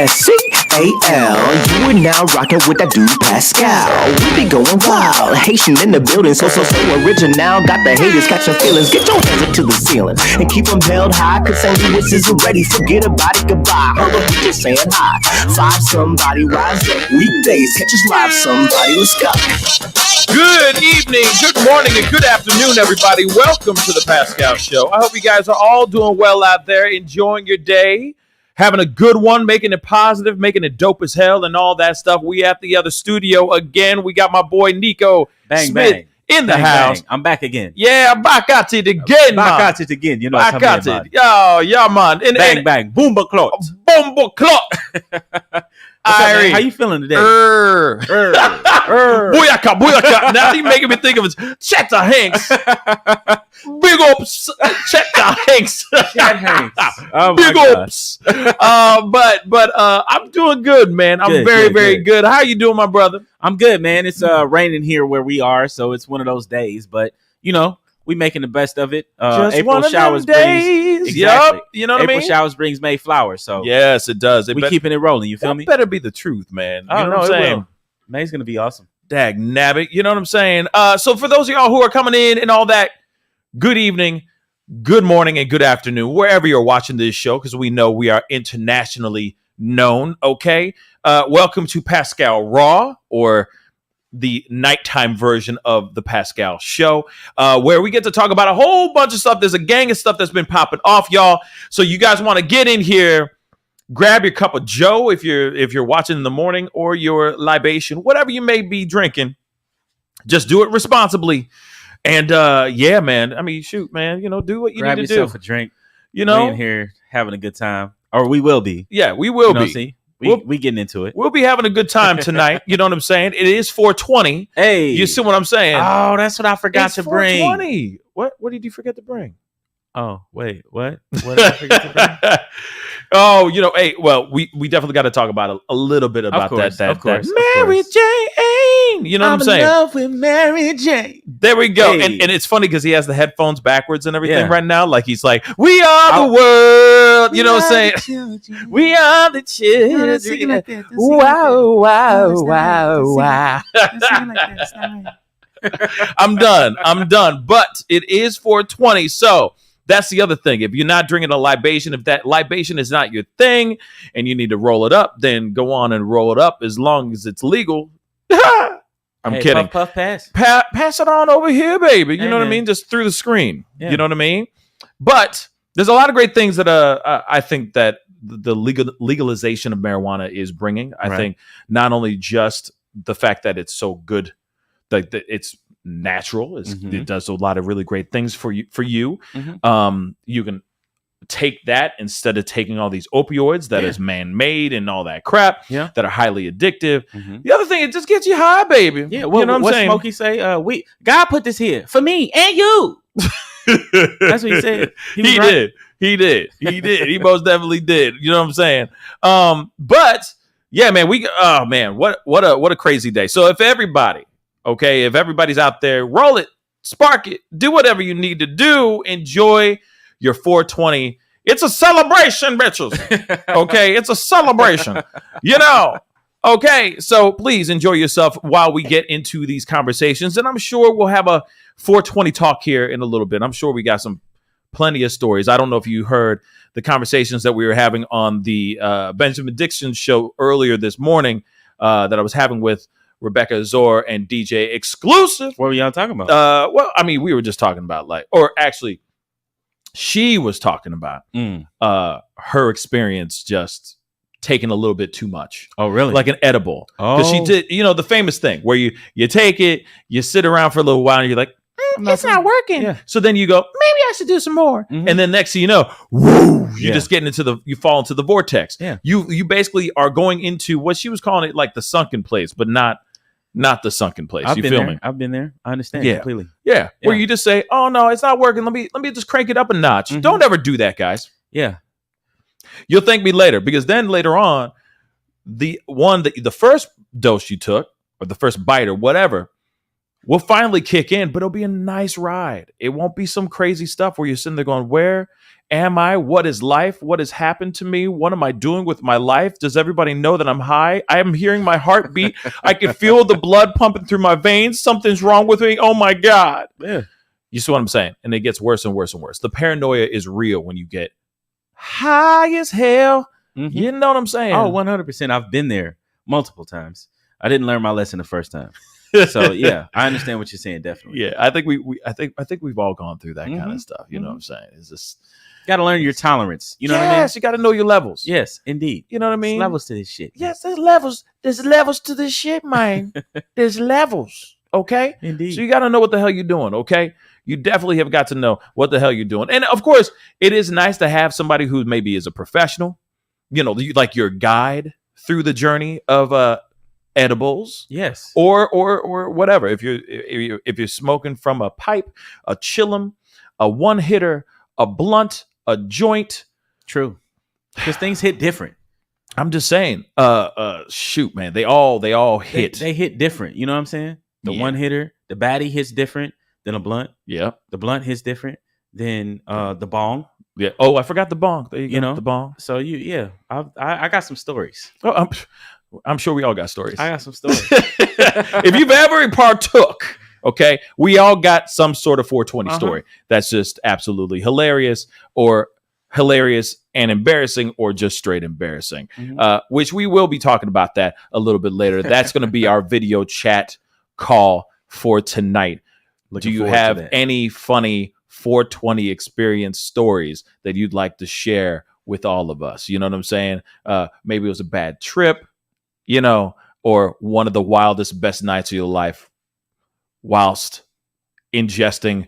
You are now rocking with that dude Pascal. We be going wild, Haitian in the building, so original. Got the haters catching feelings. Get your hands up to the ceiling and keep them held high, cause St. Louis isn't ready. Forget about it, goodbye. Hold up, we just saying hi. Five somebody, rise up. Weekdays, catch us live, somebody. Let's go. Good evening, good morning, and good afternoon, everybody. Welcome to the Pascal Show. I hope you guys are all doing well out there, enjoying your day, having a good one, making it positive, making it dope as hell, and all that stuff. We at the other studio again. We got my boy Nico Smith in the house. Bang. I'm back again. Yeah, I'm back at it again, Back at it again. You know back what I'm at talking it. Yo, yeah, man. Bang. Boomba clot. Bomba clot. How you feeling today? Booyaka. Now you making me think of it. Cheddar Hanks. Big ups. Cheddar Hanks. Oh Big my ups. But I'm doing good, man. I'm very good. How you doing, my brother? I'm good, man. It's raining here where we are, so it's one of those days. But you know, we making the best of it. Just April one of showers them days. Exactly. Yup. You know what I mean? April showers brings May flowers. So yes, it does. We keeping it rolling. You feel me? Better be the truth, man. You know what I'm it saying? will. May's gonna be awesome. Dag nabbit. You know what I'm saying? So for those of y'all who are coming in and all that, good evening, good morning, and good afternoon, wherever you're watching this show, because we know we are internationally known. Okay. Welcome to Pascal Raw, or the nighttime version of the Pascal Show, where we get to talk about a whole bunch of stuff. There's a gang of stuff that's been popping off, y'all. So you guys want to get in here, grab your cup of Joe if you're watching in the morning, or your libation, whatever you may be drinking. Just do it responsibly. And yeah, man. I mean, shoot, man. You know, do what you Grab need to do. Grab yourself a drink. You know, we in here having a good time, or we will be. Yeah, we will be. See? We getting into it. We'll be having a good time tonight. You know what I'm saying? It is 420. Hey. You see what I'm saying? Oh, that's what I forgot to bring. 420. What did you forget to bring? Oh, wait, what? What did I forget to bring? Oh, you know, hey, well, we definitely got to talk about a little bit about that Mary Jane. You know what I'm saying? I'm in love with Mary Jane. There we go. Hey. And it's funny because he has the headphones backwards and everything Yeah. right now. Like he's like, we are the world. You know what I'm saying? We are the children. Wow. I'm done. But it is 420. So that's the other thing. If you're not drinking a libation, if that libation is not your thing and you need to roll it up, then go on and roll it up as long as it's legal. I'm kidding. Puff, pass. Pass it on over here, baby. You know what I man. mean? Just through the screen. Yeah. You know what I mean? But there's a lot of great things that I think that the legalization of marijuana is bringing. I think not only just the fact that it's so good, that it's natural, it does a lot of really great things for you. Mm-hmm. You can take that instead of taking all these opioids that is man-made and all that crap that are highly addictive. The other thing, it just gets you high, baby. Yeah, you know what I'm saying? Smokey say? God put this here for me and you. That's what he said. He did. He most definitely did. You know what I'm saying? But yeah, man, what a crazy day. So if everybody's out there, roll it, spark it, do whatever you need to do, enjoy your 420. It's a celebration, bitches. Okay, it's a celebration. You know. Okay, so please enjoy yourself while we get into these conversations, and I'm sure we'll have a 420 talk here in a little bit. I'm sure we got plenty of stories. I don't know if you heard the conversations that we were having on the Benjamin Dixon show earlier this morning that I was having with Rebecca Azor and DJ Exclusive. What were y'all talking about? Well, I mean, we were just talking about she was talking about her experience just taking a little bit too much. Oh, really? Like an edible. Because she did, the famous thing where you take it, you sit around for a little while, and you're like, it's not working. Yeah. So then you go, maybe I should do some more. Mm-hmm. And then next thing you know, you just get you fall into the vortex. Yeah. You basically are going into what she was calling it, like the sunken place, but not the sunken place. I've been there. I understand completely. Yeah. Where you just say, oh no, it's not working. Let me just crank it up a notch. Mm-hmm. Don't ever do that, guys. Yeah. You'll thank me later, because then later on, the first dose you took, or the first bite or whatever, will finally kick in, but it'll be a nice ride. It won't be some crazy stuff where you're sitting there going, where am I? What is life? What has happened to me? What am I doing with my life? Does everybody know that I'm high? I am hearing my heartbeat. I can feel the blood pumping through my veins. Something's wrong with me. Oh my God. Yeah. You see what I'm saying? And it gets worse and worse and worse. The paranoia is real when you get high as hell. Mhm. You know what I'm saying? Oh, 100%. I've been there multiple times. I didn't learn my lesson the first time. So yeah, I understand what you're saying. Definitely. Yeah, I think I think we've all gone through that kind of stuff. You know what I'm saying? It's just Got to learn your tolerance. You know what I mean? Yes, you got to know your levels. Yes, indeed. You know what I mean? There's levels to this shit. Yes, there's levels. There's levels to this shit, man. There's levels. Okay? Indeed. So you got to know what the hell you're doing, okay? You definitely have got to know what the hell you're doing. And of course, it is nice to have somebody who maybe is a professional, you know, like your guide through the journey of edibles. Yes. Or whatever. If you're smoking from a pipe, a chillum, a one hitter, a blunt, a joint. True. Because things hit different. I'm just saying. Shoot, man. They all hit. They hit different. You know what I'm saying? The one hitter, the baddie hits different than a blunt. Yeah. The blunt hits different than the bong. Yeah. Oh, I forgot the bong. There you know the bong. So I got some stories. Oh, I'm sure we all got stories. I got some stories. If you've ever partook, okay, we all got some sort of 420 story that's just absolutely hilarious and embarrassing, or just straight embarrassing, which we will be talking about that a little bit later. That's going to be our video chat call for tonight. Do you have any funny 420 experience stories that you'd like to share with all of us? You know what I'm saying? Maybe it was a bad trip, you know, or one of the wildest, best nights of your life whilst ingesting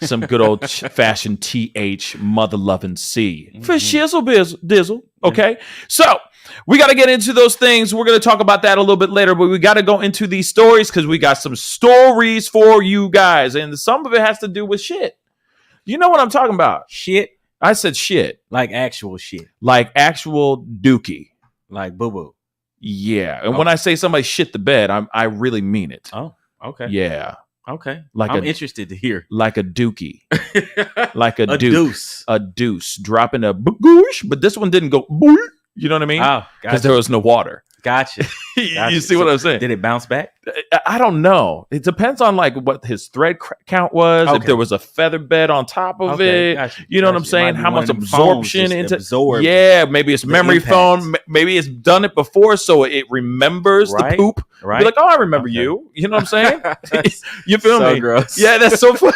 some good old fashioned TH mother loving C for shizzle dizzle. Okay. So we got to get into those things. We're going to talk about that a little bit later, but we got to go into these stories because we got some stories for you guys. And some of it has to do with shit. You know what I'm talking about? Shit. I said shit. Like actual shit. Like actual dookie. Like boo-boo. Yeah. And when I say somebody shit the bed, I really mean it. Oh, okay. Yeah. Okay. Like I'm interested to hear. Like a dookie. Like a deuce. A deuce. Dropping a boosh, but this one didn't go boosh. You know what I mean? Oh, because there was no water. Gotcha. You see what I'm saying? Did it bounce back? I don't know. It depends on like what his thread count was. Okay. If there was a feather bed on top of it, gotcha. You know what I'm saying? How much absorption into absorb? Yeah, maybe it's memory foam. Maybe it's done it before, so it remembers the poop. Right. Be like, oh, I remember you. You know what I'm saying? You feel me? Gross. Yeah, that's so fun.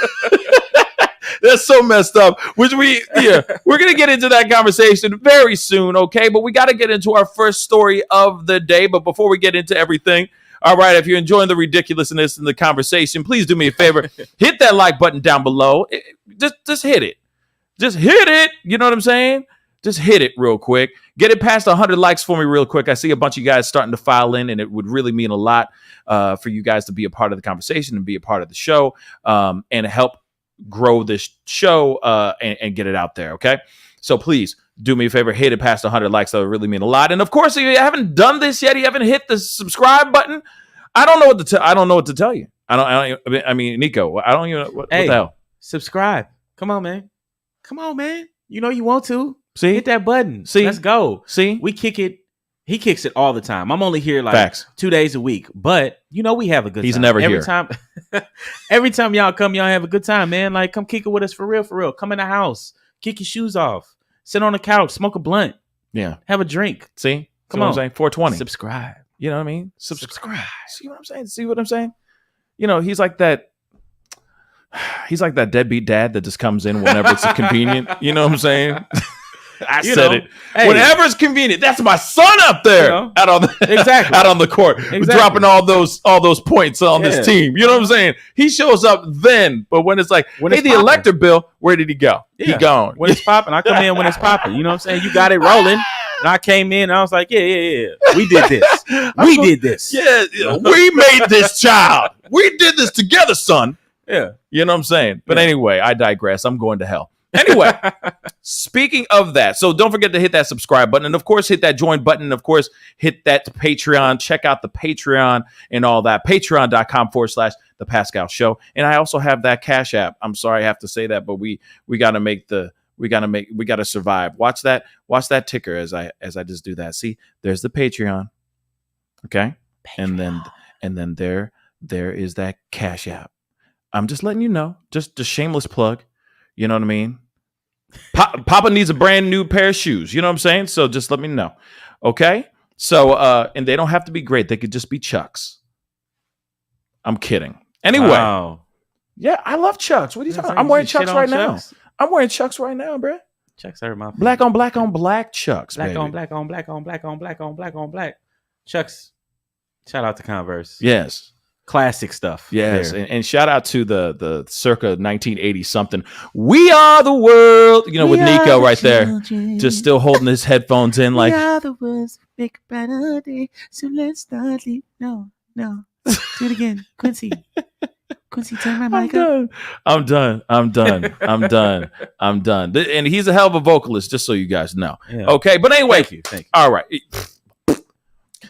That's so messed up. We're gonna get into that conversation very soon, okay? But we got to get into our first story of the day. But before we get into everything, all right, if you're enjoying the ridiculousness in the conversation, please do me a favor, hit that like button down below. Just hit it. Just hit it. You know what I'm saying? Just hit it real quick. Get it past 100 likes for me real quick. I see a bunch of you guys starting to file in, and it would really mean a lot for you guys to be a part of the conversation and be a part of the show and help grow this show and get it out there. Okay. So please do me a favor, hit it past 100 likes. That would really mean a lot. And of course, if you haven't done this yet, you haven't hit the subscribe button. I don't know what to tell you. I mean, Nico, I don't even know what the hell. Subscribe. Come on, man. You know you want to. See? Hit that button. See? Let's go. See? We kick it. He kicks it all the time. I'm only here like Facts. 2 days a week, but you know we have a good time. He's never every here. Time, every time y'all come, y'all have a good time, man. Like, come kick it with us for real, for real. Come in the house, kick your shoes off, sit on the couch, smoke a blunt, have a drink. See? Come on, what I'm saying? 420. Subscribe. You know what I mean? Subscribe. See what I'm saying? See what I'm saying? You know, he's like that deadbeat dad that just comes in whenever it's convenient. You know what I'm saying? I said it. Hey. Whenever it's convenient. That's my son up there out on the court, dropping all those points on this team. You know what I'm saying? He shows up then, but when it's like, hey, the elector bill, where did he go? He gone. When it's popping, I come in when it's popping. You know what I'm saying? You got it rolling. And I came in and I was like, yeah. We did this. We did this. Yeah, we made this child. We did this together, son. Yeah. You know what I'm saying? But anyway, I digress. I'm going to hell. Anyway, speaking of that, so don't forget to hit that subscribe button. And of course, hit that join button. And of course, hit that Patreon. Check out the Patreon and all that. Patreon.com/The Pascal Show. And I also have that Cash App. I'm sorry I have to say that, but we got to make the We gotta survive. Watch that ticker as I just do that. See, there's the Patreon. Okay. And then there is that Cash App. I'm just letting you know, just a shameless plug. You know what I mean? Papa needs a brand new pair of shoes. You know what I'm saying? So just let me know. Okay. So, and they don't have to be great. They could just be Chucks. I'm kidding. Anyway. Wow. Yeah, I love Chucks. What are you talking about? I'm wearing Chucks right now. I'm wearing Chucks right now, bro. Chucks are my favorite. Black on black on black Chucks. Black baby. on black on black on black on black on black on black. Chucks. Shout out to Converse. Yes. Classic stuff. Yes. And shout out to the circa 1980 something. We are the world. You know, with Nico right there. Just still holding his headphones in like. We are the world. Make a better day. So let's start. No. Do it again. Quincy, turn my mic up. I'm done. And he's a hell of a vocalist, just so you guys know. Yeah. Okay, but anyway. Thank you. All right.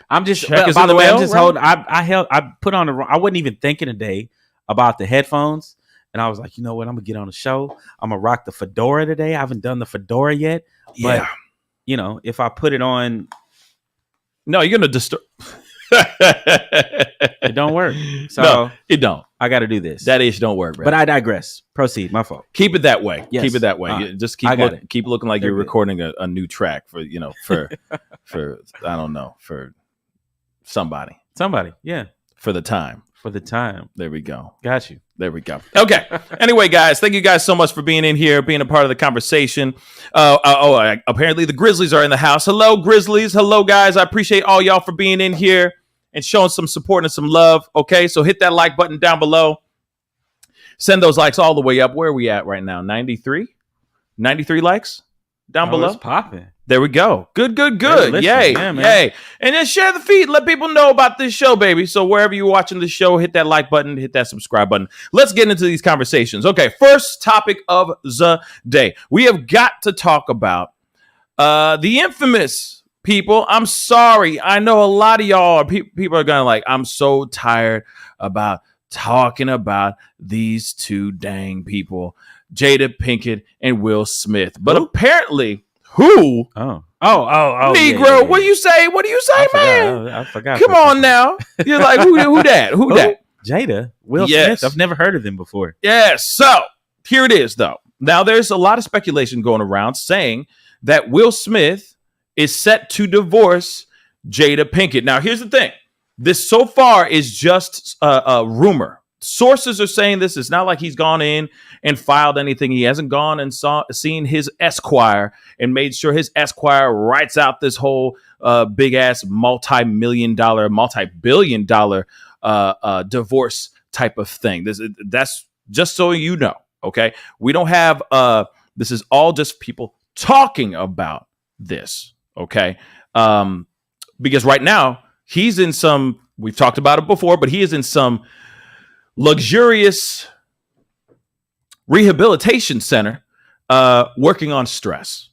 I'm just, by the way, I'm just holding. I put on I wasn't even thinking today about the headphones. And I was like, you know what? I'm going to get on the show. I'm going to rock the fedora today. I haven't done the fedora yet. Yeah. But, you know, if I put it on. No, you're going to disturb. It don't work. So no, it don't. I got to do this. That ish don't work, bro. But I digress. Proceed. My fault. Keep it that way. Yes. Keep it that way. Just keep looking like you're recording a new track for I don't know, for somebody. Yeah. For the time. There we go. Got you. There we go. Okay. Anyway, guys, thank you guys so much for being in here, being a part of the conversation. Apparently the Grizzlies are in the house. Hello, Grizzlies. Hello, guys. I appreciate all y'all for being in here and showing some support and some love. Okay, so hit that like button down below. Send those likes all the way up. Where are we at right now? 93? 93 likes down below? It's popping. There we go. Good. Yay. Yeah, yay. And then share the feed. Let people know about this show, baby. So wherever you're watching the show, hit that like button, hit that subscribe button. Let's get into these conversations. Okay, first topic of the day. We have got to talk about the infamous people. I'm sorry. I know a lot of y'all, people are going to like, I'm so tired about talking about these two dang people, Jada Pinkett and Will Smith. But apparently... Who? Oh, Negro, yeah. What do you say? Man? I forgot. Come on now. You're like, who that? Who that? Jada. Will Smith. I've never heard of them before. Yes. So here it is, though. Now, there's a lot of speculation going around saying that Will Smith is set to divorce Jada Pinkett. Now, here's the thing. This so far is just a rumor. Sources are saying this. It's not like he's gone in and filed anything. He hasn't gone and seen his Esquire and made sure his Esquire writes out this whole big ass multi-billion dollar divorce type of thing. That's just so you know. Okay, we don't have. This is all just people talking about this. Okay, because right now he's in some. We've talked about it before, but he is in some luxurious rehabilitation center working on stress.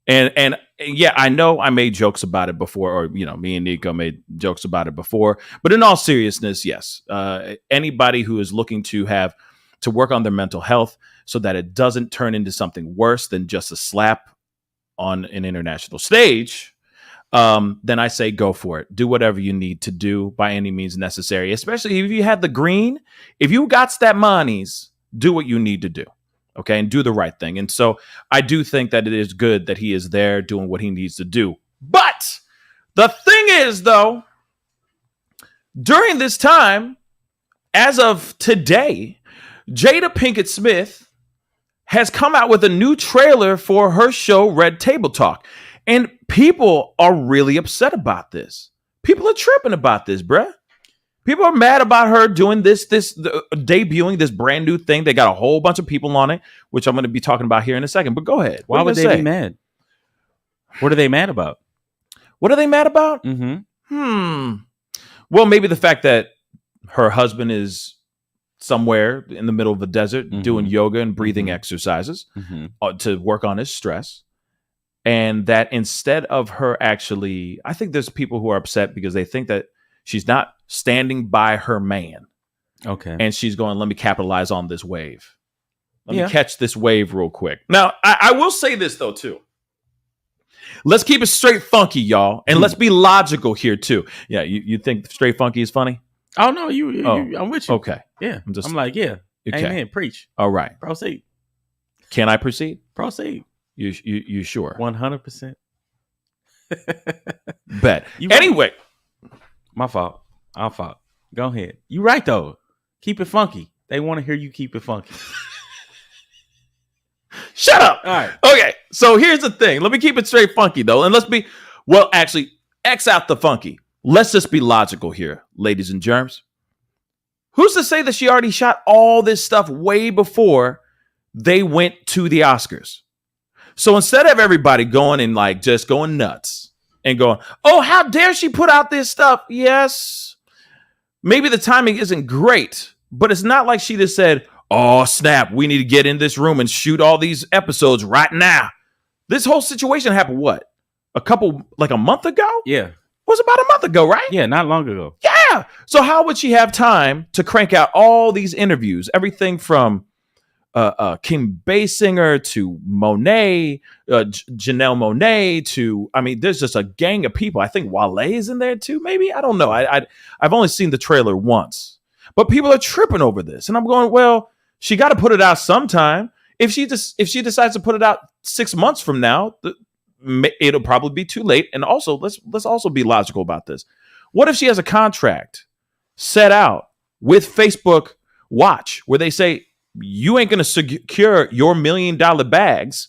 And yeah, I know I made jokes about it before, or, you know, me and Nico made jokes about it before, but in all seriousness, yes, anybody who is looking to work on their mental health so that it doesn't turn into something worse than just a slap on an international stage, then I say go for it. Do whatever you need to do by any means necessary, especially if you had the green. If you got that monies, do what you need to do, okay, and do the right thing. And so I do think that it is good that he is there doing what he needs to do. But the thing is, though, during this time, as of today, Jada Pinkett Smith has come out with a new trailer for her show, Red Table Talk. And people are really upset about this. People are tripping about this, bruh. People are mad about her doing debuting this brand new thing. They got a whole bunch of people on it, which I'm going to be talking about here in a second. But go ahead. Why would they be mad? What are they mad about? What are they mad about? Well, maybe the fact that her husband is somewhere in the middle of the desert doing yoga and breathing exercises to work on his stress. And that instead of her actually, I think there's people who are upset because they think that she's not standing by her man. Okay. And she's going, let me capitalize on this wave. Let me catch this wave real quick. Now, I will say this, though, too. Let's keep it straight funky, y'all. And let's be logical here, too. Yeah, you think straight funky is funny? Oh, no, I'm with you. Okay. Yeah. I'm like, yeah. Okay. Amen. Preach. All right. Proceed. Can I proceed? Proceed. You sure? 100%. Bet. Anyway. My fault. Our fault. Go ahead. You right, though. Keep it funky. They want to hear you keep it funky. Shut up. All right. Okay. So here's the thing. Let me keep it straight funky, though. And actually, X out the funky. Let's just be logical here, ladies and germs. Who's to say that she already shot all this stuff way before they went to the Oscars? So instead of everybody going and like just going nuts and going, oh, how dare she put out this stuff? Yes. Maybe the timing isn't great, but it's not like she just said, oh, snap, we need to get in this room and shoot all these episodes right now. This whole situation happened, what? A month ago? Yeah. It was about a month ago, right? Yeah, not long ago. Yeah. So how would she have time to crank out all these interviews? Everything from Kim Basinger to Monet, Janelle Monet to, there's just a gang of people. I think Wale is in there too, maybe? I don't know. I've only seen the trailer once. But people are tripping over this. And I'm going, well, she got to put it out sometime. If she decides to put it out 6 months from now, it'll probably be too late. And also, let's also be logical about this. What if she has a contract set out with Facebook Watch where they say, you ain't going to secure your $1 million bags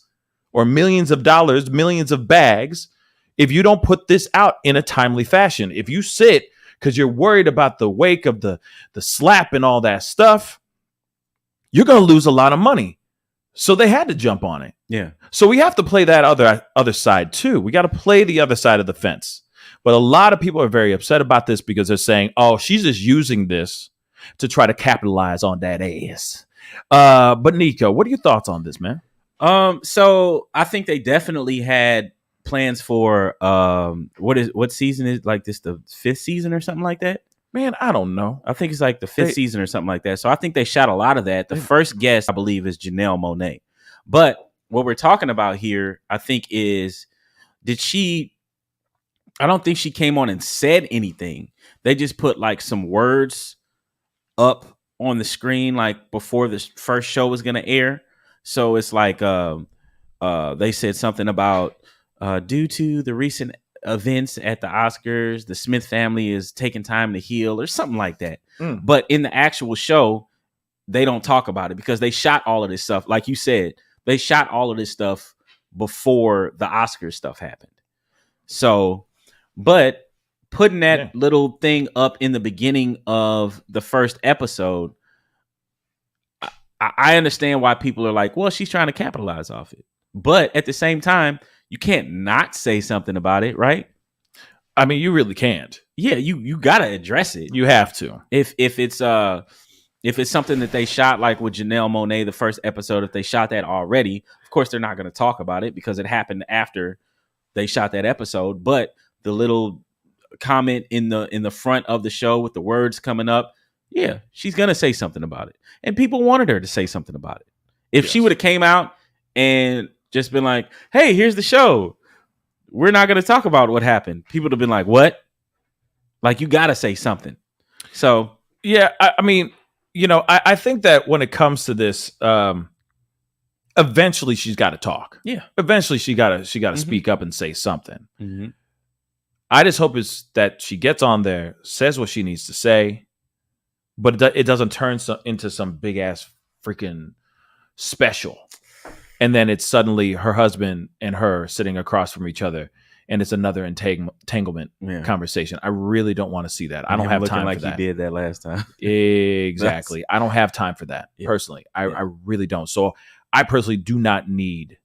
or millions of dollars, millions of bags if you don't put this out in a timely fashion. If you sit because you're worried about the wake of the slap and all that stuff, you're going to lose a lot of money. So they had to jump on it. Yeah. So we have to play that other side too. We got to play the other side of the fence. But a lot of people are very upset about this because they're saying, oh, she's just using this to try to capitalize on that ass. But Nico, what are your thoughts on this, man? So I think they definitely had plans for what season is like this, the 5th season or something like that? Man, I don't know. I think it's like the 5th season or something like that. So I think they shot a lot of that. The first guest, I believe, is Janelle Monáe. But what we're talking about here, I think, is I don't think she came on and said anything. They just put like some words up on the screen like before the first show was going to air. So it's like they said something about due to the recent events at the Oscars, the Smith family is taking time to heal or something like that. But in the actual show, they don't talk about it because they shot all of this stuff. Like you said, they shot all of this stuff before the Oscars stuff happened. So, but putting that little thing up in the beginning of the first episode, I understand why people are like, well, she's trying to capitalize off it. But at the same time, you can't not say something about it, right? I mean, you really can't. Yeah, you got to address it. You have to. If it's something that they shot like with Janelle Monáe, the first episode, if they shot that already, of course they're not going to talk about it because it happened after they shot that episode. But the little comment in the front of the show with the words coming up, yeah, she's going to say something about it. And people wanted her to say something about it. If she would have came out and just been like, hey, here's the show, we're not going to talk about what happened, people would have been like, what? Like, you got to say something. So, yeah, I mean, you know, I think that when it comes to this, eventually she's got to talk. Yeah. Eventually she got to speak up and say something. Mm-hmm. I just hope it's that she gets on there, says what she needs to say, but it doesn't turn into some big ass freaking special. And then it's suddenly her husband and her sitting across from each other, and it's another entanglement conversation. I really don't want to see that. I don't have time for that. Like he did that last time. Exactly. I don't have time for that personally. I really don't. So I personally do not need.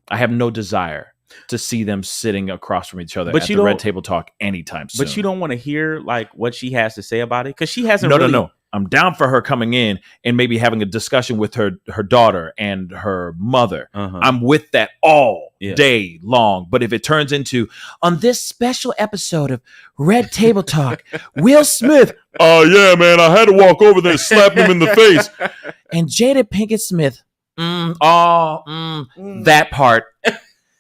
I have no desire to see them sitting across from each other at the Red Table Talk anytime soon. But you don't want to hear like what she has to say about it because she hasn't. No. I'm down for her coming in and maybe having a discussion with her daughter and her mother. Uh-huh. I'm with that all day long. But if it turns into, on this special episode of Red Table Talk, Will Smith, oh yeah, man, I had to walk over there and slap him in the face. And Jada Pinkett Smith that part.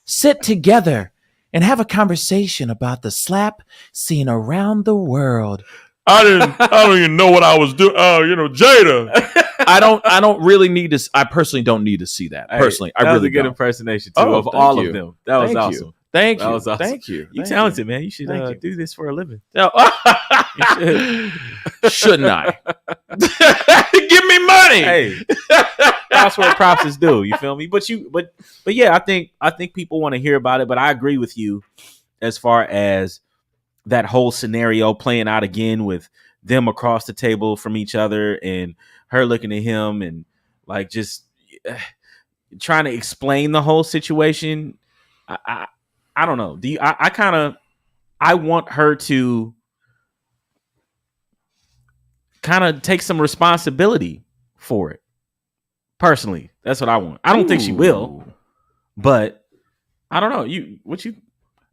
Sit together and have a conversation about the slap seen around the world. I don't even know what I was doing. Jada. I don't really need to. I personally don't need to see that. Personally, I really was a good don't. impersonation too of all of them. That was awesome. Thank you. That was awesome. Thank you. You talented, man. You should do this for a living. Shouldn't I? Give me money. Hey, that's what props is due. You feel me? But yeah, I think people want to hear about it. But I agree with you as far as that whole scenario playing out again with them across the table from each other and her looking at him and like just trying to explain the whole situation. I don't know. I want her to kind of take some responsibility for it. Personally, that's what I want. I don't think she will, but I don't know.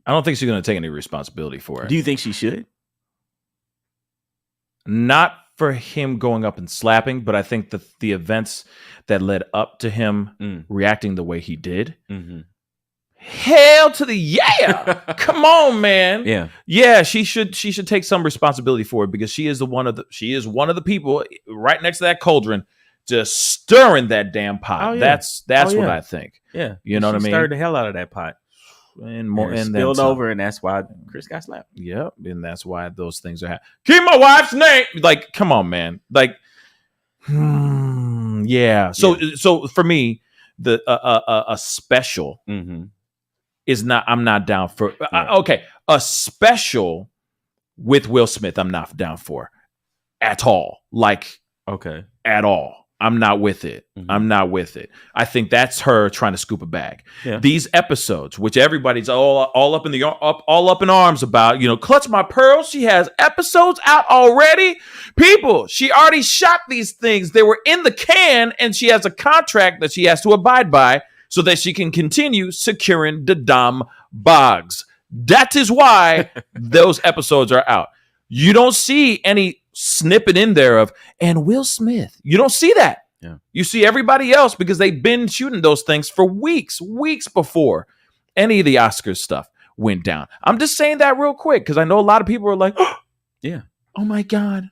I don't think she's going to take any responsibility for it. Do you think she should? Not for him going up and slapping, but I think that the events that led up to him reacting the way he did. Mm-hmm. Hell to the yeah! Come on, man. Yeah. She should take some responsibility for it because she is one of the people right next to that cauldron, just stirring that damn pot. Oh, yeah. That's what I think. Yeah, you know what I mean. Stirred the hell out of that pot. And more and spilled over, and that's why Chris got slapped. Yep, and that's why those things are happening. Keep my wife's name. Like, come on, man. Like, yeah. So for me, the a special is not. I'm not down for. Okay, a special with Will Smith. I'm not down for at all. Like, okay, at all. I'm not with it. I'm not with it. I think that's her trying to scoop a bag. Yeah. These episodes, which everybody's all up in arms about, Clutch My Pearls. She has episodes out already. People, she already shot these things. They were in the can, and she has a contract that she has to abide by so that she can continue securing the Dom Boggs. That is why those episodes are out. You don't see any snippet in there of, and Will Smith. You don't see that. Yeah. You see everybody else because they've been shooting those things for weeks before any of the Oscars stuff went down. I'm just saying that real quick because I know a lot of people are like, yeah, oh my God.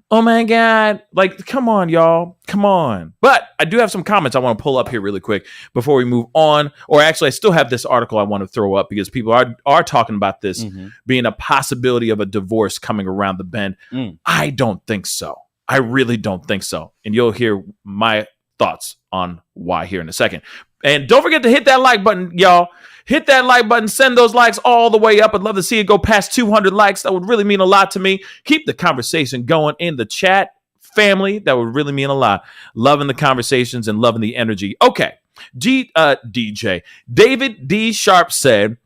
Like, come on, y'all. Come on. But I do have some comments I want to pull up here really quick before we move on. Or actually, I still have this article I want to throw up because people are talking about this being a possibility of a divorce coming around the bend. I don't think so. I really don't think so. And you'll hear my thoughts on why here in a second. And don't forget to hit that like button, y'all. Hit that like button. Send those likes all the way up. I'd love to see it go past 200 likes. That would really mean a lot to me. Keep the conversation going in the chat, family. That would really mean a lot. Loving the conversations and loving the energy. Okay. DJ. David D. Sharp said,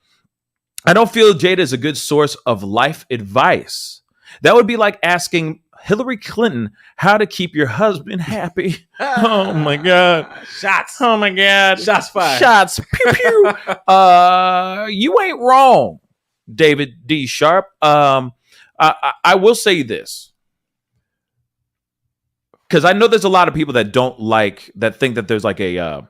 I don't feel Jada is a good source of life advice. That would be like asking Hillary Clinton how to keep your husband happy. Oh my God. Shots. Oh my God. Shots fired. Shots. Pew pew. You ain't wrong, David D. Sharp. I will say this. Because I know there's a lot of people that think that there's like a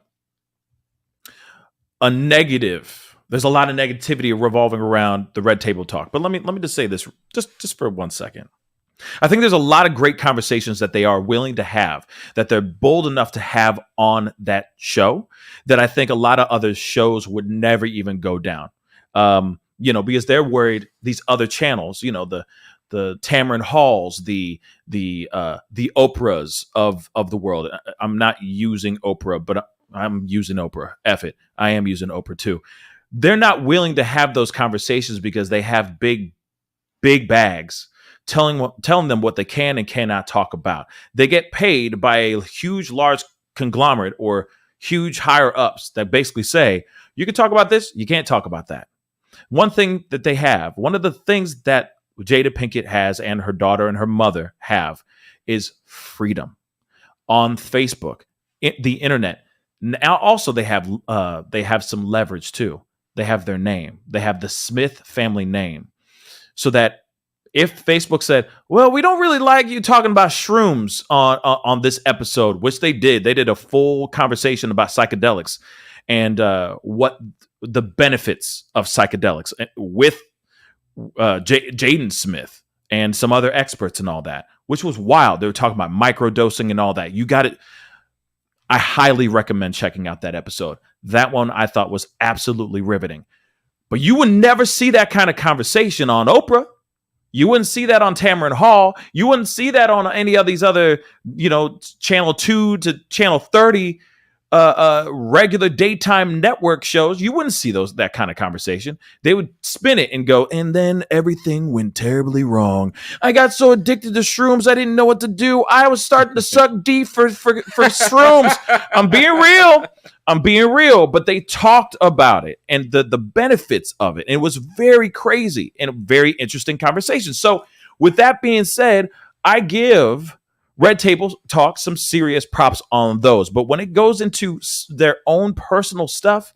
negative. There's a lot of negativity revolving around the red table talk. But let me just say this just for 1 second. I think there's a lot of great conversations that they are willing to have, that they're bold enough to have on that show, that I think a lot of other shows would never even go down. Because they're worried these other channels, the Tamron Halls, the Oprahs of the world. I'm not using Oprah, but I'm using Oprah. F it. I am using Oprah too. They're not willing to have those conversations because they have big bags telling them what they can and cannot talk about. They get paid by a large conglomerate or huge higher ups that basically say, you can talk about this, you can't talk about that. One thing that they have, one of the things that Jada Pinkett has and her daughter and her mother have is freedom on Facebook, the internet. Now also they have some leverage too. They have their name. They have the Smith family name, so that if Facebook said, well, we don't really like you talking about shrooms on this episode, which they did a full conversation about psychedelics and what the benefits of psychedelics with Jaden Smith and some other experts and all that, which was wild. They were talking about microdosing and all that. You got it. I highly recommend checking out that episode. That one I thought was absolutely riveting. But you would never see that kind of conversation on Oprah. You wouldn't see that on Tamron Hall. You wouldn't see that on any of these other, Channel 2 to Channel 30 regular daytime network shows. You wouldn't see that kind of conversation. They would spin it and go, and then everything went terribly wrong. I got so addicted to shrooms, I didn't know what to do. I was starting to suck deep for shrooms. I'm being real, but they talked about it and the benefits of it. And it was very crazy and a very interesting conversation. So with that being said, I give Red Table Talk some serious props on those. But when it goes into their own personal stuff,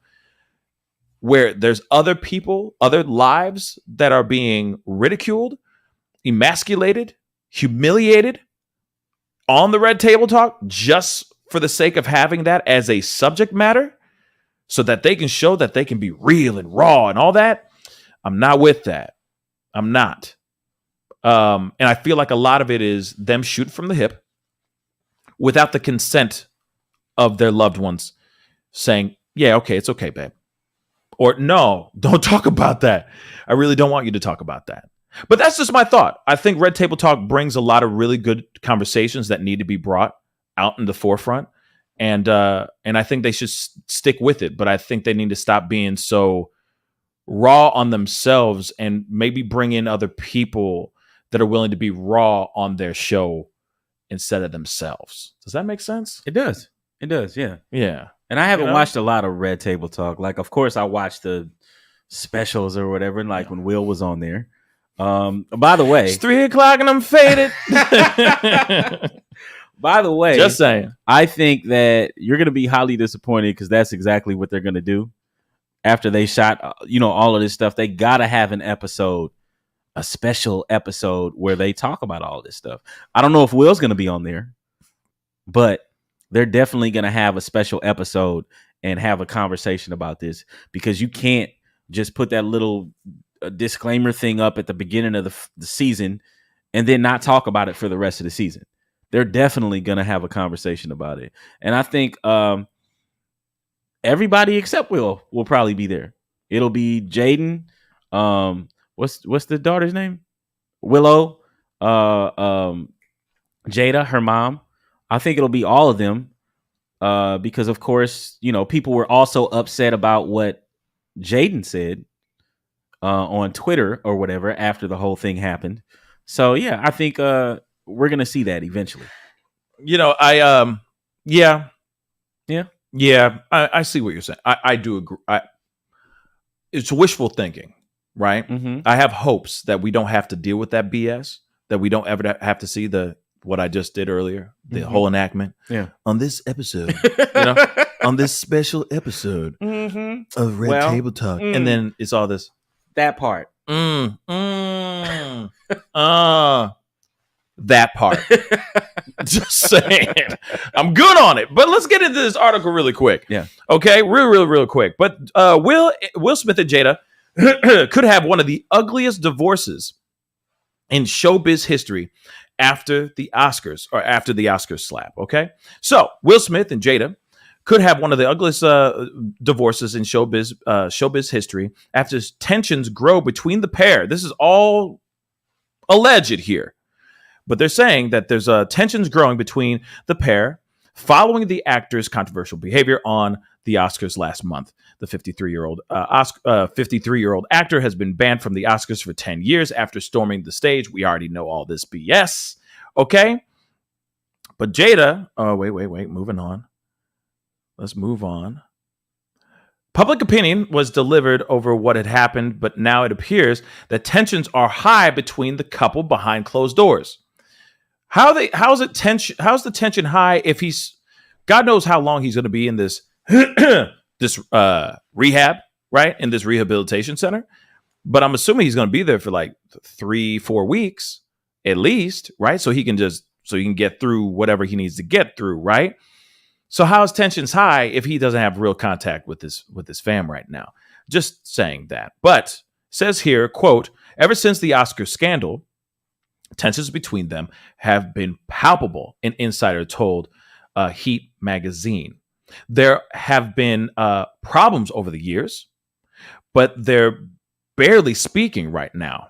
where there's other people, other lives that are being ridiculed, emasculated, humiliated on the Red Table Talk, just for the sake of having that as a subject matter, so that they can show that they can be real and raw and all that, I'm not with that. I'm not. And I feel like a lot of it is them shooting from the hip without the consent of their loved ones saying, yeah, okay, it's okay, babe. Or no, don't talk about that. I really don't want you to talk about that. But that's just my thought. I think Red Table Talk brings a lot of really good conversations that need to be brought out in the forefront. And I think they should stick with it. But I think they need to stop being so raw on themselves and maybe bring in other people that are willing to be raw on their show instead of themselves. Does that make sense? It does. It does. Yeah. Yeah. And I haven't watched a lot of Red Table Talk. Like, of course, I watched the specials or whatever, and like when Will was on there. By the way, it's 3:00 and I'm faded. By the way, just saying, I think that you're going to be highly disappointed because that's exactly what they're going to do after they shot, all of this stuff. They got to have a special episode where they talk about all this stuff. I don't know if Will's going to be on there, but they're definitely going to have a special episode and have a conversation about this, because you can't just put that little disclaimer thing up at the beginning of the season and then not talk about it for the rest of the season. They're definitely going to have a conversation about it. And I think everybody except Will probably be there. It'll be Jaden. What's the daughter's name? Willow, Jada, her mom. I think it'll be all of them because, of course, people were also upset about what Jaden said on Twitter or whatever after the whole thing happened. So, yeah, I think we're going to see that eventually. I see what you're saying. I do agree. It's wishful thinking. Right. Mm-hmm. I have hopes that we don't have to deal with that BS, that we don't ever have to see what I just did earlier, the whole enactment. Yeah. On this episode, on this special episode of Red Table Talk. And then it's all this. That part. That part. Just saying. I'm good on it. But let's get into this article really quick. Yeah. Okay. Real quick. But Will Smith and Jada could have one of the ugliest divorces in showbiz history after the Oscars slap. Okay. So Will Smith and Jada could have one of the ugliest divorces in showbiz history after tensions grow between the pair. This is all alleged here, but they're saying that there's tensions growing between the pair following the actor's controversial behavior on the Oscars last month. The 53-year-old actor has been banned from the Oscars for 10 years after storming the stage. We already know all this BS. Okay. But Jada, moving on. Let's move on. Public opinion was delivered over what had happened, but now it appears that tensions are high between the couple behind closed doors. How's the tension high if he's, God knows how long he's going to be in this rehab, right? In this rehabilitation center. but I'm assuming he's going to be there for like 3-4 weeks at least, right? So he can get through whatever he needs to get through, right? So how is tensions high if he doesn't have real contact with his fam right now? Just saying that. But says here, quote, ever since the Oscar scandal, tensions between them have been palpable, an insider told Heat magazine. There have been problems over the years, but they're barely speaking right now.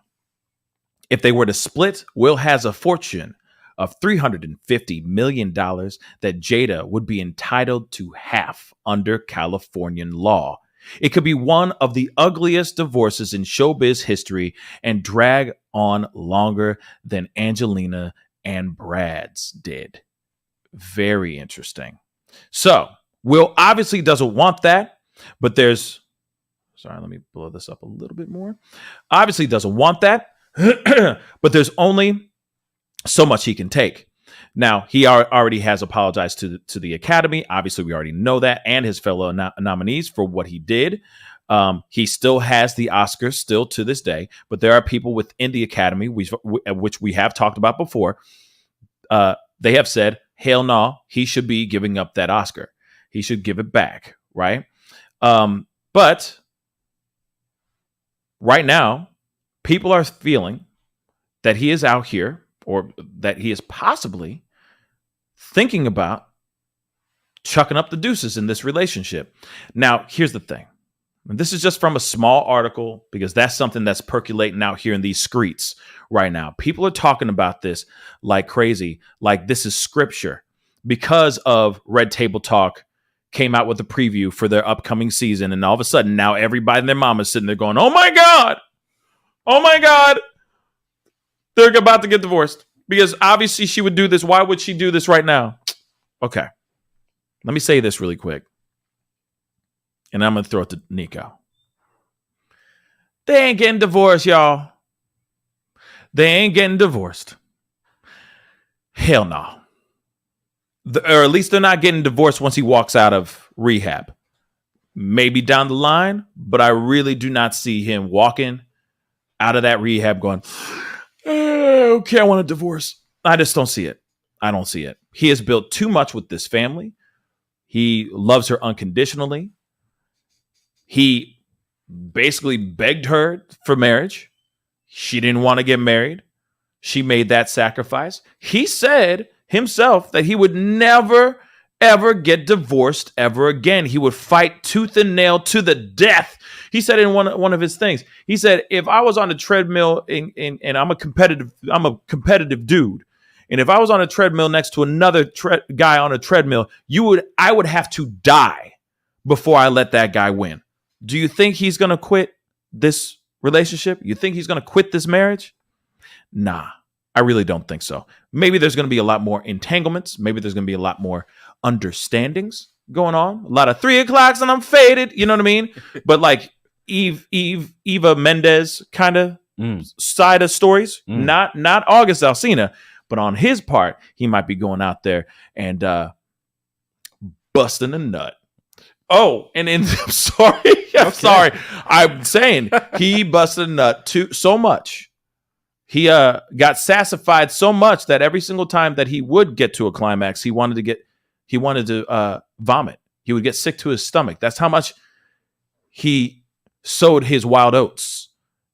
If they were to split, Will has a fortune of $350 million that Jada would be entitled to half under Californian law. It could be one of the ugliest divorces in showbiz history and drag on longer than Angelina and Brad's did. Very interesting. So, Will obviously doesn't want that, but let me blow this up a little bit more. Obviously doesn't want that, but there's only so much he can take. Now, he already has apologized to the Academy. Obviously, we already know that, and his fellow nominees for what he did. He still has the Oscars still to this day, but there are people within the Academy, which we have talked about before. They have said, hell no, he should be giving up that Oscar. He should give it back, right? But right now, people are feeling that he is out here, or that he is possibly thinking about chucking up the deuces in this relationship. Now, here's the thing. And this is just from a small article, because that's something that's percolating out here in these streets right now. People are talking about this like crazy, like this is scripture, because of Red Table Talk came out with a preview for their upcoming season. And all of a sudden, now everybody and their mama is sitting there going, oh my God, they're about to get divorced, because obviously she would do this. Why would she do this right now? Okay. Let me say this really quick, and I'm going to throw it to Nico. They ain't getting divorced, y'all. They ain't getting divorced. Hell no. Or at least they're not getting divorced once he walks out of rehab. Maybe down the line, but I really do not see him walking out of that rehab going, okay, I want a divorce. I just don't see it. I don't see it. He has built too much with this family. He loves her unconditionally. He basically begged her for marriage. She didn't want to get married. She made that sacrifice. He said himself that he would never, ever get divorced ever again. He would fight tooth and nail to the death. He said in one of his things, he said, if I was on a treadmill and I'm a competitive dude, and if I was on a treadmill next to another guy on a treadmill, I would have to die before I let that guy win. Do you think he's going to quit this relationship? You think he's going to quit this marriage? Nah, I really don't think so. Maybe there's going to be a lot more entanglements. Maybe there's going to be a lot more understandings going on. A lot of 3 o'clocks and I'm faded. You know what I mean? But like Eva Mendes kind of side of stories, not August Alsina, but on his part, he might be going out there and busting a nut. Oh, and I'm sorry. Sorry. I'm saying he busted a nut so much. He got sassified so much that every single time that he would get to a climax, he wanted to vomit. He would get sick to his stomach. That's how much he sowed his wild oats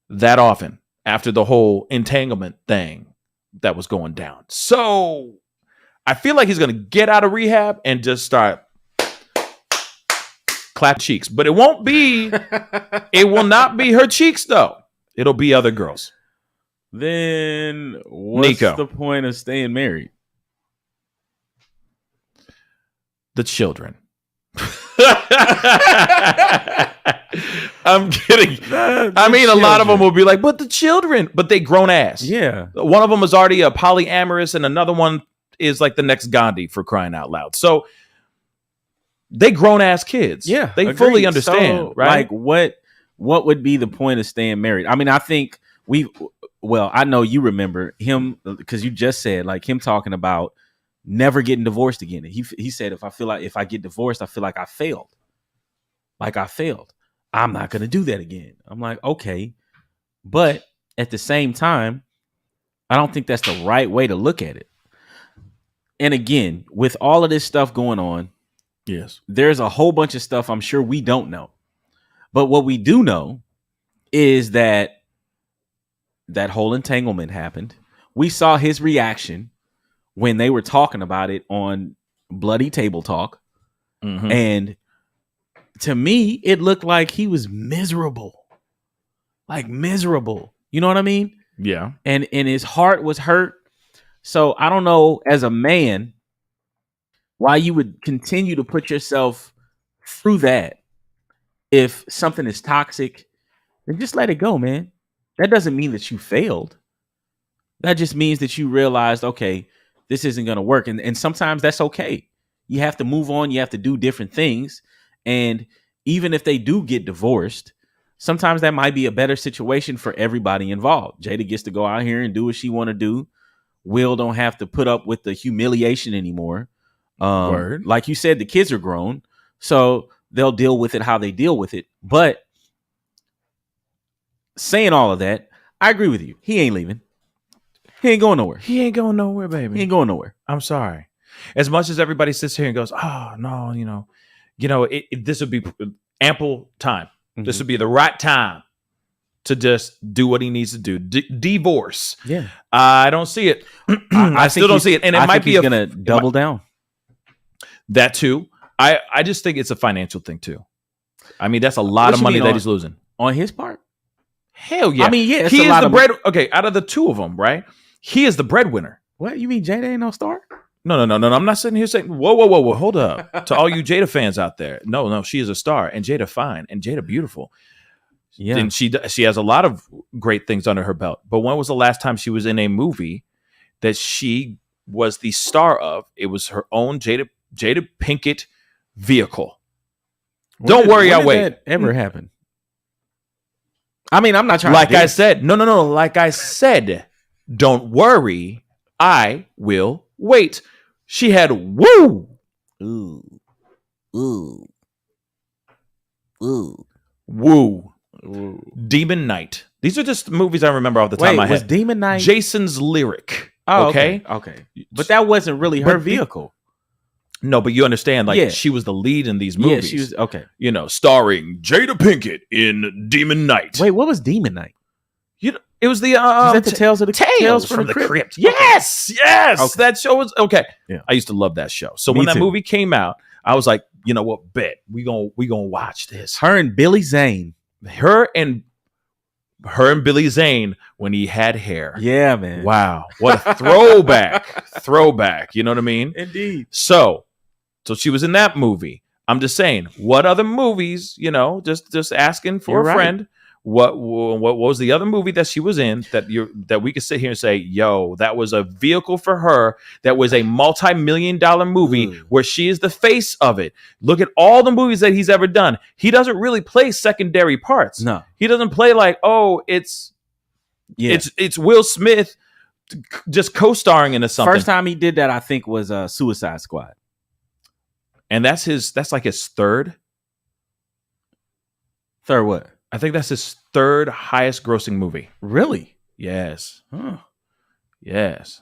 that often after the whole entanglement thing that was going down. So I feel like he's going to get out of rehab and just start clap cheeks. But it will not be her cheeks, though. It'll be other girls. Then what's Nico, the point of staying married? The children. I'm kidding. I mean, a lot of them will be like, but the children, but they grown ass. Yeah. One of them is already a polyamorous and another one is like the next Gandhi, for crying out loud. So they grown ass kids. Yeah. They agreed. fully understand, so, right? Like what would be the point of staying married? I mean, I think I know you remember him because you just said like him talking about never getting divorced again. He said, if I get divorced, I feel like I failed. I'm not going to do that again. I'm like, okay, But at the same time, I don't think that's the right way to look at it. And again, with all of this stuff going on, yes, there's a whole bunch of stuff I'm sure we don't know. But what we do know is that whole entanglement happened. We saw his reaction when they were talking about it on Bloody Table Talk. Mm-hmm. And to me, it looked like he was miserable. Like miserable. You know what I mean? Yeah. And his heart was hurt. So I don't know, as a man, why you would continue to put yourself through that. If something is toxic, then just let it go, man. That doesn't mean that you failed. That just means that you realized, okay, this isn't going to work. And sometimes that's okay. You have to move on. You have to do different things. And even if they do get divorced, sometimes that might be a better situation for everybody involved. Jada gets to go out here and do what she want to do. Will don't have to put up with the humiliation anymore. Like you said, the kids are grown, so they'll deal with it how they deal with it. But saying all of that, I agree with you. He ain't leaving. He ain't going nowhere. He ain't going nowhere, baby. He ain't going nowhere. I'm sorry. As much as everybody sits here and goes, oh, no, this would be ample time. Mm-hmm. This would be the right time to just do what he needs to do. Divorce. Yeah. I don't see it. I still don't see it. And it might be going to double down. That too. I just think it's a financial thing too. I mean, that's a lot of money that he's losing. On his part? Hell yeah. I mean, yeah. He is the bread. Okay, out of the two of them, right? He is the breadwinner. What? You mean Jada ain't no star? No. I'm not sitting here saying, whoa. Hold up. To all you Jada fans out there. No, she is a star. And Jada fine. And Jada beautiful. Yeah. And she has a lot of great things under her belt. But when was the last time she was in a movie that she was the star of? It was her own Jada Pinkett vehicle. Don't worry, I'll wait. That ever happened? I mean, I'm not trying. Like I said, no. Like I said, don't worry, I will wait. She had woo, woo, Demon Knight. These are just movies I remember off the top of my head. Was Demon Knight Jason's Lyric? Oh, okay. But that wasn't really her vehicle. No, but you understand, she was the lead in these movies. Yeah, she was, okay. Starring Jada Pinkett in Demon Knight. Wait, what was Demon Knight? It was the is that the Tales from the Crypt? Yes. Okay. That show was okay. Yeah. I used to love that show. So when that movie came out, I was like, you know what? Bet we gonna watch this. Her and Billy Zane. Her and Billy Zane when he had hair. Yeah, man. Wow, what a throwback. You know what I mean? Indeed. So she was in that movie. I'm just saying, what other movies? Just asking for a friend. What was the other movie that she was in that we could sit here and say, yo, that was a vehicle for her, that was a multi-million-dollar movie where she is the face of it. Look at all the movies that he's ever done. He doesn't really play secondary parts. No. He doesn't play like, it's Will Smith just co-starring into something. First time he did that, I think, was Suicide Squad. And that's like his third. Third what? I think that's his third highest grossing movie. Really? Yes. Huh. Yes.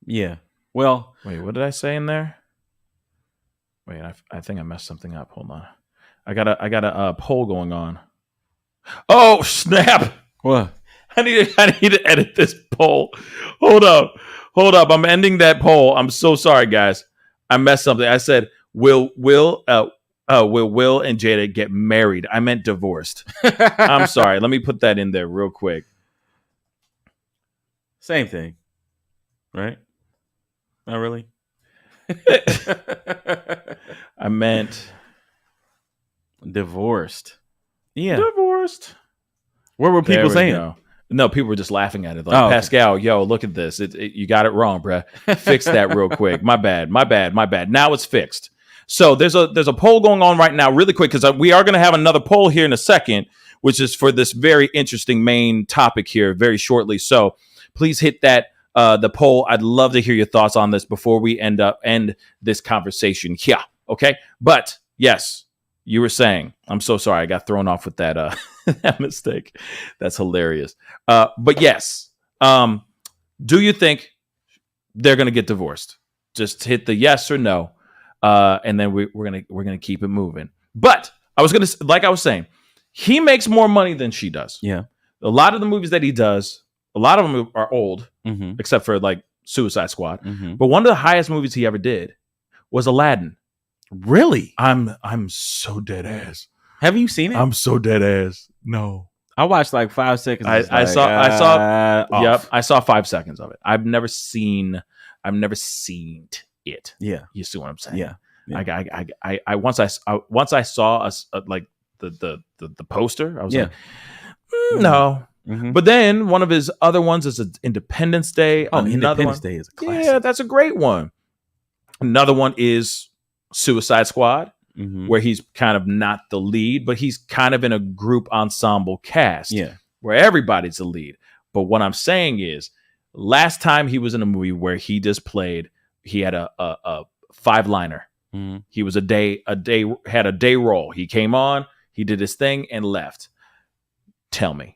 Yeah. Well, wait, what did I say in there? Wait, I think I messed something up. Hold on. I got a poll going on. Oh, snap. What? I need to edit this poll. Hold up. I'm ending that poll. I'm so sorry, guys. I messed something. I said, Will Will and Jada get married? I meant divorced. I'm sorry. Let me put that in there real quick. Same thing. Right? Not really. I meant divorced. Yeah. Divorced. What were people saying? No, people were just laughing at it. Like, Pascal, yo, look at this. You got it wrong, bruh. Fix that real quick. My bad. Now it's fixed. So there's a poll going on right now really quick because we are going to have another poll here in a second, which is for this very interesting main topic here very shortly. So please hit that the poll. I'd love to hear your thoughts on this before we end this conversation here. Okay. But yes, you were saying, I'm so sorry. I got thrown off with that that mistake. That's hilarious. But yes, do you think they're gonna get divorced? Just hit the yes or no, and then we're gonna keep it moving. But I was saying, he makes more money than she does. Yeah, a lot of the movies that he does, a lot of them are old, mm-hmm. except for like Suicide Squad. Mm-hmm. But one of the highest movies he ever did was Aladdin. Really? I'm so dead ass. Have you seen it? I'm so dead ass. No. I watched like 5 seconds. I saw 5 seconds of it. I've never seen it. Yeah. You see what I'm saying? Yeah. I once I saw like the poster, I was like, no. Mm-hmm. But then one of his other ones is Independence Day. Oh, Independence Day is a classic. Yeah, that's a great one. Another one is Suicide Squad, mm-hmm. where he's kind of not the lead, but he's kind of in a group ensemble cast. Yeah, where everybody's the lead. But what I'm saying is, last time he was in a movie where he just played, he had a 5-liner. Mm-hmm. He was had a day role. He came on, he did his thing and left. Tell me.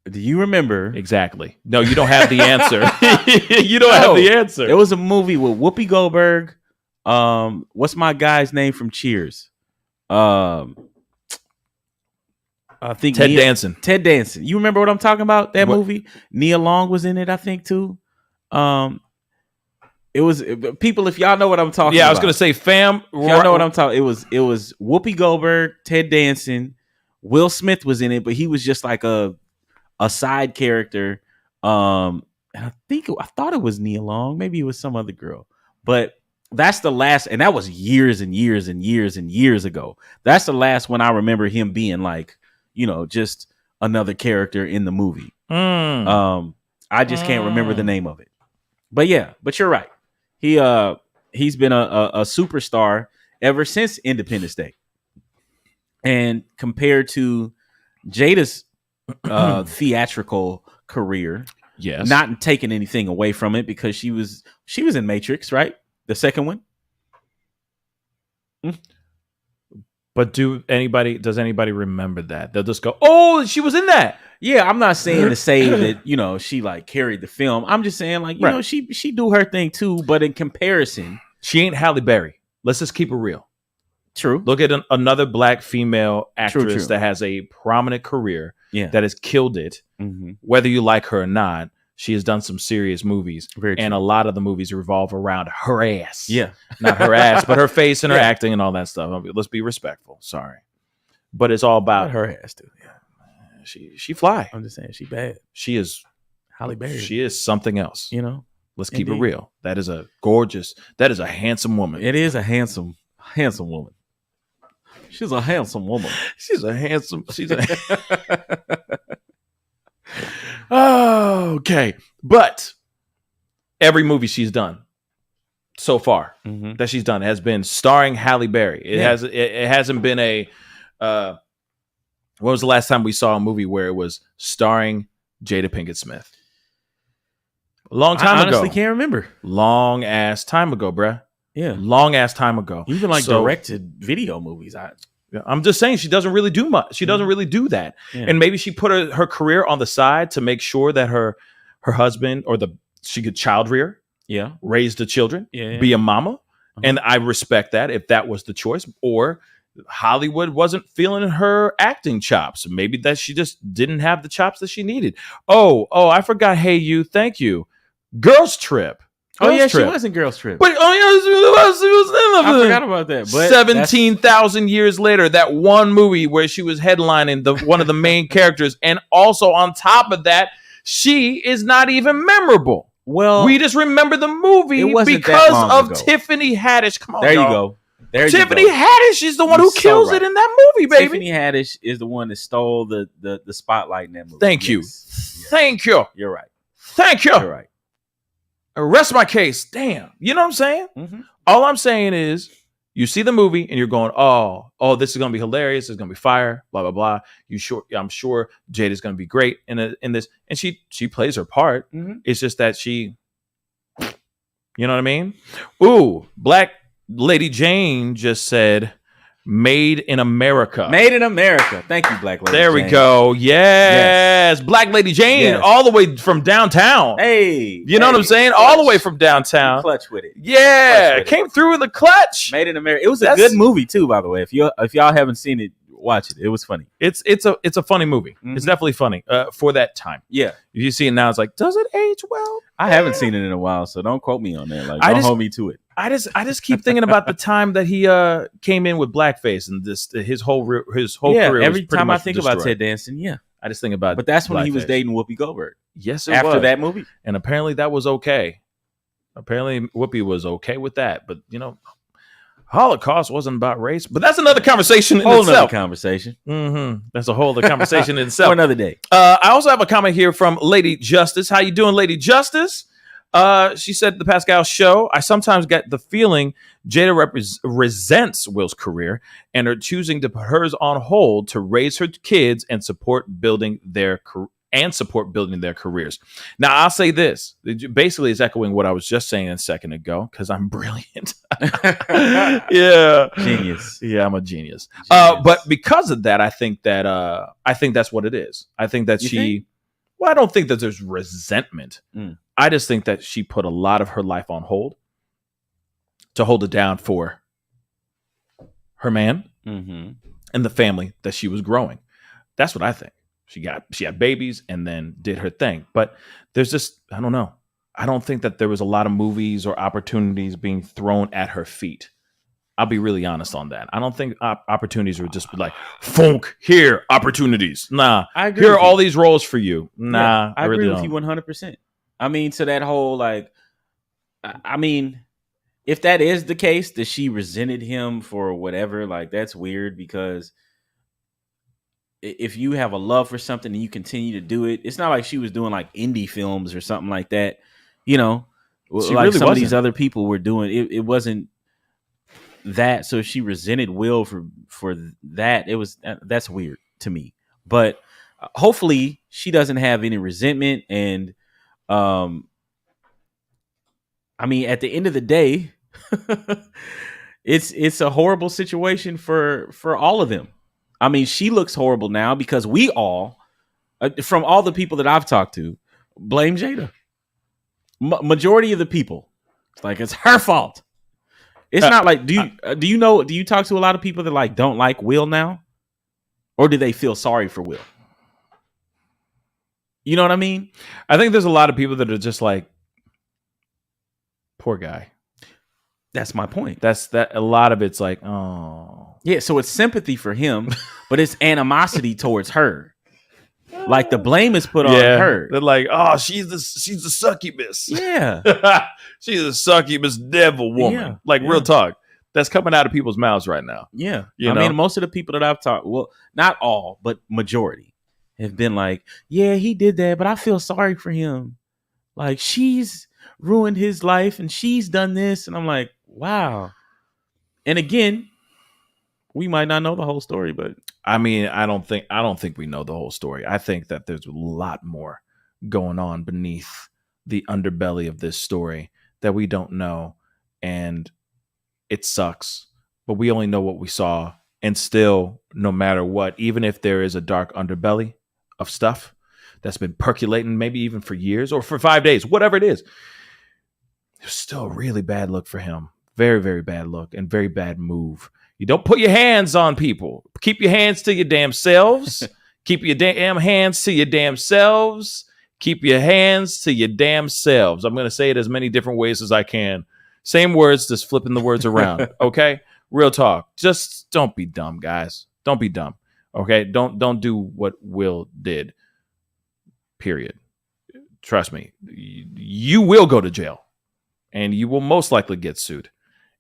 Do you remember? Exactly. No, you don't have the answer. You don't have the answer. There was a movie with Whoopi Goldberg. What's my guy's name from Cheers? I think Ted Danson. Ted Danson. You remember what I'm talking about? That movie? Nia Long was in it, I think, too. It was people. If y'all know what I'm talking about. Yeah, I was gonna say, fam. Y'all know what I'm talking. It was Whoopi Goldberg, Ted Danson, Will Smith was in it, but he was just like a side character. And I thought it was Nia Long. Maybe it was some other girl. But that's the last, and that was years and years and years and years ago. That's the last one I remember him being like, just another character in the movie. I just can't remember the name of it. But yeah, but you're right. He's been a superstar ever since Independence Day. And compared to Jada's theatrical career, yes, not taking anything away from it, because she was in Matrix, right? The second one. But does anybody remember that? They'll just go, "Oh, she was in that." Yeah, I'm not saying to say that she like carried the film. I'm just saying like she do her thing too. But in comparison, she ain't Halle Berry. Let's just keep it real. True. Look at another black female actress that has a prominent career. Yeah. That has killed it. Mm-hmm. Whether you like her or not, she has done some serious movies. And a lot of the movies revolve around her ass. Yeah. Not her ass, but her face and her acting and all that stuff. I mean, let's be respectful. Sorry. But it's all about her ass too. Yeah. She fly. I'm just saying she bad. She is Halle Berry. She is something else. Let's keep Indeed. it real. That is a handsome woman. It is a handsome woman. She's a handsome woman. Okay. But every movie she's done so far that she's done has been starring Halle Berry. It hasn't been a when was the last time we saw a movie where it was starring Jada Pinkett Smith? A long time ago. I honestly can't remember. Long ass time ago, bruh. Yeah. Long ass time ago. Even like directed video movies. I'm just saying she doesn't really do much. She doesn't really do that. Yeah. And maybe she put her career on the side to make sure that her husband she could child rear. Yeah. Raise the children. Yeah. Be a mama. Uh-huh. And I respect that if that was the choice. Or Hollywood wasn't feeling her acting chops. Maybe that she just didn't have the chops that she needed. Oh, I forgot. Hey, you. Thank you. Girls Trip. She was in Girls Trip. But I forgot about that. But 17,000 years later, that one movie where she was headlining one of the main characters, and also on top of that, she is not even memorable. Well, we just remember the movie because of Tiffany Haddish. Come on, there y'all. You go. Tiffany Haddish is the one who kills it in that movie, baby. Tiffany Haddish is the one that stole the spotlight in that movie. Thank you. Thank you. You're right. Thank you. You're right. Rest my case. Damn. You know what I'm saying? Mm-hmm. All I'm saying is you see the movie and you're going, oh, this is going to be hilarious. It's going to be fire, blah, blah, blah. I'm sure Jada's going to be great in this. And she plays her part. Mm-hmm. It's just that you know what I mean? Ooh, black Lady Jane just said, "Made in America." Made in America. Thank you, Black Lady There Jane. we go. Yes. Black Lady Jane, all the way from downtown. Hey. You know what I'm saying? Clutch. All the way from downtown. Clutch with it. Yeah. Clutch with Came through in the clutch. Made in America. It was a good movie too, by the way. If y'all haven't seen it, watch it. It was funny. It's a funny movie. Mm-hmm. It's definitely funny for that time. Yeah. If you see it now, it's like, does it age well? I haven't seen it in a while, so don't quote me on that. Like, don't hold me to it. I just keep thinking about the time that he came in with blackface and his whole career. Every time I think about Ted Danson, I just think about. But that's when blackface. he was dating Whoopi Goldberg. Yes, after that movie, and apparently that was okay. Apparently Whoopi was okay with that, but Holocaust wasn't about race. But that's another conversation in itself. Another conversation. Mm-hmm. That's a whole other conversation in itself. For another day. I also have a comment here from Lady Justice. How you doing, Lady Justice? She said, the Pascal show, I sometimes get the feeling Jada resents Will's career and are choosing to put hers on hold to raise her kids and support building their careers. Now, I'll say this. Basically, it's echoing what I was just saying a second ago because I'm brilliant. Yeah. Genius. Yeah, I'm a genius. But because of that, I think that's what it is. I think that I don't think that there's resentment. I just think that she put a lot of her life on hold to hold it down for her man and the family that she was growing. That's what I think. She had babies and then did her thing. But there's just, I don't know. I don't think that there was a lot of movies or opportunities being thrown at her feet. I'll be really honest on that. I don't think opportunities would just be like, funk, here, opportunities. Nah, here are all these roles for you. Nah, I really agree with you 100%. I mean, to that whole, like, I mean, if that is the case, that she resented him for whatever, like, that's weird because if you have a love for something and you continue to do it, it's not like she was doing like indie films or something like that, she like really some of these other people were doing. It wasn't that. So she resented Will for that. That's weird to me. But hopefully she doesn't have any resentment. And I mean, at the end of the day, it's a horrible situation for all of them. I mean, she looks horrible now because we all, from all the people that I've talked to, blame Jada. Majority of the people, it's like it's her fault. It's not like do you talk to a lot of people that like don't like Will now, or do they feel sorry for Will? You know what I mean? I think there's a lot of people that are just like, poor guy. That's my point. A lot of it's like, oh. Yeah, so it's sympathy for him, but it's animosity towards her. Like the blame is put on her. They're like, oh, she's the succubus. Yeah. She's a succubus devil woman. Real talk. That's coming out of people's mouths right now. Yeah. I mean, most of the people that I've talked, well, not all, but majority have been like, yeah, he did that, but I feel sorry for him. Like, she's ruined his life and she's done this. And I'm like, wow. And again, we might not know the whole story, but I mean, I don't think we know the whole story. I think that there's a lot more going on beneath the underbelly of this story that we don't know, and it sucks. But we only know what we saw, and still, no matter what, even if there is a dark underbelly of stuff that's been percolating, maybe even for years or for 5 days, whatever it is, it's still a really bad look for him. Very, very bad look and very bad move. You don't put your hands on people. Keep your hands to your damn selves. Keep your damn hands to your damn selves. Keep your hands to your damn selves. I'm going to say it as many different ways as I can. Same words, just flipping the words around. Okay? Real talk. Just don't be dumb, guys. Don't be dumb. Okay? Don't do what Will did. Period. Trust me. You will go to jail. And you will most likely get sued.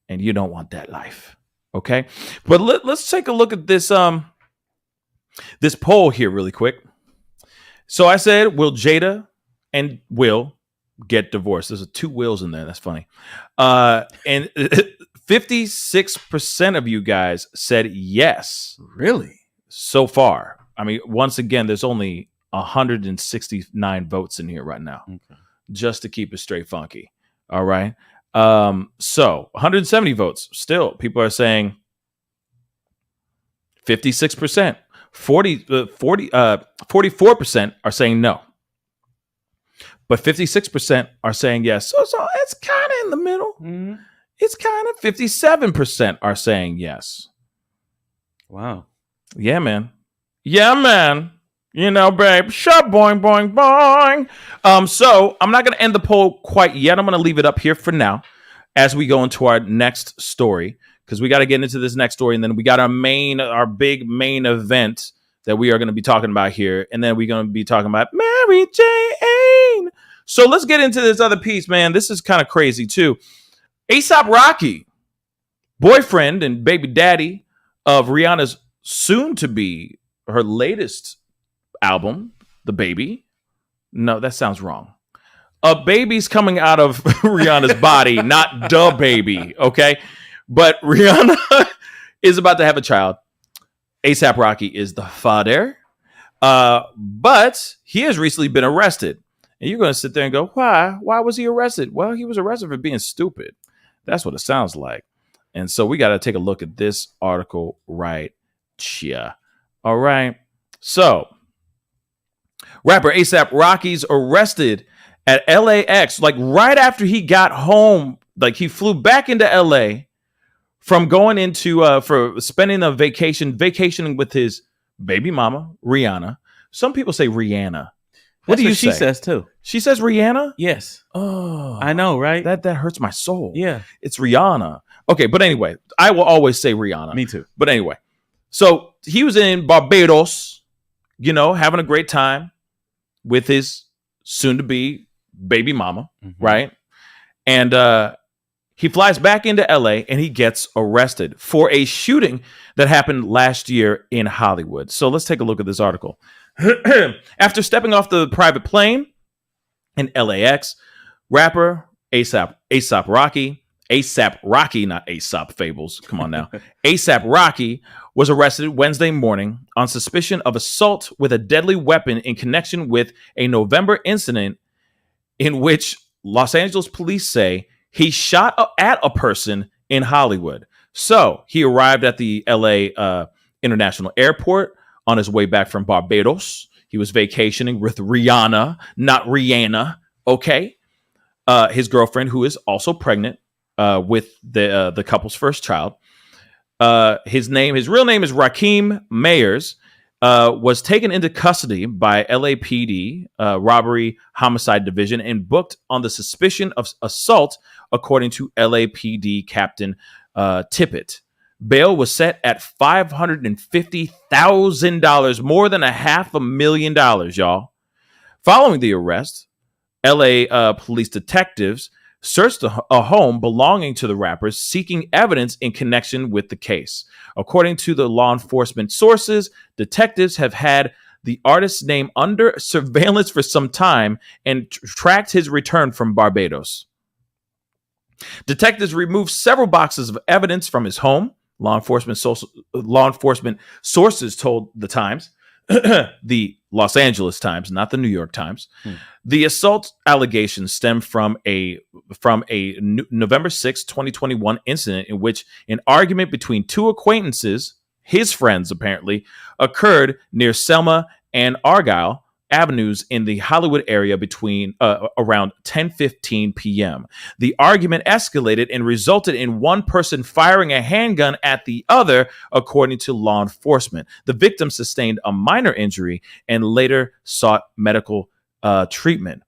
And you don't want that life. Okay, but let's take a look at this this poll here really quick. So I said, will Jada and Will get divorced? There's 2 Wills in there. That's funny. And 56% of you guys said yes. Really? So far. I mean, once again, there's only 169 votes in here right now. Okay. Just to keep it straight funky. All right. So 170 votes. Still, people are saying 56%. 44% are saying no. But 56% are saying yes. So it's kind of in the middle. Mm-hmm. It's kind of 57% are saying yes. Wow. Yeah, man. Yeah, man. You know, babe. Shut boing, boing, boing. So I'm not going to end the poll quite yet. I'm going to leave it up here for now as we go into our next story, because we got to get into this next story. And then we got our big main event that we are going to be talking about here. And then we're going to be talking about Mary Jane. So let's get into this other piece, man. This is kind of crazy, too. A$AP Rocky, boyfriend and baby daddy of Rihanna's soon-to-be her latest album, The Baby. No, that sounds wrong. A baby's coming out of Rihanna's body, not the baby, okay? But Rihanna is about to have a child. A$AP Rocky is the father. But he has recently been arrested. And you're going to sit there and go, why? Why was he arrested? Well, he was arrested for being stupid. That's what it sounds like. And so we got to take a look at this article right here. All right. So rapper A$AP Rocky's arrested at LAX, like right after he got home. Like he flew back into LA from going into for spending a vacationing with his baby mama, Rihanna. Some people say Rihanna. What do you say? She says too. She says Rihanna? Yes. Oh, I know, right? That hurts my soul. Yeah. It's Rihanna. Okay, but anyway, I will always say Rihanna. Me too. But anyway, so he was in Barbados, you know, having a great time with his soon-to-be baby mama, right? And he flies back into LA and he gets arrested for a shooting that happened last year in Hollywood. So let's take a look at this article. After stepping off the private plane in LAX, rapper A$AP Rocky, not A$AP Fables. Come on now. A$AP Rocky was arrested Wednesday morning on suspicion of assault with a deadly weapon in connection with a November incident in which Los Angeles police say he shot at a person in Hollywood. So he arrived at the LA International Airport on his way back from Barbados. He was vacationing with Rihanna, not Rihanna. Okay. His girlfriend, who is also pregnant with the couple's first child. His real name is Rakeem Mayers, was taken into custody by LAPD Robbery Homicide Division and booked on the suspicion of assault, according to LAPD Captain Tippett. Bail was set at $550,000, more than $500,000, y'all. Following the arrest, LA police detectives searched a home belonging to the rappers, seeking evidence in connection with the case. According to the law enforcement sources, detectives have had the artist's name under surveillance for some time and tracked his return from Barbados. Detectives removed several boxes of evidence from his home. Law enforcement sources told the Times, the Los Angeles Times, not the New York Times. The assault allegations stem from a November 6, 2021 incident in which an argument between two acquaintances, his friends apparently, occurred near Selma and Argyle Avenues in the Hollywood area between around 10:15 p.m. The argument escalated and resulted in one person firing a handgun at the other, according to law enforcement. The victim sustained a minor injury and later sought medical treatment.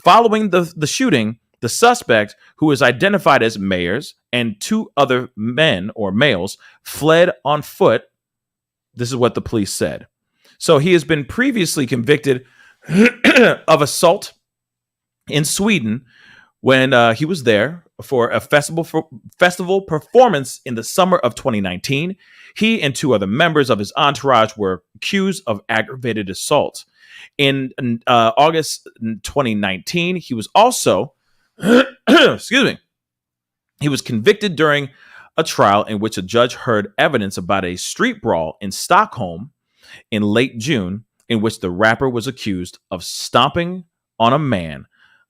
Following the shooting, the suspect, who is identified as Mayers, and two other men or males fled on foot. This is what the police said. So he has been previously convicted of assault in Sweden when he was there for a festival performance in the summer of 2019. He and two other members of his entourage were accused of aggravated assault. In August 2019, he was also, he was convicted during a trial in which a judge heard evidence about a street brawl in Stockholm in late June, in which the rapper was accused of stomping on a man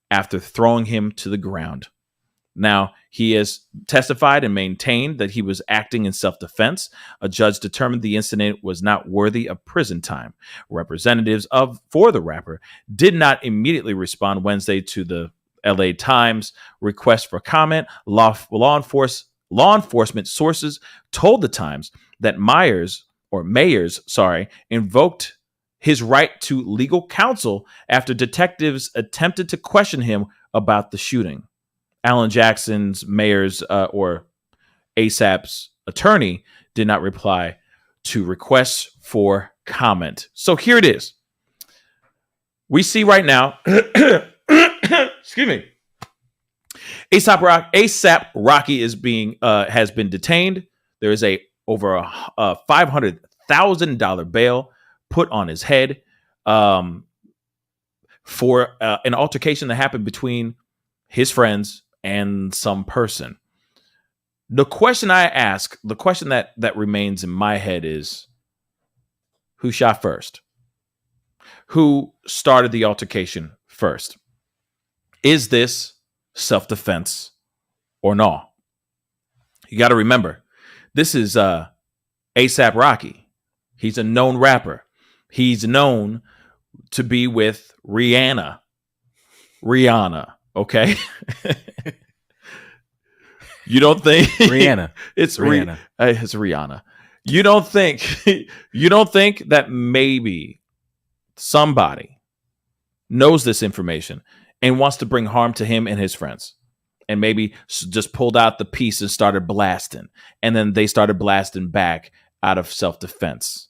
after throwing him to the ground. Now, he has testified and maintained that he was acting in self-defense. A judge determined the incident was not worthy of prison time. Representatives for the rapper did not immediately respond Wednesday to the LA Times request for comment. Law enforcement sources told the Times that Mayers invoked his right to legal counsel after detectives attempted to question him about the shooting. Alan Jackson's Mayer's or ASAP's attorney did not reply to requests for comment. So here it is. We see right now, excuse me, ASAP Rocky is has been detained. There is over a $500,000 bail put on his head for an altercation that happened between his friends and some person. The question I ask, the question that remains in my head is, who shot first? Who started the altercation first? Is this self-defense or no? You got to remember, this is ASAP Rocky. He's a known rapper. He's known to be with Rihanna, okay? You don't think Rihanna? It's Rihanna. It's Rihanna. You don't think that maybe somebody knows this information and wants to bring harm to him and his friends, and maybe just pulled out the piece and started blasting, and then they started blasting back out of self-defense?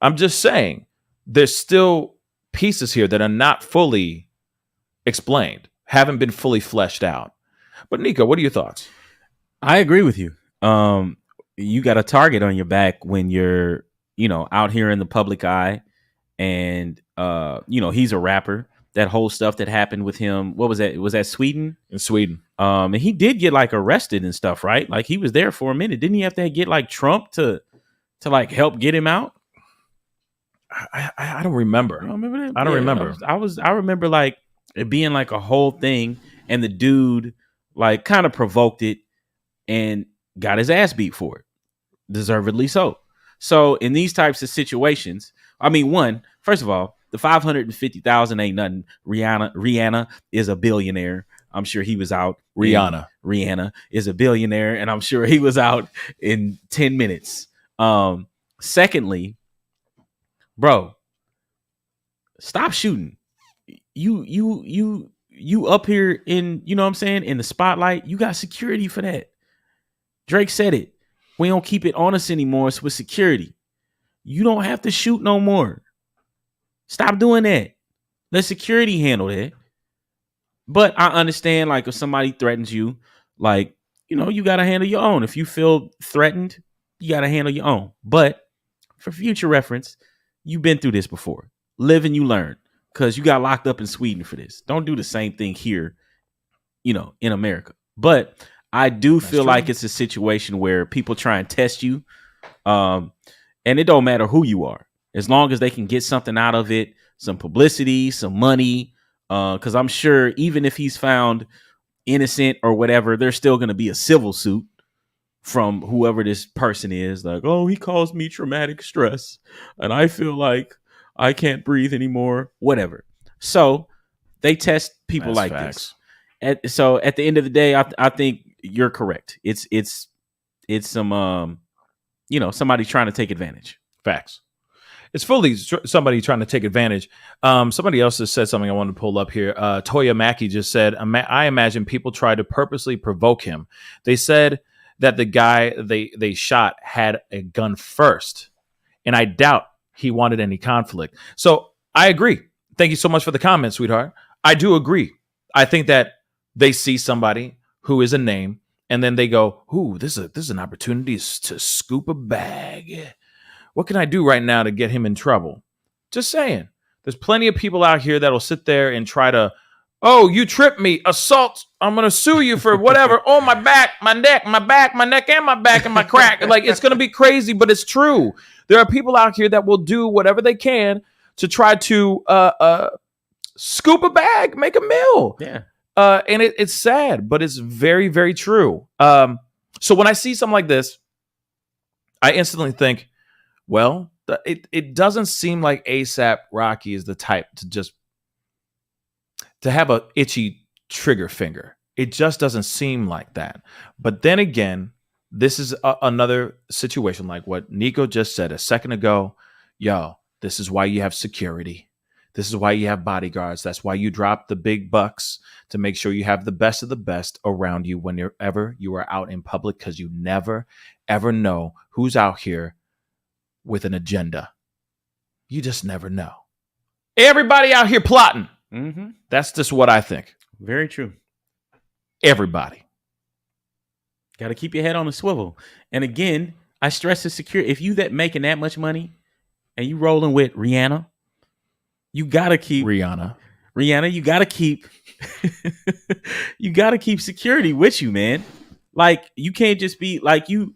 I'm just saying, there's still pieces here that are not fully explained, haven't been fully fleshed out. But Nico, what are your thoughts? I agree with you. You got a target on your back when you're, out here in the public eye, and he's a rapper. That whole stuff that happened with him, what was that? Was that Sweden? In Sweden. And he did get arrested and stuff, right? Like, he was there for a minute. Didn't he have to get Trump to help get him out? I don't remember. I don't remember. I remember it being a whole thing, and the dude kind of provoked it and got his ass beat for it, deservedly so. So in these types of situations, first of all, the $550,000 ain't nothing. Rihanna is a billionaire. I'm sure he was out. Rihanna is a billionaire, and I'm sure he was out in 10 minutes. Secondly, bro, stop shooting. You up here in, in the spotlight. You got security for that. Drake said it. We don't keep it on us anymore. It's with security. You don't have to shoot no more. Stop doing that. Let security handle that. But I understand, if somebody threatens you, you got to handle your own. If you feel threatened, you got to handle your own. But for future reference, you've been through this before. Live and you learn, because you got locked up in Sweden for this. Don't do the same thing here, in America. But I do feel like it's a situation where people try and test you. And it don't matter who you are, as long as they can get something out of it, some publicity, some money. Because I'm sure even if he's found innocent or whatever, there's still going to be a civil suit from whoever this person is. He caused me traumatic stress and I feel like I can't breathe anymore, whatever. So they test people this. So at the end of the day, I think you're correct. It's some, somebody trying to take advantage. Facts. It's fully somebody trying to take advantage. Somebody else has said something I want to pull up here. Toya Mackey just said, I imagine people tried to purposely provoke him. They said that the guy they shot had a gun first, and I doubt he wanted any conflict. So I agree. Thank you so much for the comment, sweetheart. I do agree. I think that they see somebody who is a name, and then they go, ooh, this is an opportunity to scoop a bag. What can I do right now to get him in trouble? Just saying. There's plenty of people out here that'll sit there and try to, oh, you tripped me, assault. I'm going to sue you for whatever. Oh, my back, my neck, my back, my neck, and my back, and my crack. It's going to be crazy, but it's true. There are people out here that will do whatever they can to try to scoop a bag, make a meal. Yeah. And it's sad, but it's very, very true. So when I see something like this, I instantly think, well, it doesn't seem like ASAP Rocky is the type to have a itchy trigger finger. It just doesn't seem like that. But then again, this is another situation like what Nico just said a second ago. Yo, this is why you have security. This is why you have bodyguards. That's why you drop the big bucks to make sure you have the best of the best around you whenever you are out in public, because you never, ever know who's out here with an agenda. You just never know. Everybody out here plotting. Mm-hmm. That's just what I think. Very true. Everybody. Got to keep your head on a swivel. And again, I stress the security. If you making that much money and you rolling with Rihanna, you got to keep Rihanna, you got to keep you got to keep security with you, man. Like, you can't just be like, you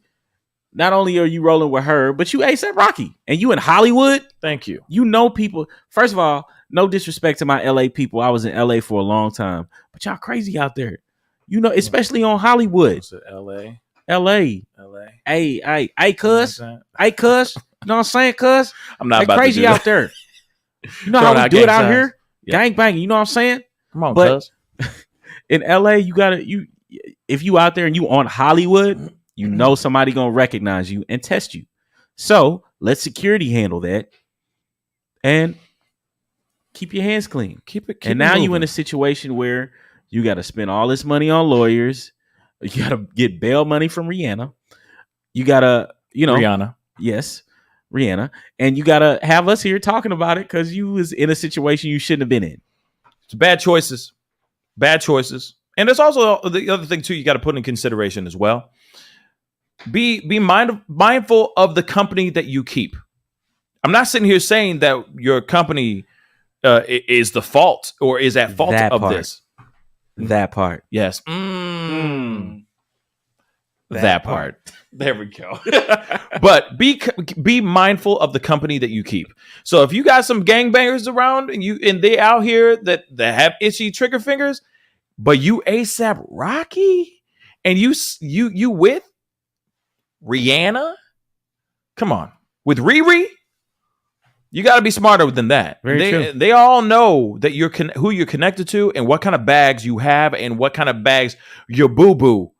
not only are you rolling with her, but you A$AP Rocky and you in Hollywood. Thank you. You know people. First of all, no disrespect to my LA people. I was in LA for a long time, but y'all crazy out there. You know, especially on Hollywood. What's it, LA. Hey, cuz. Hey, cuz. You know what I'm saying, cuz? I'm not about crazy to do out there. You know how we do it out here? Yeah. Gang banging. You know what I'm saying? Come on, but cuz. In LA, if you out there and you on Hollywood, you know somebody gonna recognize you and test you. So let security handle that and keep your hands clean. Keep and now you in a situation where you got to spend all this money on lawyers. You got to get bail money from Rihanna. You got to, Rihanna. Yes, Rihanna. And you got to have us here talking about it because you was in a situation you shouldn't have been in. It's bad choices. Bad choices. And there's also the other thing, too, you got to put in consideration as well. Be mindful of the company that you keep. I'm not sitting here saying that your company is the fault or is at fault of this. That part. Yes. That part. There we go. But be mindful of the company that you keep. So if you got some gangbangers around and they out here that have itchy trigger fingers, but you A$AP Rocky and you with Rihanna, come on, with Riri, you got to be smarter than that. They all know that who you're connected to and what kind of bags you have and what kind of bags your boo-boo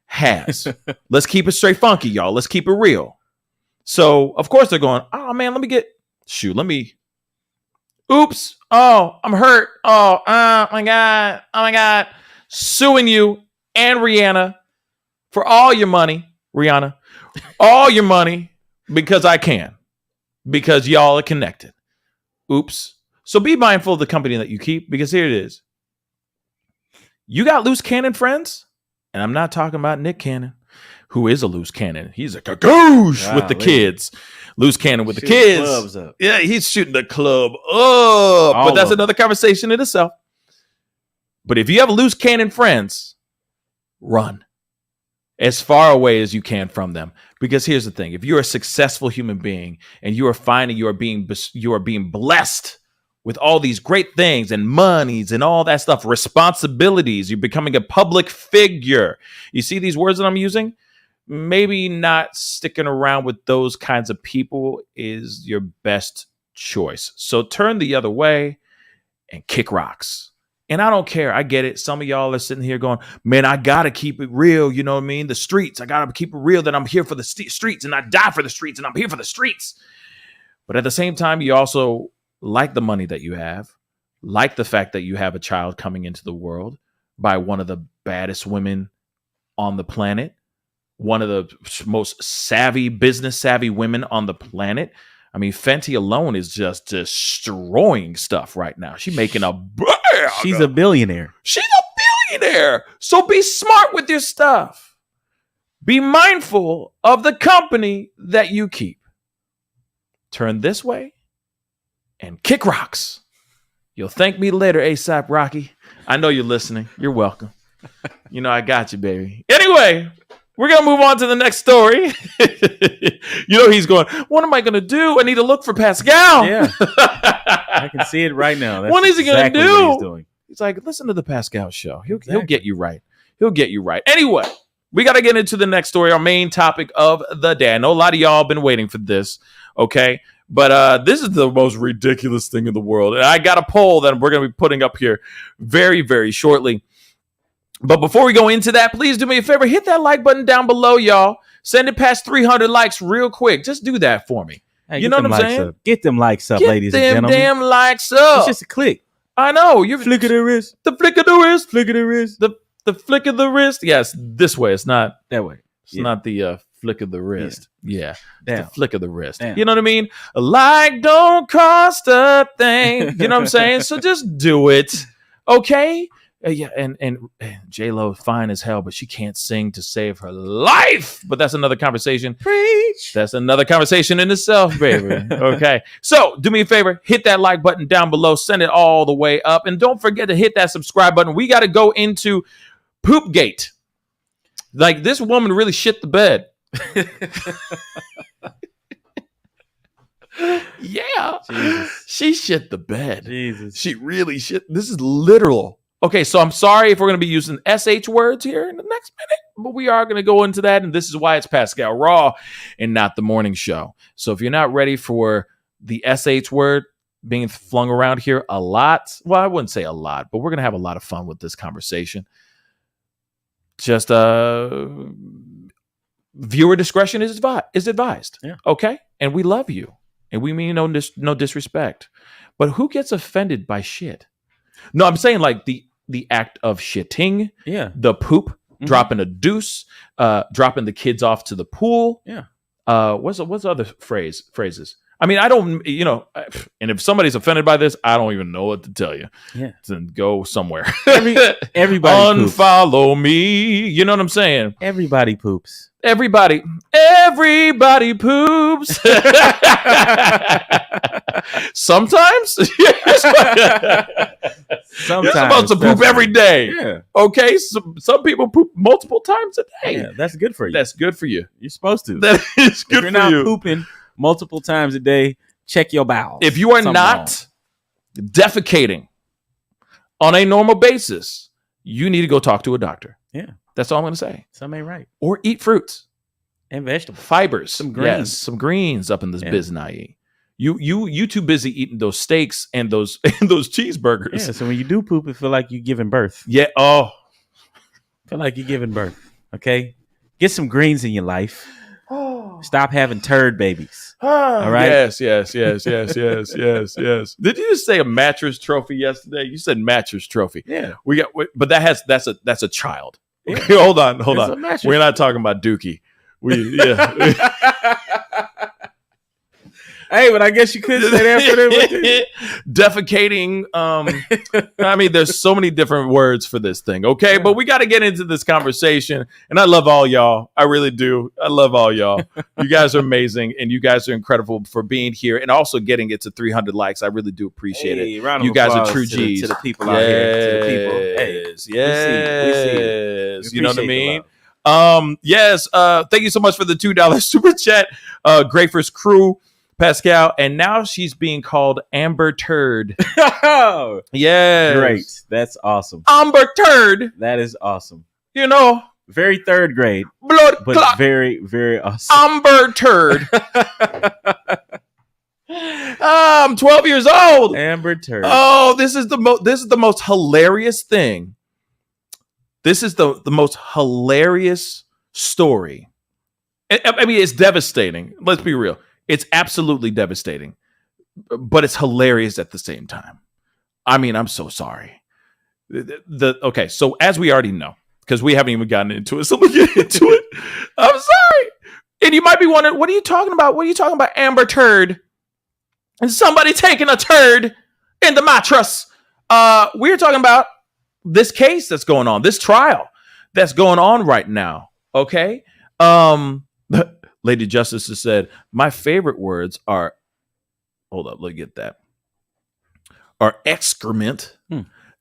has. Let's keep it straight funky, y'all. Let's keep it real. So, of course, they're going, oh, man, oops. Oh, I'm hurt. Oh my God. Suing you and Rihanna for all your money, Rihanna. All your money because I can. Because y'all are connected. Oops. So be mindful of the company that you keep, because here it is. You got loose cannon friends, and I'm not talking about Nick Cannon, who is a loose cannon. He's a cagoosh with the kids. Loose cannon with the kids. Clubs up. Yeah, he's shooting the club up. But that's another conversation in itself. But if you have loose cannon friends, run as far away as you can from them. Because here's the thing. If you're a successful human being and you are finding you are being blessed with all these great things and monies and all that stuff, responsibilities, you're becoming a public figure. You see these words that I'm using? Maybe not sticking around with those kinds of people is your best choice. So turn the other way and kick rocks. And I don't care. I get it. Some of y'all are sitting here going, man, I got to keep it real. You know what I mean? The streets. I got to keep it real that I'm here for the streets and I die for the streets and I'm here for the streets. But at the same time, you also like the money that you have, like the fact that you have a child coming into the world by one of the baddest women on the planet, one of the most business savvy women on the planet. I mean, Fenty alone is just destroying stuff right now. She's making a bag. She's a billionaire. She's a billionaire. So be smart with your stuff. Be mindful of the company that you keep. Turn this way and kick rocks. You'll thank me later, A$AP Rocky. I know you're listening. You're welcome. You know I got you, baby. Anyway, we're going to move on to the next story. You know he's going, what am I going to do? I need to look for Pascal. Yeah. I can see it right now. That's what is he going to do? what he's doing. He's like, listen to the Pascal show. He'll get you right. He'll get you right. Anyway, we got to get into the next story, our main topic of the day. I know a lot of y'all have been waiting for this, okay? But this is the most ridiculous thing in the world. And I got a poll that we're going to be putting up here very, very shortly. But before we go into that, please do me a favor. Hit that like button down below, y'all. Send it past 300 likes real quick. Just do that for me. Hey, you know what I'm saying? Up. Get them likes up, ladies and gentlemen. Get them damn likes up. It's just a click. I know. You're flick of the wrist. The flick of the wrist. Flick of the wrist. The flick of the wrist. Yes, this way. It's not that way. It's not the flick of the wrist. Yeah. The flick of the wrist. Damn. You know what I mean? A like don't cost a thing. You know what I'm saying? So just do it. Okay? Yeah, and J-Lo fine as hell, but she can't sing to save her life. But that's another conversation. Preach. That's another conversation in itself, baby. Okay. So do me a favor, hit that like button down below, send it all the way up, and don't forget to hit that subscribe button. We got to go into Poopgate. Like, this woman really shit the bed. Yeah. Jesus. She shit the bed. Jesus. She really shit. This is literal. Okay, so I'm sorry if we're going to be using SH words here in the next minute, but we are going to go into that, and this is why it's Pascal Raw and not the morning show. So if you're not ready for the SH word being flung around here a lot, well, I wouldn't say a lot, but we're going to have a lot of fun with this conversation. Just viewer discretion is advised. Yeah. Okay? And we love you, and we mean no disrespect. But who gets offended by shit? No, I'm saying like the act of shitting, the poop, dropping a deuce, dropping the kids off to the pool. Yeah. What's other phrases? I mean, I don't, and if somebody's offended by this, I don't even know what to tell you. Yeah. Then go somewhere. Everybody unfollow me. You know what I'm saying? Everybody poops. Everybody poops. Sometimes. You're supposed to poop every day. Yeah. Okay. Some people poop multiple times a day. Yeah, that's good for you. That's good for you. You're supposed to. That is good for you. If you're not pooping multiple times a day, check your bowels. If you are not defecating on a normal basis, you need to go talk to a doctor. Yeah. That's all I'm going to say. Something ain't right. Or eat fruits. And vegetables. Fibers. Some greens. Yes, some greens up in this business. You too busy eating those steaks and those cheeseburgers. Yeah, so when you do poop, it feel like you're giving birth. Yeah. Oh. Feel like you're giving birth. Okay? Get some greens in your life. Stop having turd babies. All right? Yes. Did you just say a mattress trophy yesterday? You said mattress trophy. Yeah. But that's a child. Yeah. Okay, hold on. We're not talking about Dookie. Hey, but I guess you could say that for them. Defecating. I mean, there's so many different words for this thing. Okay, but we got to get into this conversation. And I love all y'all. I really do. I love all y'all. You guys are amazing, and you guys are incredible for being here and also getting it to 300 likes. I really do appreciate it. You guys are true G's. To the people out here. To the people. Hey, yes. We You know what I mean? Yes. Thank you so much for the $2 super chat. Great first crew. Pascal, and now she's being called Amber Turd. Yes. Great. That's awesome. Amber Turd. That is awesome. Very third grade. Blood but clot. Very, very awesome. Amber Turd. I'm 12 years old. Amber Turd. Oh, this is the most hilarious thing. This is the most hilarious story. I mean, it's devastating. Let's be real. It's absolutely devastating, but it's hilarious at the same time. I mean, I'm so sorry. Okay, so as we already know, because we haven't even gotten into it, so we'll get into it. I'm sorry. And you might be wondering, what are you talking about? What are you talking about, Amber Turd? And somebody taking a turd in the mattress. We're talking about this case that's going on, this trial that's going on right now. Okay. Lady Justice has said, my favorite words are, hold up, let me get that, are excrement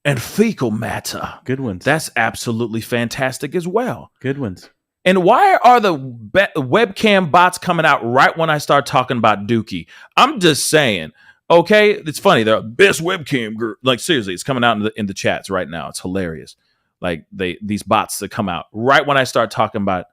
and fecal matter. Good ones. That's absolutely fantastic as well. Good ones. And why are the webcam bots coming out right when I start talking about Dookie? I'm just saying, Okay, it's funny. The best webcam girl. Like seriously, it's coming out in the chats right now. It's hilarious. Like these bots that come out right when I start talking about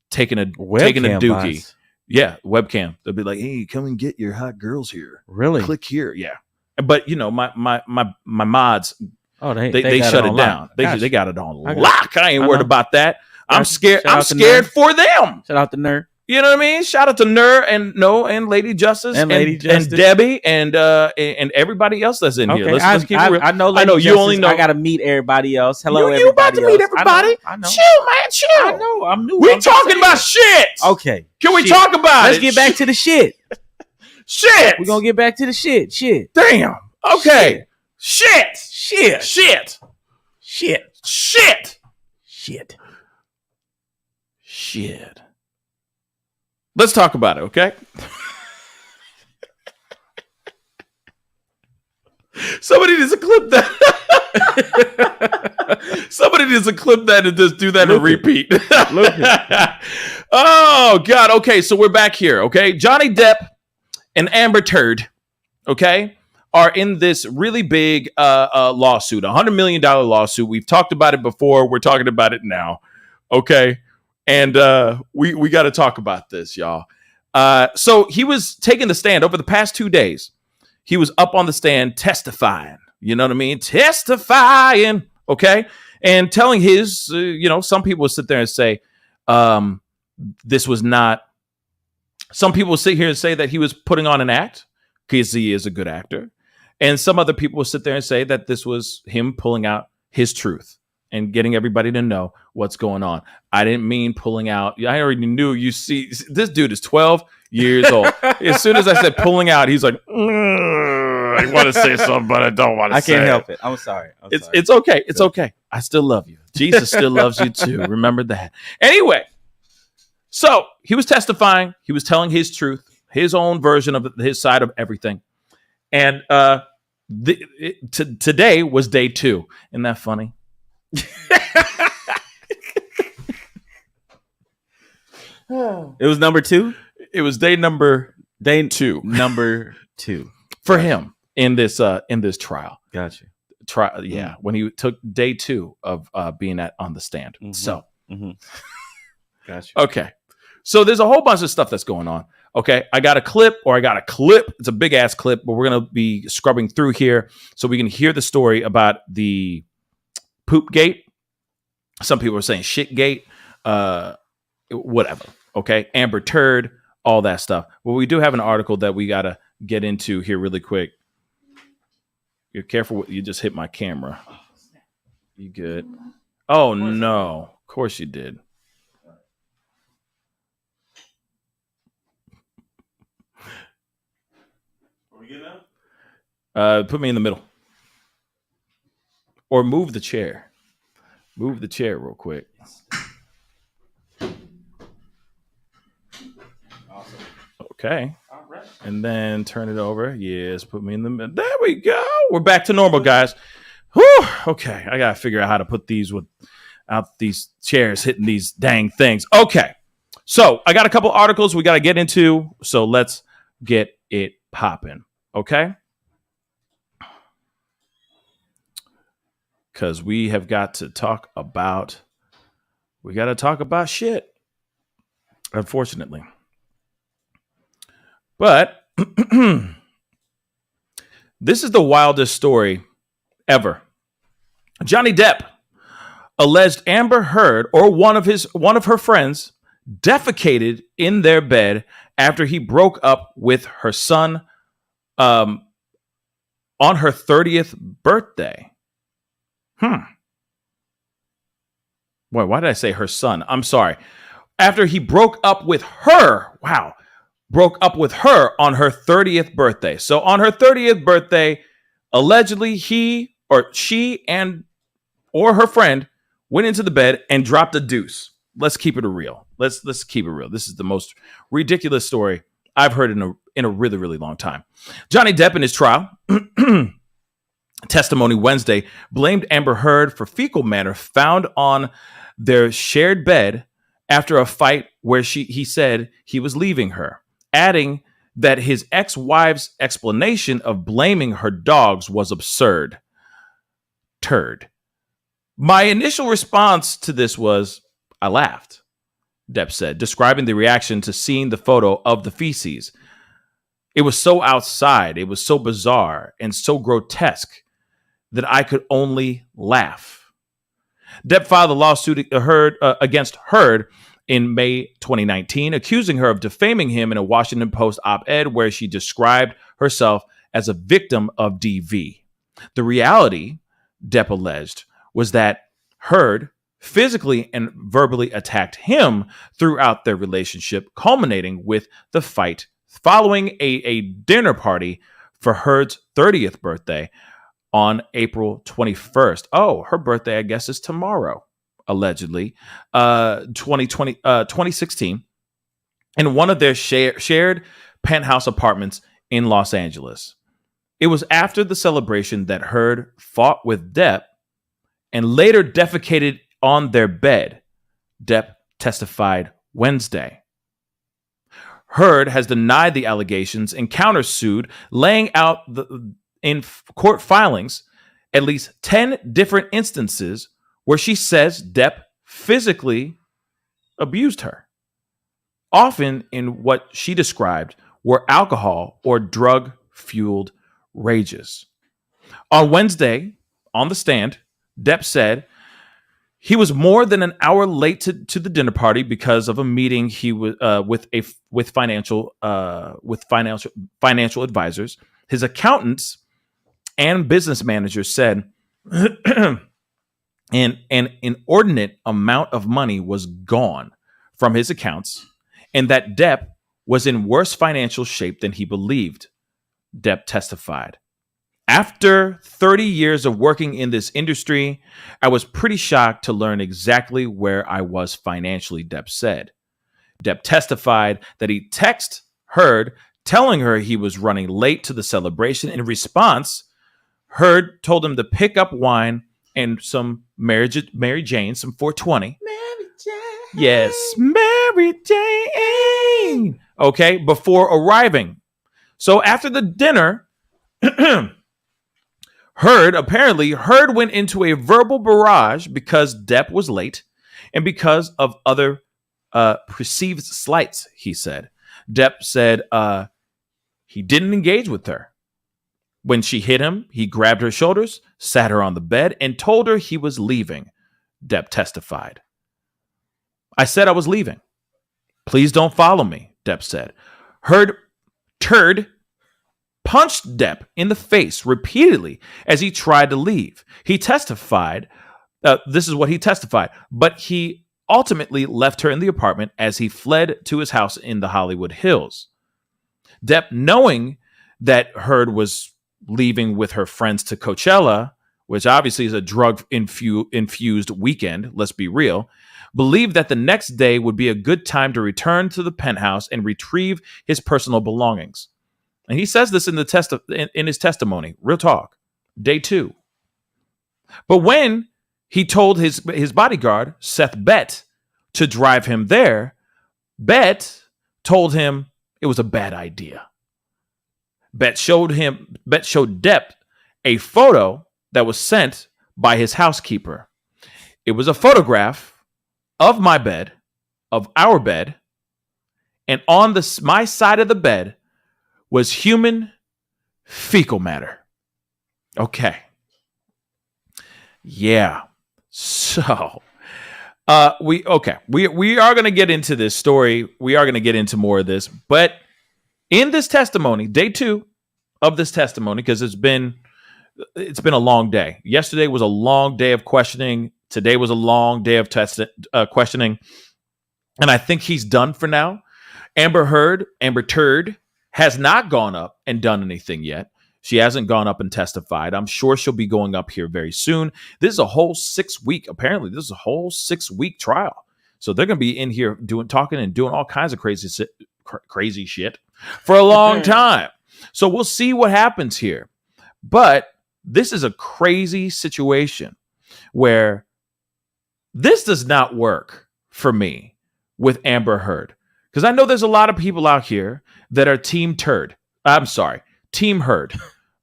taking a dookie. Bots. Yeah, webcam. They'll be like, "Hey, come and get your hot girls here. Really? Click here." Yeah, but my mods. Oh, they shut it down. They got it on lock. I ain't worried about that. I'm scared. I'm scared for them. Shout out to Ner. You know what I mean? Shout out to Ner and Lady Justice and Debbie and everybody else that's in here. Let's keep it real. I know Justice, you only know. I gotta meet everybody else. Hello, you about to meet everybody? I know. Chill, man. Chill. I know. I'm new. We talking about shit. Okay. Can we talk about Let's get back to the shit. Shit. We're gonna get back to the shit. Shit. Damn. Okay. Shit. Shit. Shit. Shit. Shit. Shit. Shit. Let's talk about it, okay? Somebody needs to clip that. Somebody needs to clip that and just do that and repeat. Oh, God. Okay, so we're back here, okay? Johnny Depp and Amber Turd, okay, are in this really big lawsuit, $100 million lawsuit. We've talked about it before. We're talking about it now, okay? And we got to talk about this, y'all. So he was taking the stand over the past 2 days. He was up on the stand testifying. You know what I mean? Testifying, okay? And telling his, some people will sit there and say, this was not. Some people will sit here and say that he was putting on an act because he is a good actor. And some other people will sit there and say that this was him pulling out his truth and getting everybody to know what's going on. I didn't mean pulling out. I already knew. You see, this dude is 12 years old. As soon as I said pulling out, he's like, I want to say something, but I don't want to say it. I can't help it. I'm sorry. It's okay. It's okay. I still love you. Jesus still loves you too. Remember that. Anyway, so he was testifying. He was telling his truth, his own version of his side of everything. And today was day 2. Isn't that funny? It was number 2. It was day two. Number 2 for him in this trial. Gotcha. Yeah, when he took day 2 of being on the stand. Mm-hmm. So, gotcha. Okay, so there's a whole bunch of stuff that's going on. Okay, I got a clip. It's a big ass clip, but we're gonna be scrubbing through here so we can hear the story about the poop gate. Some people are saying shit gate, whatever. Okay. Amber Turd, all that stuff. Well, we do have an article that we got to get into here really quick. You're careful. You just hit my camera. You good? Oh, no. Of course you did. Are we good now? Put me in the middle. Or move the chair. Move the chair real quick. Awesome. Okay. All right. And then turn it over. Yes, put me in the middle. There we go. We're back to normal, guys. Whew. Okay. I got to figure out how to put these without these chairs hitting these dang things. Okay. So I got a couple articles we got to get into. So let's get it popping. Okay. Because we have got to talk about shit, unfortunately. But this is the wildest story ever. Johnny Depp alleged Amber Heard or one of her friends defecated in their bed after he broke up with her son on her 30th birthday. Boy, why did I say her son? I'm sorry. After he broke up with her. Wow. Broke up with her on her 30th birthday. So on her 30th birthday, allegedly she or her friend went into the bed and dropped a deuce. Let's keep it real. Let's keep it real. This is the most ridiculous story I've heard in a really, really long time. Johnny Depp in his trial testimony Wednesday blamed Amber Heard for fecal matter found on their shared bed after a fight where he said he was leaving her, adding that his ex-wife's explanation of blaming her dogs was absurd. Turd. My initial response to this was, I laughed, Depp said, describing the reaction to seeing the photo of the feces. It was so outside, it was so bizarre and so grotesque that I could only laugh. Depp filed a lawsuit against Heard in May 2019, accusing her of defaming him in a Washington Post op-ed where she described herself as a victim of DV. The reality, Depp alleged, was that Heard physically and verbally attacked him throughout their relationship, culminating with the fight following a dinner party for Heard's 30th birthday on April 21st. Oh, her birthday, I guess, is tomorrow, allegedly. 2016, in one of their shared penthouse apartments in Los Angeles. It was after the celebration that Heard fought with Depp and later defecated on their bed, Depp testified Wednesday. Heard has denied the allegations and countersued, laying out in court filings at least 10 different instances where she says Depp physically abused her, often in what she described were alcohol or drug-fueled rages. On Wednesday, on the stand, Depp said he was more than an hour late to the dinner party because of a meeting he was with financial advisors. His accountants and business managers said an inordinate amount of money was gone from his accounts, and that Depp was in worse financial shape than he believed. Depp testified. After 30 years of working in this industry, I was pretty shocked to learn exactly where I was financially, Depp said. Depp testified that he texted Heard telling her he was running late to the celebration. In response, Heard told him to pick up wine and some Mary Jane, some 420. Mary Jane. Yes, Mary Jane. Okay, before arriving. So after the dinner, Heard went into a verbal barrage because Depp was late and because of other perceived slights, he said. Depp said he didn't engage with her. When she hit him, he grabbed her shoulders, sat her on the bed, and told her he was leaving, Depp testified. I said I was leaving. Please don't follow me, Depp said. Heard punched Depp in the face repeatedly as he tried to leave. He testified, this is what he testified, but he ultimately left her in the apartment as he fled to his house in the Hollywood Hills. Depp, knowing that Heard was leaving with her friends to Coachella, which obviously is a drug-infused weekend, let's be real, believed that the next day would be a good time to return to the penthouse and retrieve his personal belongings. And he says this in his testimony, real talk, day 2. But when he told his bodyguard, Seth Bett, to drive him there, Bett told him it was a bad idea. Bett showed Depp a photo that was sent by his housekeeper. It was a photograph of my bed, of our bed, and on my side of the bed was human fecal matter. Okay. Yeah. So, we are going to get into this story. We are going to get into more of this, but in this testimony, day 2 of this testimony, because it's been a long day. Yesterday was a long day of questioning. Today was a long day of questioning. And I think he's done for now. Amber Turd, has not gone up and done anything yet. She hasn't gone up and testified. I'm sure she'll be going up here very soon. This is a whole 6-week, apparently, this is a whole 6-week trial. So they're going to be in here talking and doing all kinds of crazy shit for a long time. So we'll see what happens here. But this is a crazy situation where this does not work for me with Amber Heard. Because I know there's a lot of people out here that are team turd. I'm sorry, team herd.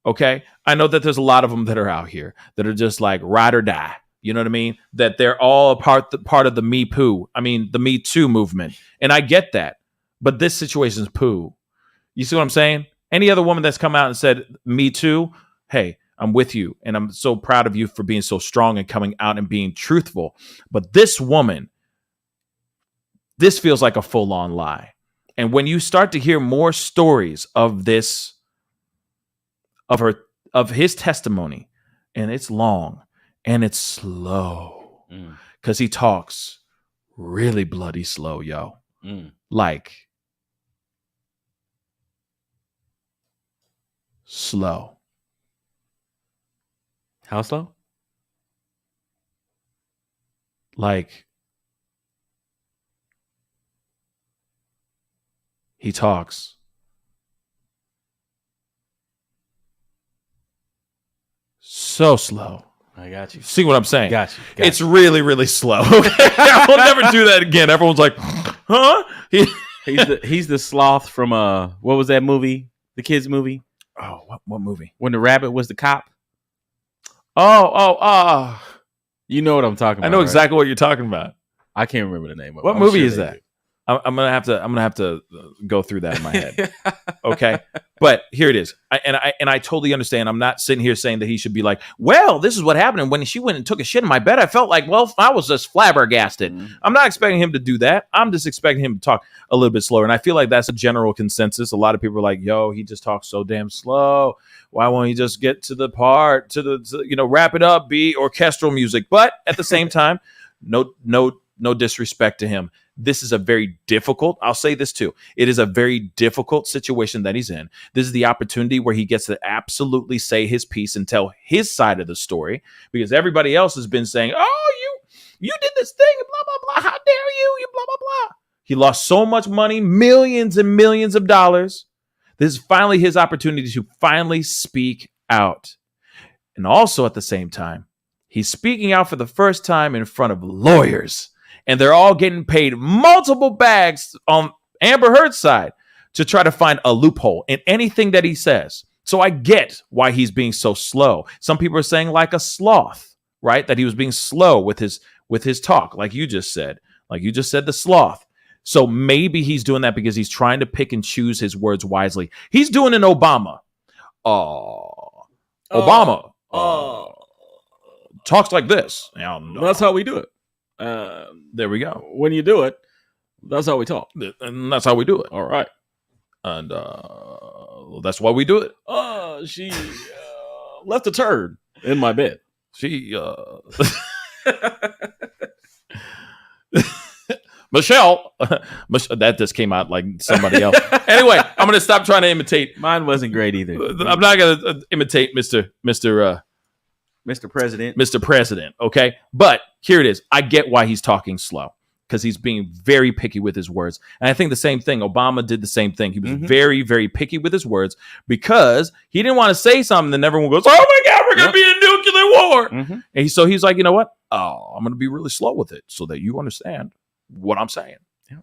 Okay. I know that there's a lot of them that are out here that are just like ride or die. You know what I mean? That they're all part of the Me Too movement. And I get that. But this situation's poo. You see what I'm saying? Any other woman that's come out and said, Me Too, hey, I'm with you. And I'm so proud of you for being so strong and coming out and being truthful. But this woman, this feels like a full-on lie. And when you start to hear more stories of this, of his testimony, and it's long and it's slow because he talks really bloody slow, yo. Like slow. How slow? Like he talks so slow. I got you. See what I'm saying? Got you. It's really, really slow. I will never do that again. Everyone's like, huh? He's the sloth from what was that movie? The kids movie? Oh, what movie? When the rabbit was the cop? Oh. You know what I'm talking about. I know exactly what you're talking about. I can't remember the name of it. What movie is that? I'm gonna have to go through that in my head. Okay, but here it is. I totally understand. I'm not sitting here saying that he should be like, well, this is what happened. And when she went and took a shit in my bed, I felt like, well, I was just flabbergasted. I'm not expecting him to do that. I'm just expecting him to talk a little bit slower. And I feel like that's a general consensus. A lot of people are like, yo, he just talks so damn slow. Why won't he just get to the part, to wrap it up, be orchestral music? But at the same time, no disrespect to him. This is a very difficult, I'll say this too. It is a very difficult situation that he's in. This is the opportunity where he gets to absolutely say his piece and tell his side of the story, because everybody else has been saying, oh, you did this thing, blah, blah, blah. How dare you, blah, blah, blah. He lost so much money, millions and millions of dollars. This is finally his opportunity to finally speak out. And also at the same time, he's speaking out for the first time in front of lawyers. And they're all getting paid multiple bags on Amber Heard's side to try to find a loophole in anything that he says. So I get why he's being so slow. Some people are saying like a sloth, right? That he was being slow with his talk, like you just said. Like you just said, the sloth. So maybe he's doing that because he's trying to pick and choose his words wisely. He's doing an Obama. Obama talks like this. That's how we do it. There we go. When you do it, that's how we talk. And that's how we do it. All right. And that's why we do it. She left a turd in my bed. She Michelle, that just came out like somebody else. Anyway, I'm going to stop trying to imitate. Mine wasn't great either. I'm not going to imitate Mr. President. Okay. But here it is. I get why he's talking slow, because he's being very picky with his words. And I think the same thing. Obama did the same thing. He was very, very picky with his words because he didn't want to say something and everyone goes, oh my God, we're going to be in nuclear war. And so he's like, you know what? I'm going to be really slow with it so that you understand what I'm saying.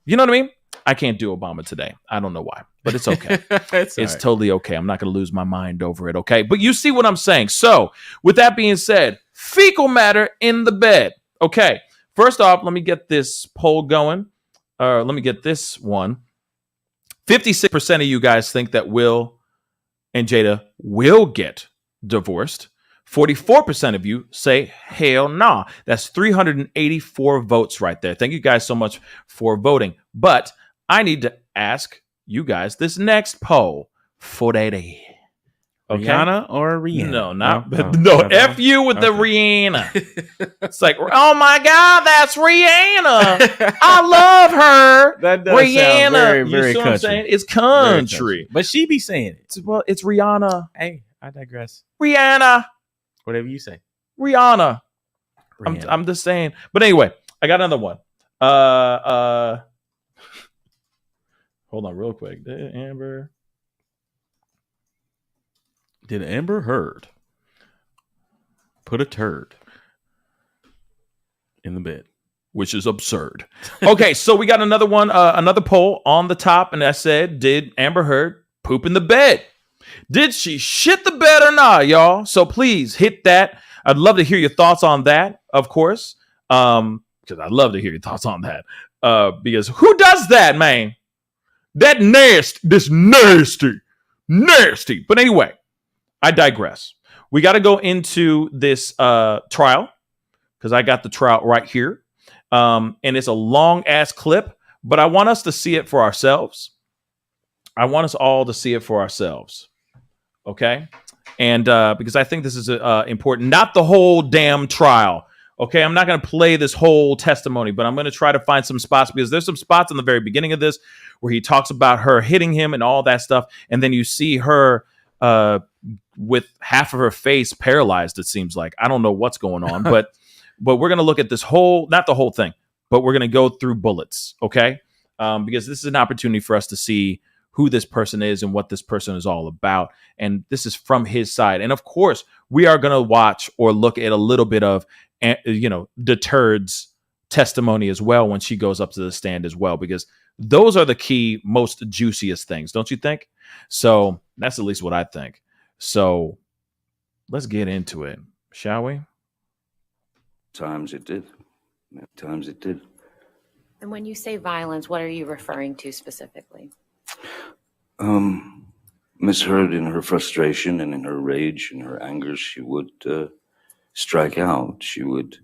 You know what I mean? I can't do Obama today. I don't know why, but it's okay. It's right. Totally okay. I'm not going to lose my mind over it. Okay. But you see what I'm saying? So with that being said, fecal matter in the bed. Okay. First off, let me get this poll going. Let me get this one. 56% of you guys think that Will and Jada will get divorced. 44% of you say hell nah. That's 384 votes right there. Thank you guys so much for voting. But I need to ask you guys this next poll for that day. Okay? Rihanna or Rihanna? No, no. F you with the Rihanna. It's like, oh my God, that's Rihanna. I love her. That does Rihanna. Sound very, very you see country. What I'm saying? It's country. But she be saying it. It's Rihanna. Hey, I digress. Rihanna. Whatever you say. Rihanna. I'm just saying. But anyway, I got another one. Hold on real quick. Did Amber Heard put a turd in the bed? which is absurd. Okay, so we got another one, another poll on the top, and I said, did Amber Heard poop in the bed? Did she shit the bed or not, y'all? So please hit that. I'd love to hear your thoughts on that, of course, because I'd love to hear your thoughts on that. Because who does that, man? That nasty. But anyway, I digress. We got to go into this trial because I got the trial right here. And it's a long ass clip, but I want us to see it for ourselves. I want us all to see it for ourselves. Okay. And because I think this is important, not the whole damn trial. Okay. I'm not going to play this whole testimony, but I'm going to try to find some spots because there's some spots in the very beginning of this where he talks about her hitting him and all that stuff. And then you see her with half of her face paralyzed, it seems like. I don't know what's going on, but we're going to look at this whole, not the whole thing, but we're going to go through bullets. Okay. Because this is an opportunity for us to see who this person is and what this person is all about. And this is from his side. And of course, we are going to watch or look at a little bit of, Deterred's testimony as well when she goes up to the stand as well, because those are the key, most juiciest things, don't you think? So that's at least what I think. So let's get into it, shall we? Times it did. Times it did. And when you say violence, what are you referring to specifically? Miss Heard, in her frustration and in her rage and her anger, she would strike out. She would.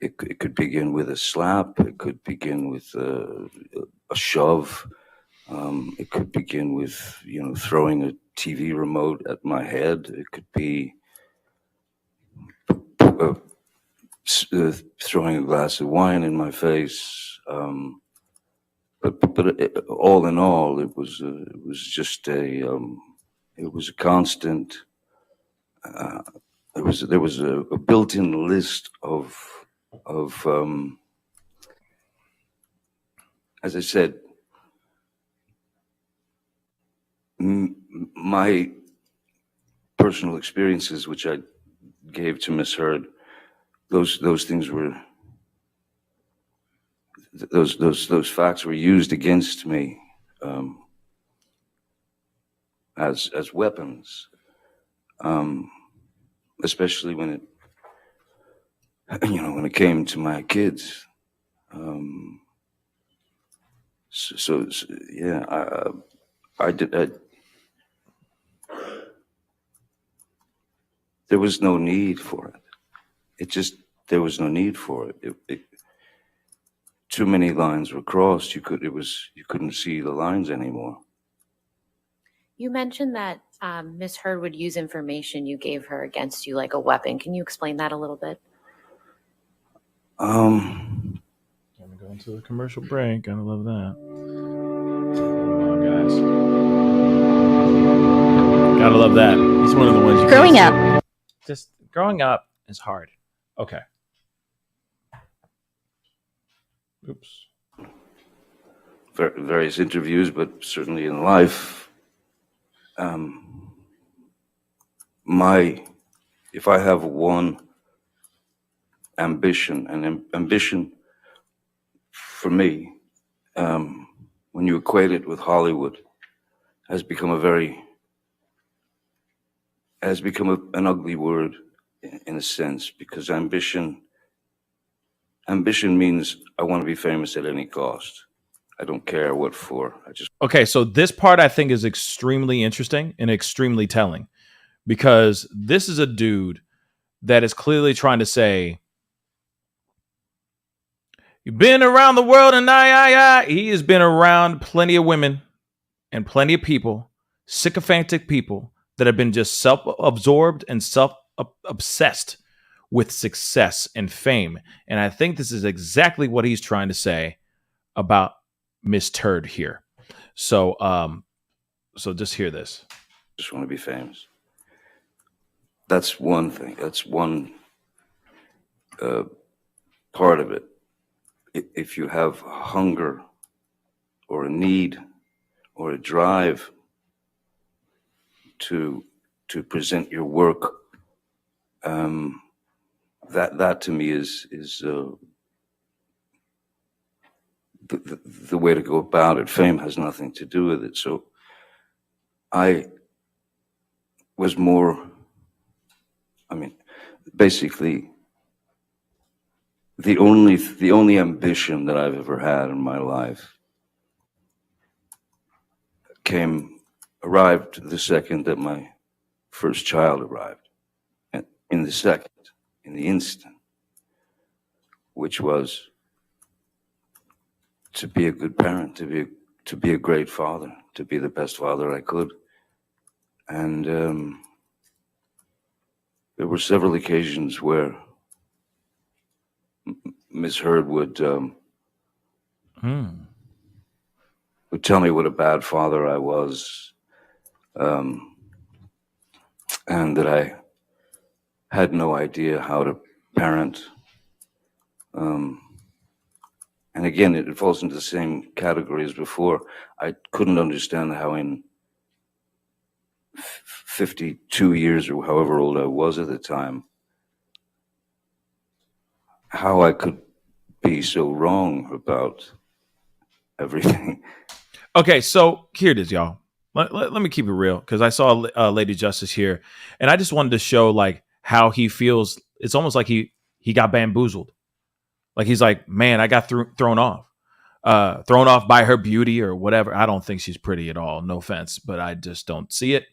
It could begin with a slap. It could begin with a shove. It could begin with throwing a TV remote at my head. It could be throwing a glass of wine in my face. But all in all, it was just it was a constant. There was a built-in list of as I said, my personal experiences, which I gave to Miss Heard, those things were. Those facts were used against me as weapons, especially when it came to my kids. I did. There was no need for it. There was no need for it. Too many lines were crossed. You couldn't see the lines anymore. You mentioned that Miss Heard would use information you gave her against you like a weapon. Can you explain that a little bit? I'm gonna go into the commercial break. Gotta love that. Come on, guys. Gotta love that. He's one of the ones you growing up. Just growing up is hard. Okay. Oops. Various interviews, but certainly in life, if I have one ambition, and ambition for me, when you equate it with Hollywood, has become an ugly word in a sense, because ambition means I want to be famous at any cost. I don't care what for. Okay, so this part I think is extremely interesting and extremely telling, because this is a dude that is clearly trying to say, you've been around the world and he has been around plenty of women and plenty of people, sycophantic people that have been just self-absorbed and self-obsessed with success and fame. And I think this is exactly what he's trying to say about Miss Turd here. So just hear this. Just want to be famous. That's one thing. That's one part of it. If you have hunger or a need or a drive to present your work, that to me is the way to go about it. Fame has nothing to do with it. So I was basically the only ambition that I've ever had in my life arrived the second that my first child arrived. And in the instant, which was to be a good parent, to be a great father, to be the best father I could. And there were several occasions where Miss Heard would tell me what a bad father I was, and that I had no idea how to parent. And again, it falls into the same category as before. I couldn't understand how in 52 years or however old I was at the time, how I could be so wrong about everything. Okay, so here it is, y'all. Let me keep it real, because I saw Lady Justice here, and I just wanted to show like how he feels. It's almost like he got bamboozled. Like he's like, man, I got thrown off by her beauty or whatever. I don't think she's pretty at all. No offense, but I just don't see it.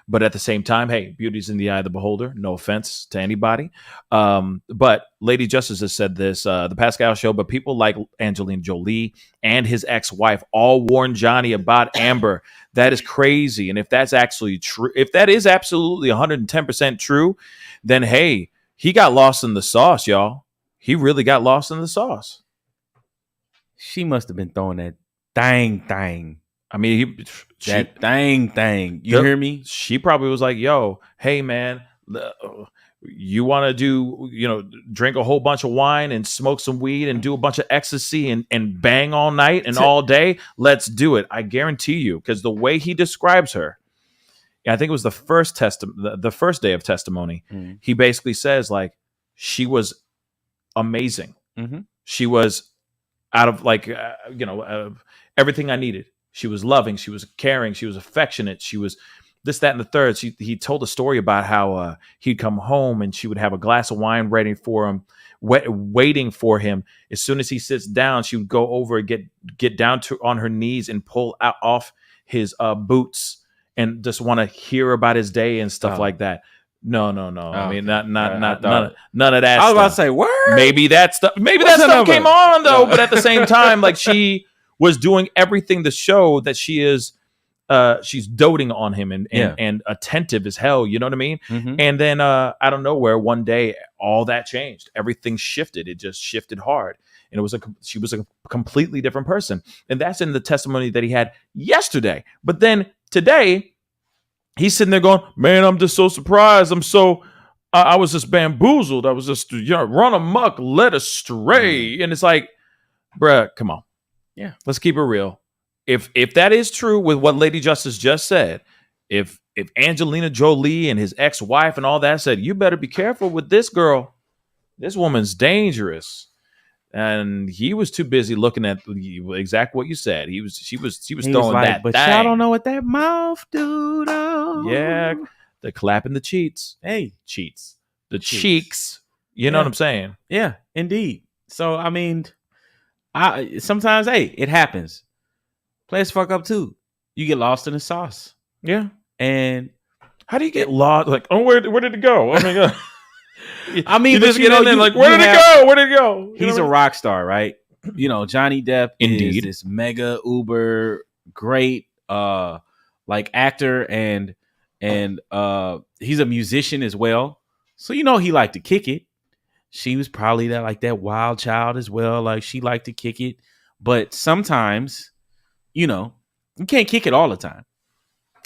But at the same time, hey, beauty's in the eye of the beholder. No offense to anybody. But Lady Justice has said this, the Pascal show, but people like Angelina Jolie and his ex-wife all warned Johnny about Amber. That is crazy. And if that's actually true, if that is absolutely 110% true, then hey, he got lost in the sauce, y'all. He really got lost in the sauce. She must have been throwing that thing. I mean, thing. You hear me? She probably was like, yo, hey, man, you want to drink a whole bunch of wine and smoke some weed and do a bunch of ecstasy and bang all night and all day? Let's do it. I guarantee you, because the way he describes her, I think it was the first day of testimony. Mm-hmm. He basically says, like, she was amazing. Mm-hmm. She was out of everything I needed. She was loving. She was caring. She was affectionate. She was this, that, and the third. He told a story about how he'd come home and she would have a glass of wine ready for him, waiting for him. As soon as he sits down, she would go over and get down on her knees and pull off his boots and just want to hear about his day and stuff like that. No. I mean, none of that. I was about to say, word. Maybe that stuff came on though, but at the same time, like she was doing everything to show that she's doting on him and attentive as hell. You know what I mean? Mm-hmm. And then out of nowhere, one day, all that changed. Everything shifted. It just shifted hard, and she was a completely different person. And that's in the testimony that he had yesterday. But then today, he's sitting there going, man, I'm just so surprised. I was just bamboozled. I was just run amok, led astray. And it's like, bruh, come on. Yeah. Let's keep it real. If that is true with what Lady Justice just said, if Angelina Jolie and his ex-wife and all that said, you better be careful with this girl. This woman's dangerous. And he was too busy looking at exactly what you said. She was throwing like, that. But thing. Y'all don't know what that mouth do, though. Yeah, the clapping the cheeks. Hey, cheeks. The cheeks. You know what I'm saying? Yeah, indeed. So I mean, sometimes it happens. Players fuck up too. You get lost in the sauce. Yeah. And how do you get lost? Like, oh, where did it go? Oh my god. I mean, you just get in there like, where did it go? Where did it go? He's a rock star, right? Johnny Depp Indeed. is this mega uber great like actor and he's a musician as well. So he liked to kick it. She was probably that wild child as well. Like she liked to kick it. But sometimes, you can't kick it all the time.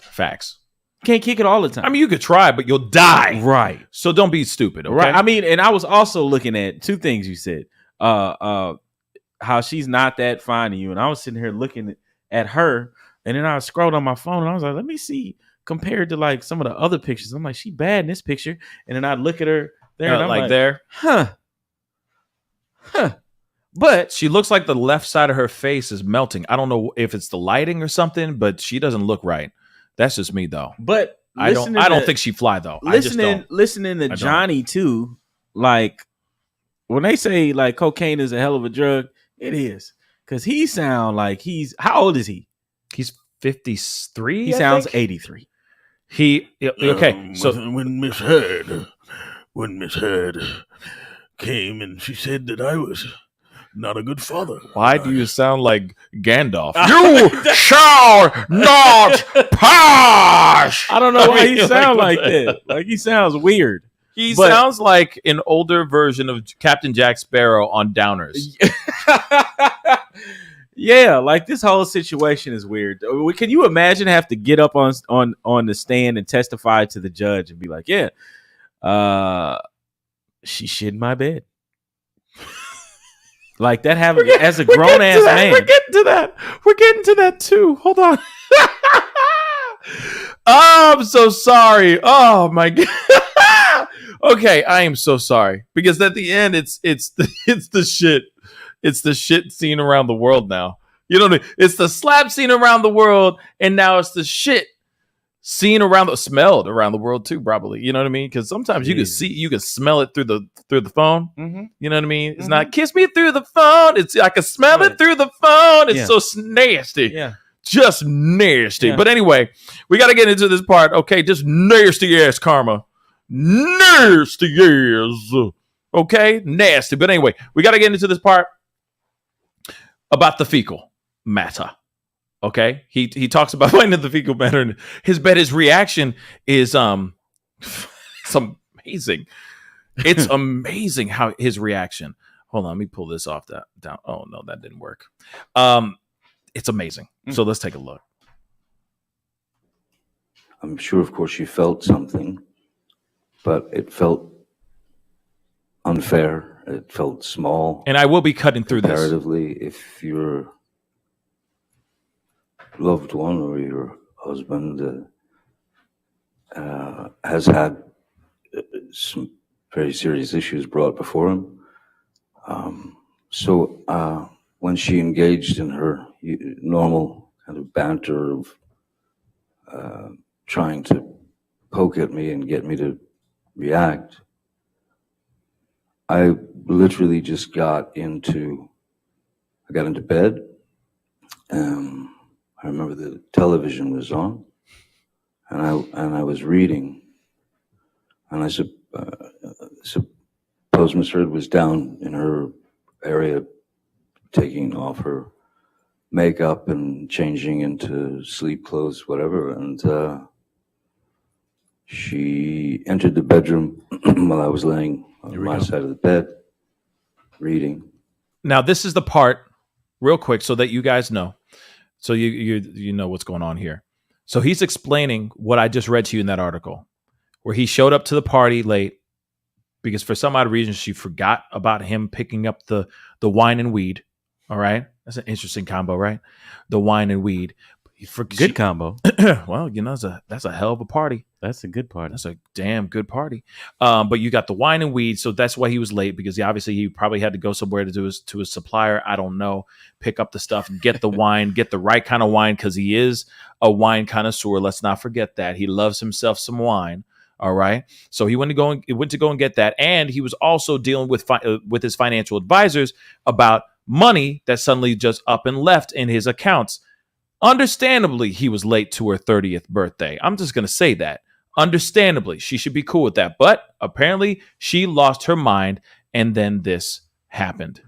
Facts. Can't kick it all the time. I mean, you could try, but you'll die. Right. So don't be stupid, okay? Right. I mean, and I was also looking at two things you said. How she's not that fine to you. And I was sitting here looking at her, and then I scrolled on my phone, and I was like, let me see, compared to like some of the other pictures. I'm like, she bad in this picture. And then I look at her there, and I'm like there. Huh. But she looks like the left side of her face is melting. I don't know if it's the lighting or something, but she doesn't look right. That's just me though. But I don't think she fly though. Listening to Johnny too, like when they say like cocaine is a hell of a drug, it is. Cause he sound like how old is he? He's 53. He sounds 83. So when Miss Heard came and she said that I was not a good father. Why do you sound like Gandalf? You shall not pass. I don't know why he sounds like that. Like he sounds weird. He sounds like an older version of Captain Jack Sparrow on Downers. Yeah, like this whole situation is weird. Can you imagine have to get up on the stand and testify to the judge and be like, yeah, she shit in my bed. Like that happened as a grown ass man. We're getting to that too. Hold on. Oh, I'm so sorry. Oh my God. Okay, I am so sorry because at the end it's the shit. It's the shit scene around the world now. You know what I mean? It's the slap scene around the world, and now it's the shit scene smelled around the world too, probably. You know what I mean? Because sometimes you can smell it through the phone. Mm-hmm. You know what I mean? It's not kiss me through the phone. It's I can smell it through the phone. It's so nasty. Yeah. Just nasty. Yeah. But anyway, we got to get into this part. Okay, just nasty ass karma. Nasty ass. Okay, nasty. But anyway, we got to get into this part about the fecal matter. Okay, he talks about finding the fecal matter in his bed. His reaction is it's amazing. It's amazing how his reaction. Hold on, let me pull this off down. Oh no, that didn't work. It's amazing. So let's take a look. I'm sure, of course, she felt something, but it felt unfair. It felt small. And I will be cutting through this. Comparatively, if your loved one or your husband has had some very serious issues brought before him. So when she engaged in her normal kind of banter of trying to poke at me and get me to react, I literally just got into bed. I remember the television was on, and I was reading, and I suppose Miss Heard was down in her area taking off her makeup and changing into sleep clothes, whatever, and she entered the bedroom while I was laying on my side of the bed reading. Now this is the part, real quick, so that you guys know. So you know what's going on here. So he's explaining what I just read to you in that article, where he showed up to the party late because for some odd reason she forgot about him picking up the wine and weed. All right, that's an interesting combo, right? The wine and weed. Good combo. Well, you know, that's a hell of a party. That's a good party. That's a damn good party. But you got the wine and weed, so that's why he was late, because he probably had to go somewhere to his supplier. I don't know, pick up the stuff and get the wine, get the right kind of wine, because he is a wine connoisseur. Let's not forget that he loves himself some wine. All right, so he went to go and get that, and he was also dealing with his financial advisors about money that suddenly just up and left in his accounts. Understandably, he was late to her 30th birthday. I'm just going to say that. Understandably, she should be cool with that. But apparently, she lost her mind, and then this happened.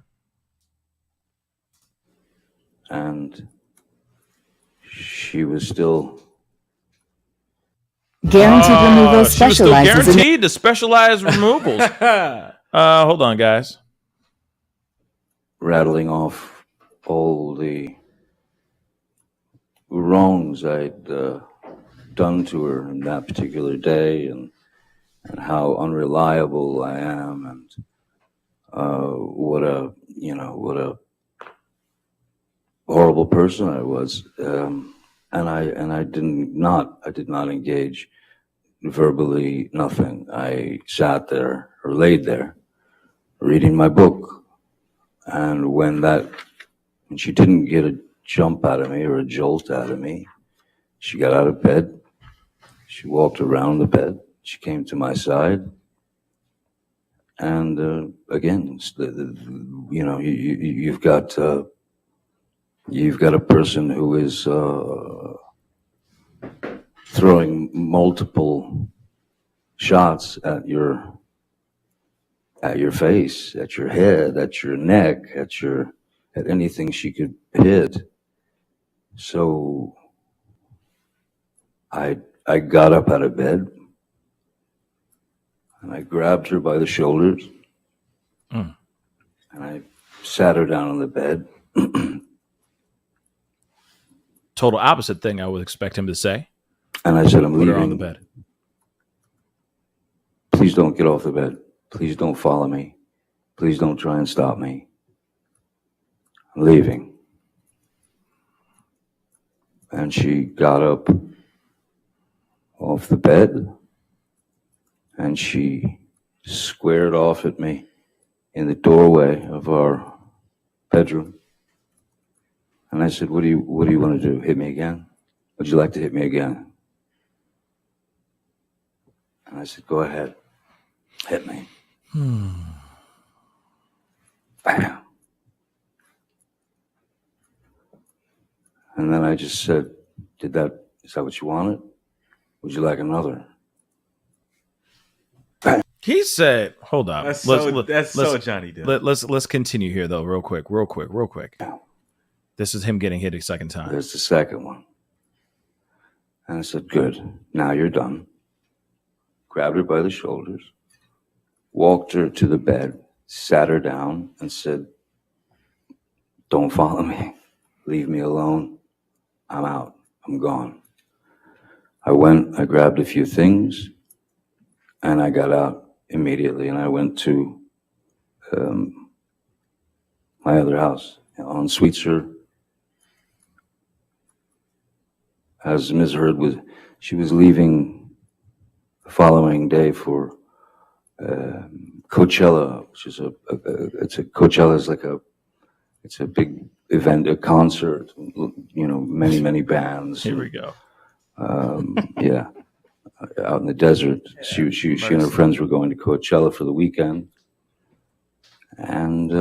And she was still guaranteed removal She was still specializes guaranteed to specialize removals. Hold on, guys. rattling off all the wrongs I'd done to her in that particular day, and how unreliable I am, and what a horrible person I was, and I did not engage verbally, nothing. I sat there or laid there reading my book, And when she didn't get a jump out of me or a jolt out of me, she got out of bed. She walked around the bed. She came to my side. And again, you've got a person who is throwing multiple shots at your face, at your head, at your neck, at anything she could hit. So I got up out of bed and I grabbed her by the shoulders and I sat her down on the bed. Total opposite thing I would expect him to say. And I said, I'm leaving. Put her on the bed. Please don't get off the bed. Please don't follow me. Please don't try and stop me. I'm leaving. And she got up off the bed and she squared off at me in the doorway of our bedroom. And I said, what do you want to do? Hit me again? Would you like to hit me again? And I said, go ahead. Hit me. Bam. And then I just said, is that what you wanted? Would you like another? Bam. He said, hold on. That's so Johnny Depp. Let's continue here though, real quick. Bam. This is him getting hit a second time. There's the second one. And I said, good, now you're done. Grabbed her by the shoulders, walked her to the bed, sat her down, and said, don't follow me. Leave me alone. I'm out. I'm gone. I went, I grabbed a few things, and I got out immediately, and I went to my other house on Sweetser. As Ms. Heard she was leaving the following day for Coachella, which is Coachella is it's a big event, a concert, many bands. Here we go. Yeah, out in the desert. She and her friends were going to Coachella for the weekend, and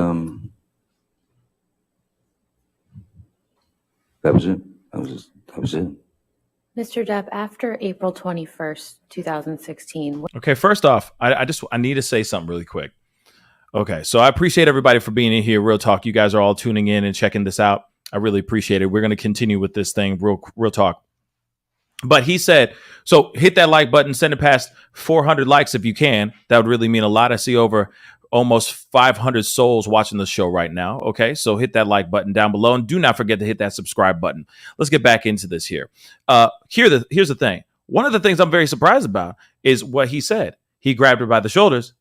that was it. That was it. Mr. Depp, after April 21st, 2016. Okay, first off, I need to say something really quick. Okay, so I appreciate everybody for being in here. Real talk. You guys are all tuning in and checking this out. I really appreciate it. We're going to continue with this thing. Real talk. But he said, so hit that like button, send it past 400 likes if you can. That would really mean a lot. I see over almost 500 souls watching the show right now. Okay, so hit that like button down below. And do not forget to hit that subscribe button. Let's get back into this here. Here's the thing. One of the things I'm very surprised about is what he said. He grabbed her by the shoulders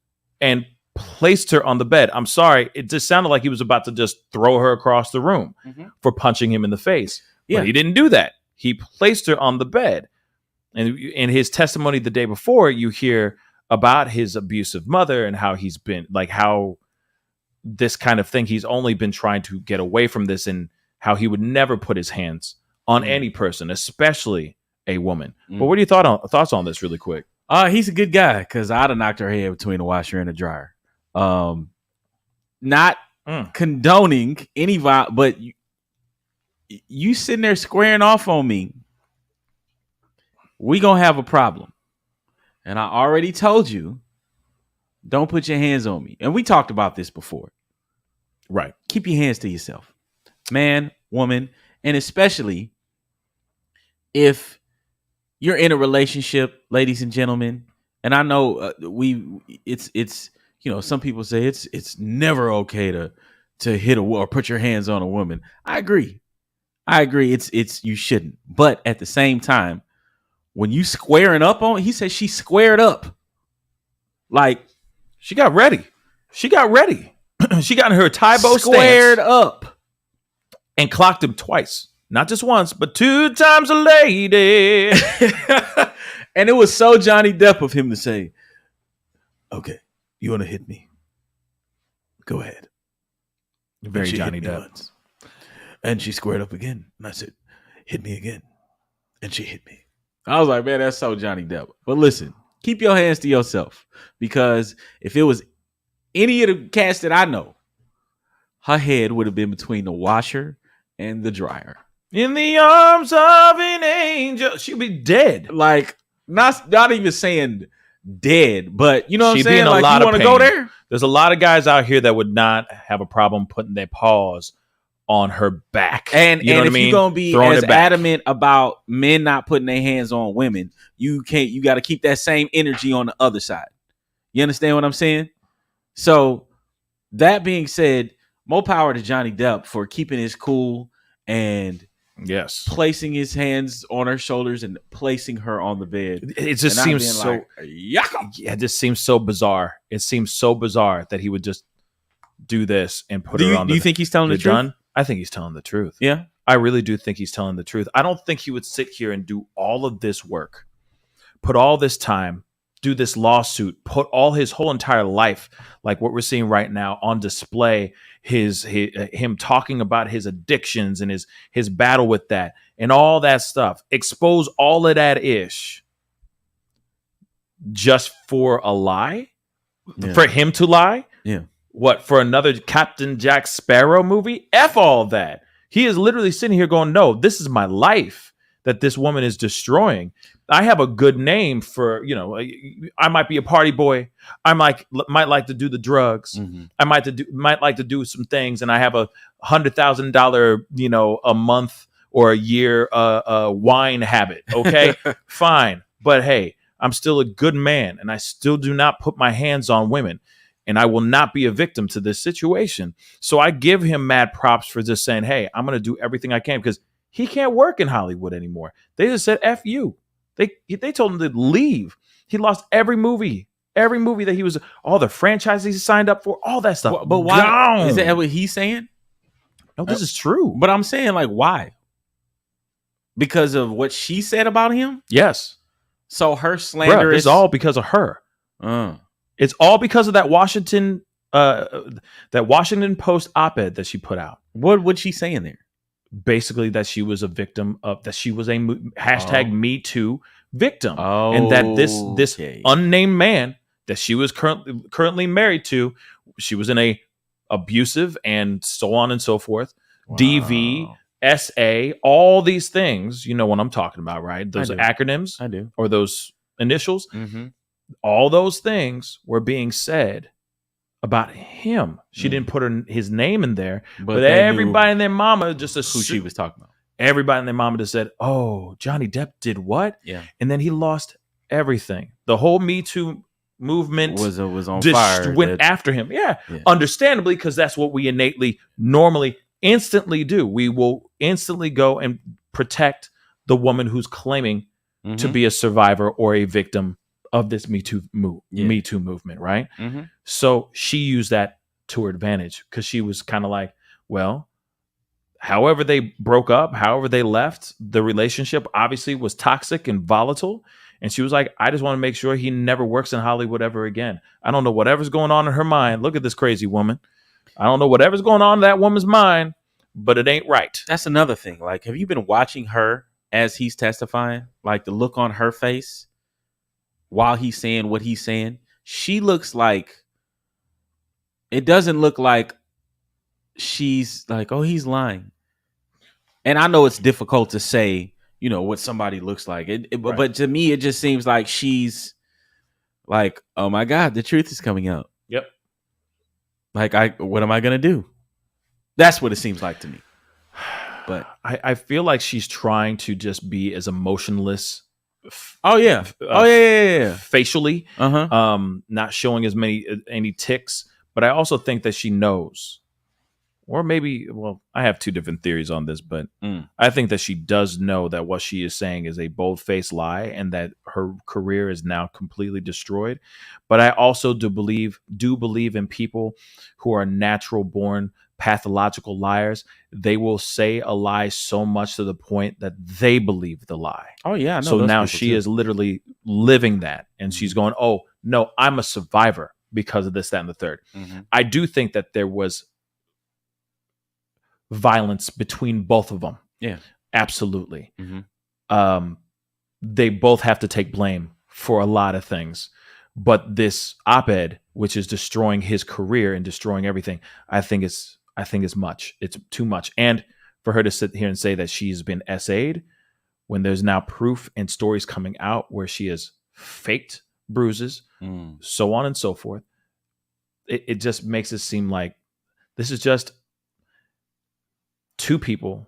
and placed her on the bed. I'm sorry. It just sounded like he was about to just throw her across the room for punching him in the face. Yeah. But he didn't do that. He placed her on the bed. And in his testimony the day before, you hear about his abusive mother and how he's been how this kind of thing, he's only been trying to get away from this and how he would never put his hands on any person, especially a woman. But what are your thoughts on this really quick? He's a good guy because I'd have knocked her head between a washer and a dryer. Not condoning any violence, but you sitting there squaring off on me, we gonna have a problem. And I already told you, don't put your hands on me. And we talked about this before. Right. Keep your hands to yourself. Man, woman, and especially if you're in a relationship, ladies and gentlemen. And I know it's some people say it's never okay to hit or put your hands on a woman. I agree. It's you shouldn't. But at the same time, when you squaring up on, he said she squared up. Like she got ready. She got in her Tybo squared stance up and clocked him twice. Not just once, but 2 times a lady. And it was so Johnny Depp of him to say, okay, you want to hit me? Go ahead. Very she Johnny hit me Depp. once. And she squared up again. And I said, hit me again. And she hit me. I was like, man, that's so Johnny Depp. But listen, keep your hands to yourself. Because if it was any of the cats that I know, her head would have been between the washer and the dryer. In the arms of an angel. She'd be dead. Like, not even saying dead, but you know what She'd I'm be in saying? a Like, lot you of want to go pain. there? There's a lot of guys out here that would not have a problem putting their paws on her back. And you know what if I mean? you're gonna be Throwing as it back. adamant about men not putting their hands on women, you got to keep that same energy on the other side. You understand what I'm saying? So that being said, more power to Johnny Depp for keeping his cool and Yes, placing his hands on her shoulders and placing her on the bed. it just seems so. like, yucca. Yeah, it just seems so bizarre. It seems so bizarre that he would just do this and put her on. Do you think he's telling the You're truth? done? I think he's telling the truth. Yeah. I really do think he's telling the truth. I don't think he would sit here and do all of this work, put all this time, do this lawsuit, put all his whole entire life, like what we're seeing right now, on display. Him talking about his addictions and his battle with that and all that stuff. Expose all of that ish just for a lie, for him to lie. Yeah. What, for another Captain Jack Sparrow movie? F all that. He is literally sitting here going, no, this is my life that this woman is destroying. I have a good name for, I might be a party boy. I might like to do the drugs. Mm-hmm. I might like to do some things. And I have a $100,000, a month or a year wine habit. Okay, fine. But hey, I'm still a good man and I still do not put my hands on women. And I will not be a victim to this situation. So I give him mad props for just saying, hey, I'm going to do everything I can, because he can't work in Hollywood anymore. They just said, F you. They told him to leave. He lost every movie that he was, all the franchises he signed up for, all that stuff. But why? Gone. Is that what he's saying? No, this is true. But I'm saying, like, why? Because of what she said about him? Yes. So her slander It's all because of her. It's all because of that Washington Post op-ed that she put out. What would she say in there? Basically that she was a victim of, that she was a hashtag Me Too victim. And that this unnamed man that she was currently married to, she was in a abusive and so on and so forth. Wow. DV, SA, all these things, you know what I'm talking about, right? Those acronyms. I do. Or those initials. Mm-hmm. All those things were being said about him. She didn't put his name in there, but everybody and their mama just assumed who she was talking about. Everybody and their mama just said, "Oh, Johnny Depp did what?" Yeah, and then he lost everything. The whole Me Too movement was on fire. Went after him. Yeah, understandably, because that's what we innately, normally, instantly do. We will instantly go and protect the woman who's claiming to be a survivor or a victim of this Me Too movement, right? Mm-hmm. So she used that to her advantage, because she was kind of like, well, however they broke up, however they left, the relationship obviously was toxic and volatile. And she was like, I just want to make sure he never works in Hollywood ever again. I don't know whatever's going on in her mind. Look at this crazy woman. I don't know whatever's going on in that woman's mind, but it ain't right. That's another thing. Like, have you been watching her as he's testifying? Like, the look on her face while he's saying what he's saying, she looks like, it doesn't look like she's like, oh, he's lying. And I know it's difficult to say, what somebody looks like. Right. But to me, it just seems like she's like, oh my God, the truth is coming out. Yep. Like, what am I going to do? That's what it seems like to me. But I feel like she's trying to just be as emotionless. Facially, not showing as any tics, but I also think that she knows, or maybe, well, I have two different theories on this, but I think that she does know that what she is saying is a bold-faced lie and that her career is now completely destroyed. But I also do believe in people who are natural-born pathological liars. They will say a lie so much to the point that they believe the lie. Oh yeah, I know. So now she is literally living that, and she's going, "Oh no, I'm a survivor because of this, that, and the third." Mm-hmm. I do think that there was violence between both of them. Yeah. Absolutely. They both have to take blame for a lot of things. But this op-ed, which is destroying his career and destroying everything, I think it's much. It's too much. And for her to sit here and say that she's been SA'd when there's now proof and stories coming out where she has faked bruises, so on and so forth, it just makes it seem like this is just two people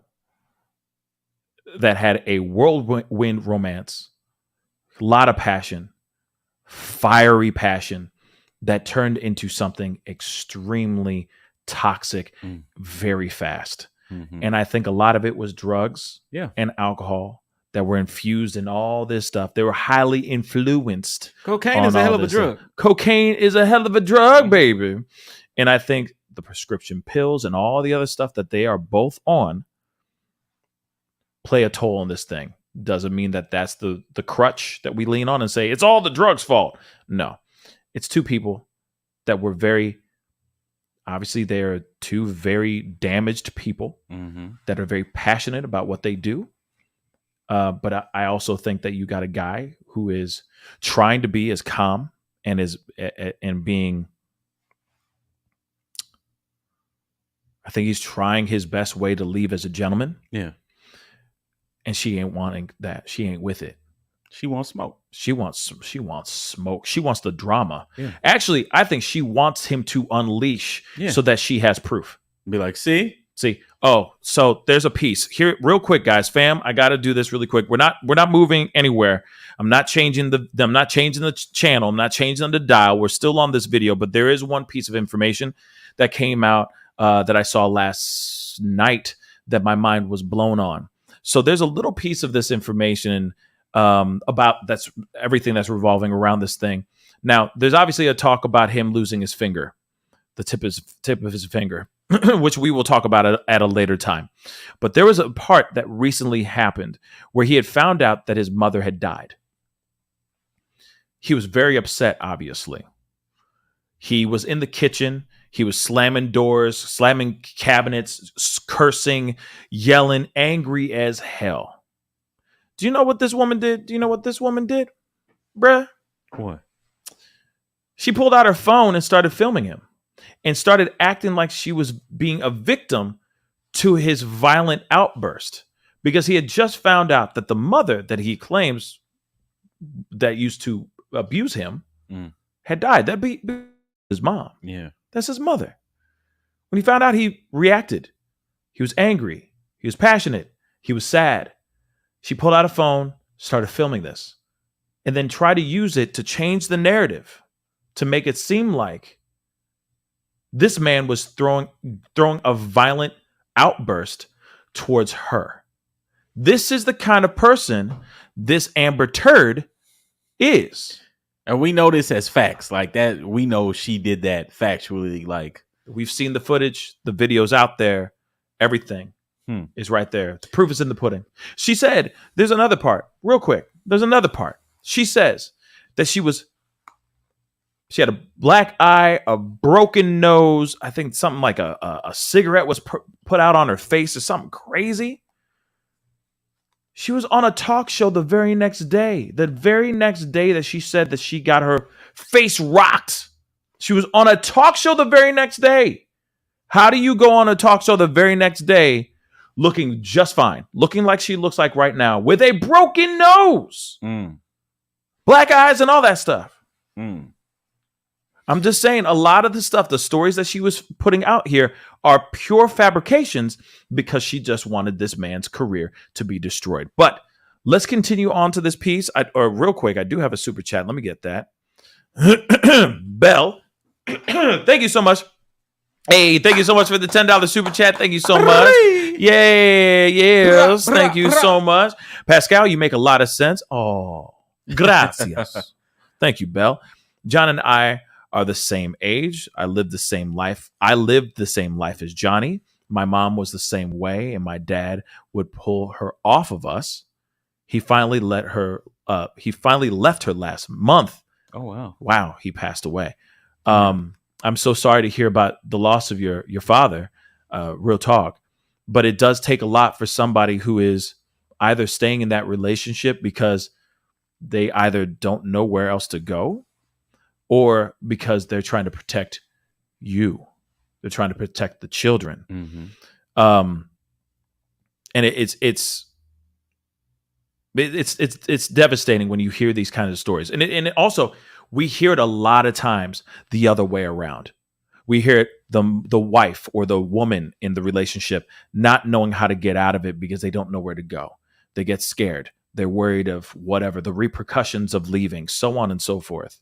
that had a whirlwind romance, a lot of passion, fiery passion that turned into something extremely toxic very fast. And I think a lot of it was drugs and alcohol that were infused in all this stuff. They were highly influenced. Cocaine is a hell of a drug. Cocaine is a hell of a drug, baby. And I think the prescription pills and all the other stuff that they are both on play a toll on this thing. Doesn't mean that that's the crutch that we lean on and say, it's all the drugs' fault. No. It's two people that were obviously they're two very damaged people that are very passionate about what they do. But I also think that you got a guy who is trying to be as calm and being, I think he's trying his best way to leave as a gentleman. Yeah. And she ain't wanting that. She ain't with it. She wants smoke. She wants smoke. She wants the drama. Yeah. Actually, I think she wants him to unleash so that she has proof. Be like, see. Oh, so there's a piece here, real quick, guys. Fam, I got to do this really quick. We're not moving anywhere. I'm not changing the channel. I'm not changing the dial. We're still on this video, but there is one piece of information that came out that I saw last night that my mind was blown on. So there's a little piece of this information about that's everything that's revolving around this thing. Now, there's obviously a talk about him losing his finger, the tip of his finger, which we will talk about at a later time. But there was a part that recently happened where he had found out that his mother had died. He was very upset, obviously. He was in the kitchen. He was slamming doors, slamming cabinets, cursing, yelling, angry as hell. Do you know what this woman did? Bruh? What? She pulled out her phone and started filming him and started acting like she was being a victim to his violent outburst because he had just found out that the mother that he claims that used to abuse him had died. That'd be his mom. Yeah. That's his mother. When he found out, he reacted. He was angry. He was passionate. He was sad. She pulled out a phone, started filming this, and then tried to use it to change the narrative to make it seem like this man was throwing a violent outburst towards her. This is the kind of person this Amber Turd is. And we know this as facts. Like that, we know she did that factually. Like we've seen the footage, the videos out there, everything is right there. The proof is in the pudding. She said, there's another part, real quick. There's another part. She says that she had a black eye, a broken nose. I think something like a cigarette was put out on her face or something crazy. She was on a talk show the very next day that she said that she got her face rocked. She was on a talk show the very next day. How do you go on a talk show the very next day looking just fine, looking like she looks like right now with a broken nose, black eyes and all that stuff? I'm just saying a lot of the stuff, the stories that she was putting out here are pure fabrications because she just wanted this man's career to be destroyed. But let's continue on to this piece. Real quick, I do have a super chat. Let me get that. Bell, thank you so much. Hey, thank you so much for the $10 super chat. Thank you so much. Yes. Thank you so much. Pascal, you make a lot of sense. Oh, gracias. Thank you, Bell. John and I are the same age. I lived the same life as Johnny. My mom was the same way, and my dad would pull her off of us. He finally left her last month. Oh wow. Wow, he passed away. I'm so sorry to hear about the loss of your father. Real talk. But it does take a lot for somebody who is either staying in that relationship because they either don't know where else to go, or because they're trying to protect you. They're trying to protect the children. And it's devastating when you hear these kinds of stories. And it also, we hear it a lot of times the other way around. We hear it, the wife or the woman in the relationship not knowing how to get out of it because they don't know where to go. They get scared. They're worried of whatever, the repercussions of leaving, so on and so forth.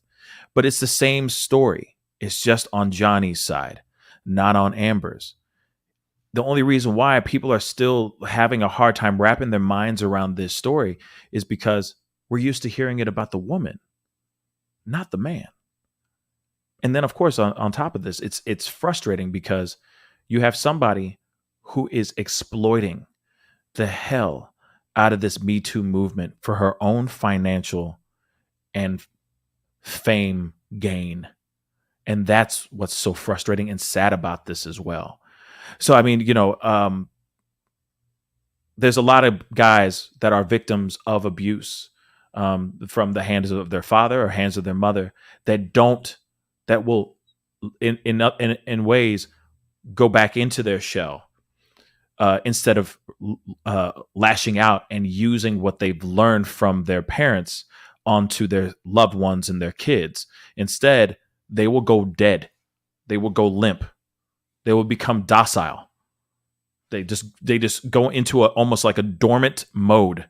But it's the same story. It's just on Johnny's side, not on Amber's. The only reason why people are still having a hard time wrapping their minds around this story is because we're used to hearing it about the woman, not the man. And then, of course, on top of this, it's frustrating because you have somebody who is exploiting the hell out of this Me Too movement for her own financial and fame gain. And that's what's so frustrating and sad about this as well. So, I mean, there's a lot of guys that are victims of abuse from the hands of their father or hands of their mother that will in ways go back into their shell instead of lashing out and using what they've learned from their parents onto their loved ones and their kids. Instead, they will go dead. They will go limp. They will become docile. They just go into almost like a dormant mode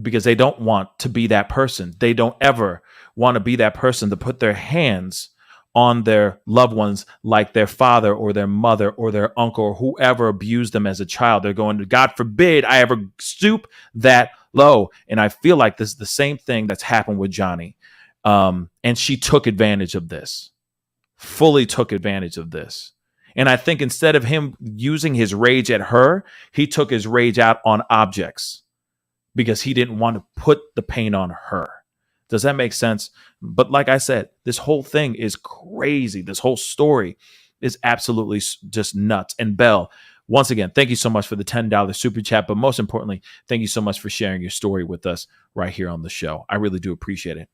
because they don't want to be that person. They don't ever want to be that person to put their hands on their loved ones like their father or their mother or their uncle or whoever abused them as a child. They're going, God forbid I ever stoop that low. And I feel like this is the same thing that's happened with Johnny. And she took advantage of this, fully took advantage of this. And I think instead of him using his rage at her, he took his rage out on objects because he didn't want to put the pain on her. Does that make sense? But like I said, this whole thing is crazy. This whole story is absolutely just nuts. And Belle, once again, thank you so much for the $10 super chat. But most importantly, thank you so much for sharing your story with us right here on the show. I really do appreciate it.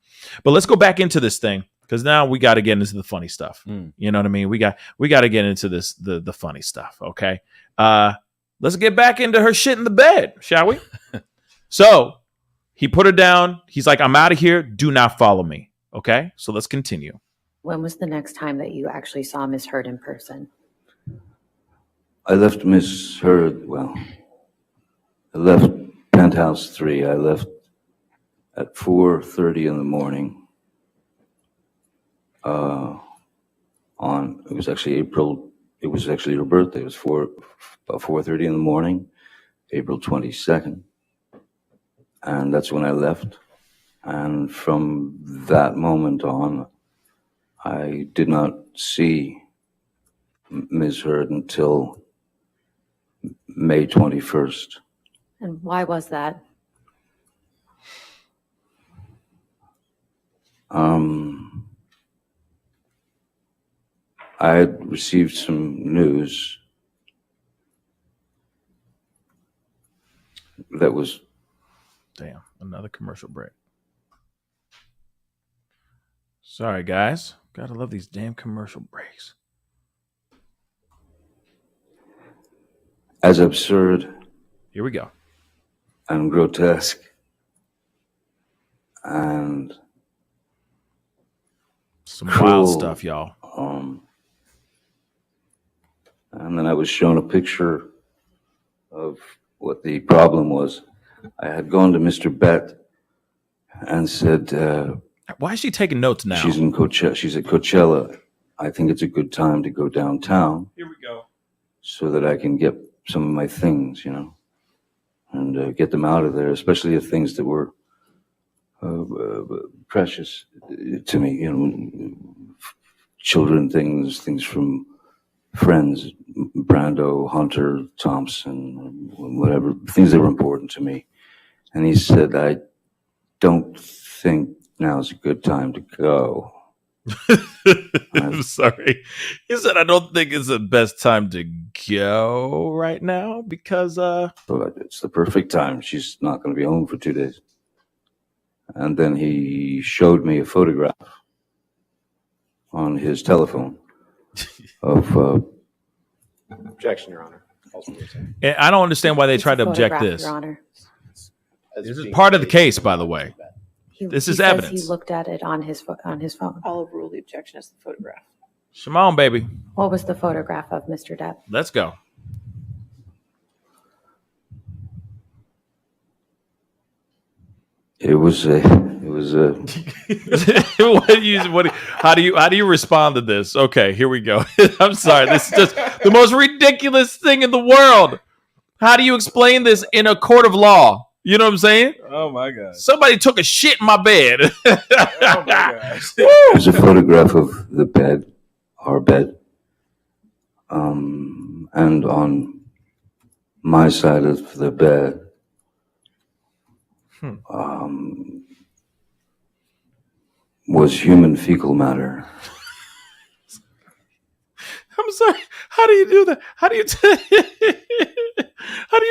But let's go back into this thing, because now we got to get into the funny stuff. You know what I mean? We got to get into this, the funny stuff. Okay. Let's get back into her shit in the bed, shall we? So he put her down. He's like, I'm out of here. Do not follow me. Okay. So let's continue. When was the next time that you actually saw Miss Heard in person? I left Miss Heard, I left Penthouse 3. I left at 4:30 in the morning. It was actually her birthday. It was about 4:30 in the morning, April 22nd. And that's when I left. And from that moment on, I did not see Ms. Heard until May 21st. And why was that? I had received some news that was... Damn, another commercial break. Sorry, guys. Gotta love these damn commercial breaks. As absurd. Here we go. And grotesque. And some cruel, wild stuff, y'all. And then I was shown a picture of what the problem was. I had gone to Mr. Bett and said, why is she taking notes now? She's at Coachella. I think it's a good time to go downtown. Here we go. So that I can get some of my things, and get them out of there, especially the things that were precious to me, children things from friends, Brando, Hunter, Thompson, whatever, things that were important to me. And he said, I don't think now's a good time to go. I'm sorry. He said, I don't think it's the best time to go right now because So it's the perfect time. She's not going to be home for 2 days. And then he showed me a photograph on his telephone of Objection, Your Honor. and I don't understand why they It's tried a to object photograph, this. Your Honor. This is part of the case, by the way. This is he evidence. Says he looked at it on his phone. I'll overrule the objection as the photograph. Shimon, baby. What was the photograph of Mr. Depp? Let's go. it was a How do you respond to this? Okay, here we go. I'm sorry. This is just the most ridiculous thing in the world. How do you explain this in a court of law? You know what I'm saying? Oh my God. Somebody took a shit in my bed. Oh my gosh. there's a photograph of the bed, our bed, and on my side of the bed, was human fecal matter. I'm sorry. How do you do that? How do you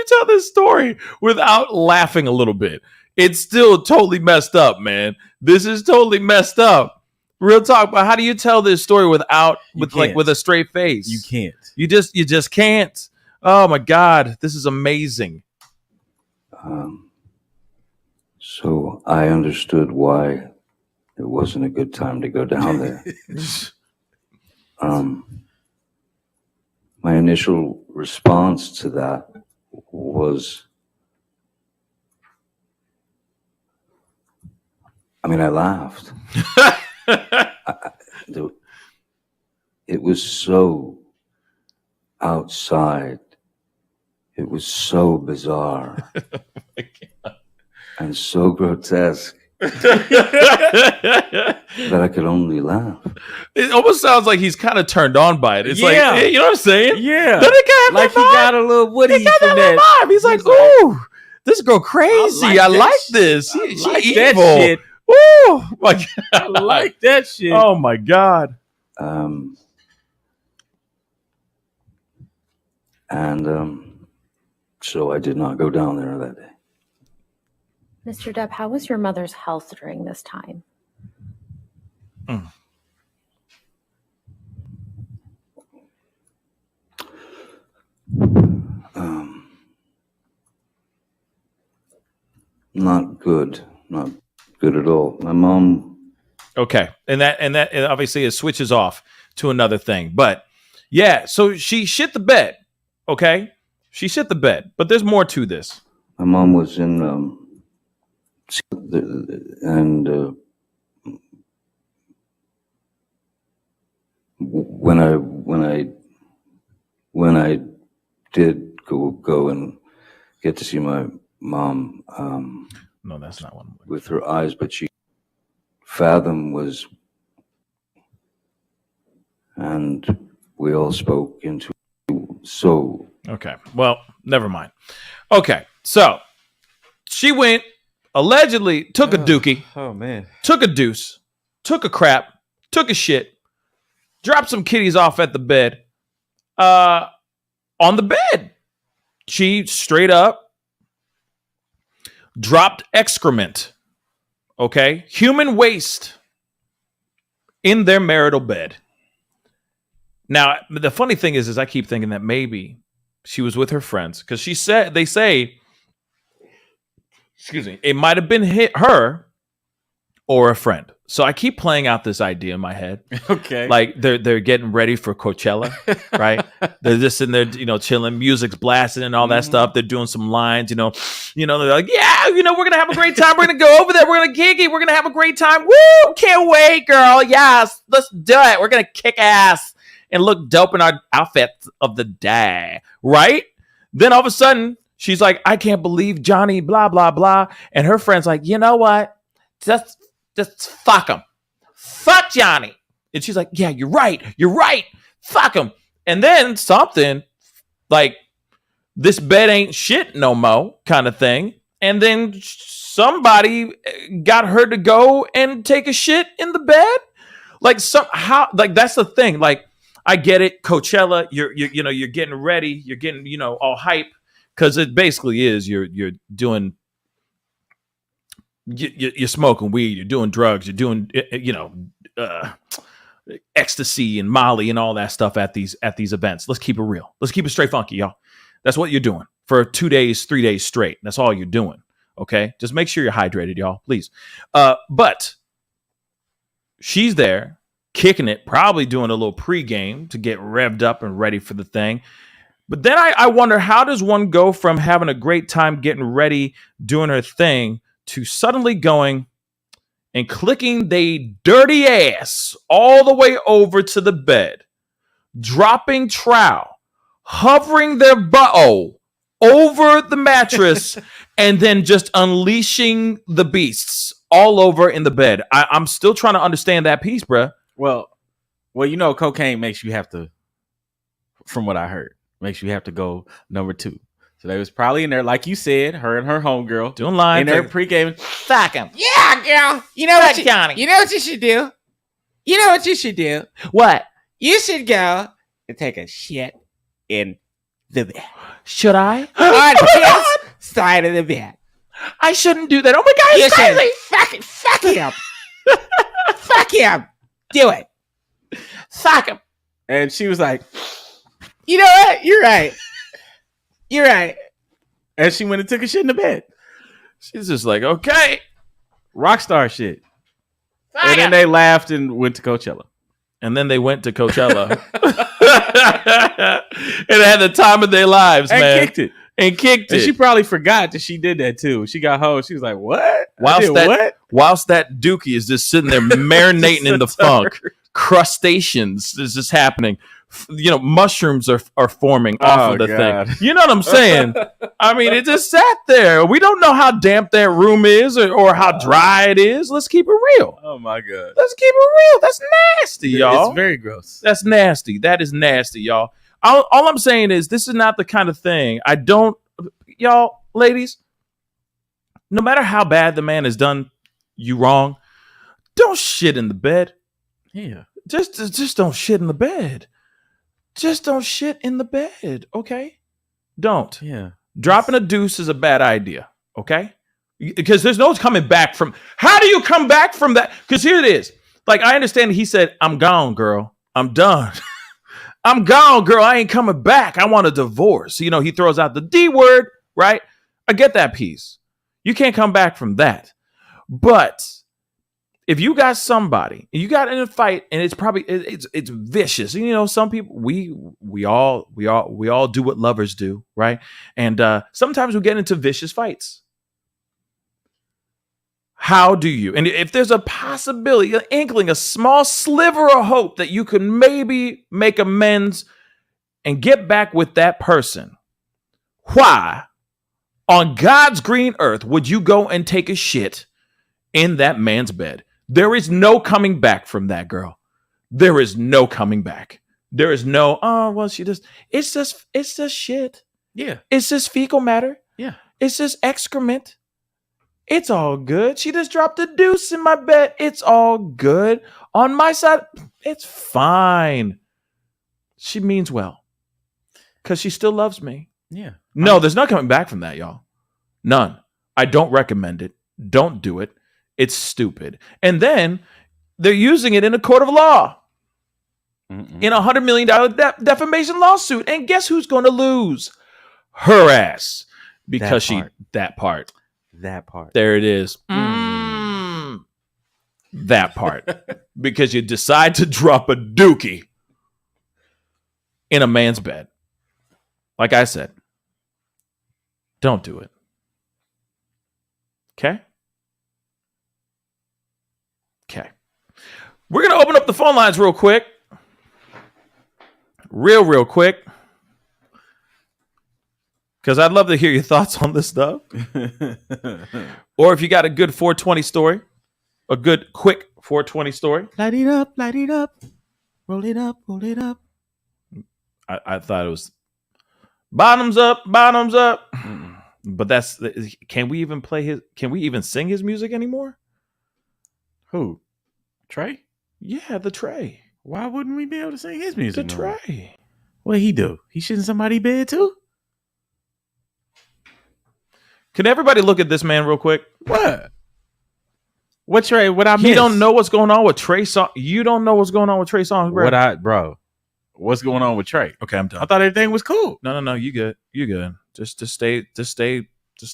tell this story without laughing a little bit? It's still totally messed up, man. This is totally messed up. Real talk. But how do you tell this story with a straight face? You can't. You just can't. Oh my God, this is amazing. So I understood why it wasn't a good time to go down there. My initial response to that was, I laughed. It was so outside. It was so bizarre and so grotesque that I could only laugh. It almost sounds like he's kind of turned on by it. It's like, hey, you know what I'm saying? Yeah. Doesn't it kind of Like he got a little Woody he got from that that. vibe. He's like, ooh, this girl crazy. I like this. I She like evil. that shit. Woo! My God. I like that shit. Oh my God. So I did not go down there that day. Mr. Depp, how was your mother's health during this time? Not good. Not good at all. My mom. Okay. And that obviously it switches off to another thing. But yeah, so she shit the bed. Okay. She shit the bed. But there's more to this. My mom was in, when I did go and get to see my mom, No, that's not one. with her eyes, but Fathom was, and we all spoke into. So okay, well, never mind. Okay, so she went, allegedly took a dookie, Oh man. took a deuce, took a crap, took a shit, dropped some kitties off at the bed. On the bed, she straight up dropped excrement. Okay, human waste in their marital bed. Now, the funny thing is I keep thinking that maybe she was with her friends because they say, excuse me, it might have been her or a friend. So I keep playing out this idea in my head. Okay. Like they're getting ready for Coachella, right? They're just in there, chilling, music's blasting and all that stuff. They're doing some lines, they're like, yeah, we're going to have a great time. We're going to go over there. We're going to gig it. We're going to have a great time. Woo! Can't wait, girl. Yes, let's do it. We're going to kick ass and look dope in our outfits of the day, right? Then all of a sudden, she's like, I can't believe Johnny, blah, blah, blah. And her friend's like, you know what? Just fuck him. Fuck Johnny. And she's like, yeah, you're right. Fuck him. And then something like, this bed ain't shit no mo kind of thing. And then somebody got her to go and take a shit in the bed. Like somehow, like that's the thing. Like I get it, Coachella. You're getting ready. You're getting all hype because it basically is you're doing. You're smoking weed. You're doing drugs. You're doing ecstasy and Molly and all that stuff at these events. Let's keep it real. Let's keep it straight funky, y'all. That's what you're doing for 2 days, 3 days straight. That's all you're doing. Okay, just make sure you're hydrated, y'all, please. But she's there, kicking it, probably doing a little pregame to get revved up and ready for the thing. But then I wonder, how does one go from having a great time getting ready, doing her thing, to suddenly going and clicking they dirty ass all the way over to the bed, dropping trowel, hovering their butt over the mattress, and then just unleashing the beasts all over in the bed. I'm still trying to understand that piece, bruh. Well, cocaine makes you have to, from what I heard, makes you have to go number 2. So they was probably in there, like you said, her and her homegirl doing lines in there pre-gaming. Fuck him. Yeah, girl. You know what? You know what you should do? You know what you should do? What? You should go and take a shit in the bed. Should I? On his side of the bed. I shouldn't do that. Oh my God, You it's crazy. should. Fuck him. Fuck him. Do it. Fuck him. And she was like, you know what? You're right. You're right. And she went and took a shit in the bed. She's just like, okay. Rockstar shit. And then they laughed and went to Coachella. And then they went to Coachella. And had the time of their lives, and man. Kicked it. And kicked And it. she probably forgot that she did that too. She got home. She was like, what? Whilst that dookie is just sitting there marinating in the funk, crustaceans is just happening. Mushrooms are forming off of the thing. You know what I'm saying? I mean, it just sat there. We don't know how damp that room is or how dry it is. Let's keep it real. Oh my God. Let's keep it real. That's nasty, y'all. It's very gross. That's nasty. That is nasty, y'all. All I'm saying is this is not the kind of thing. Y'all, ladies, no matter how bad the man has done you wrong, don't shit in the bed. Yeah. Just don't shit in the bed. Just don't shit in the bed, okay? Don't. Yeah. Dropping a deuce is a bad idea, okay? Because there's no coming back from. How do you come back from that? Because here it is. Like, I understand he said, I'm gone, girl. I'm done. I'm gone, girl. I ain't coming back. I want a divorce. He throws out the D word, right? I get that piece. You can't come back from that. But if you got somebody, you got in a fight, and it's probably it's vicious. Some people we all do what lovers do, right? And sometimes we get into vicious fights. How do you? And if there's a possibility, an inkling, a small sliver of hope that you can maybe make amends and get back with that person, why on God's green earth would you go and take a shit in that man's bed? There is no coming back from that, girl. There is no coming back. There is no, it's just shit. Yeah. It's just fecal matter. Yeah. It's just excrement. It's all good. She just dropped a deuce in my bed. It's all good. On my side, it's fine. She means well. Because she still loves me. Yeah. No, there's no coming back from that, y'all. None. I don't recommend it. Don't do it. It's stupid. And then they're using it in a court of law. In a $100 million defamation lawsuit. And guess who's going to lose? Her ass. Because that part. There it is. That part. Because you decide to drop a dookie in a man's bed. Like I said, don't do it. Okay? Okay. We're going to open up the phone lines real quick. Real quick. Because I'd love to hear your thoughts on this stuff. Or if you got a good 420 story, a good quick 420 story. Light it up, roll it up. I thought it was bottoms up. But can we even sing his music anymore? Who? Trey? Yeah, the Trey. Why wouldn't we be able to sing his music? The Trey. What he do? He shit in somebody's bed too? Can everybody look at this man real quick? What? What Trey? What I missed? He don't know what's going on with Trey Songz. You don't know what's going on with Trey Songz, bro. What's going on with Trey? Okay, I'm done. I thought everything was cool. No. You good. You good. Just stay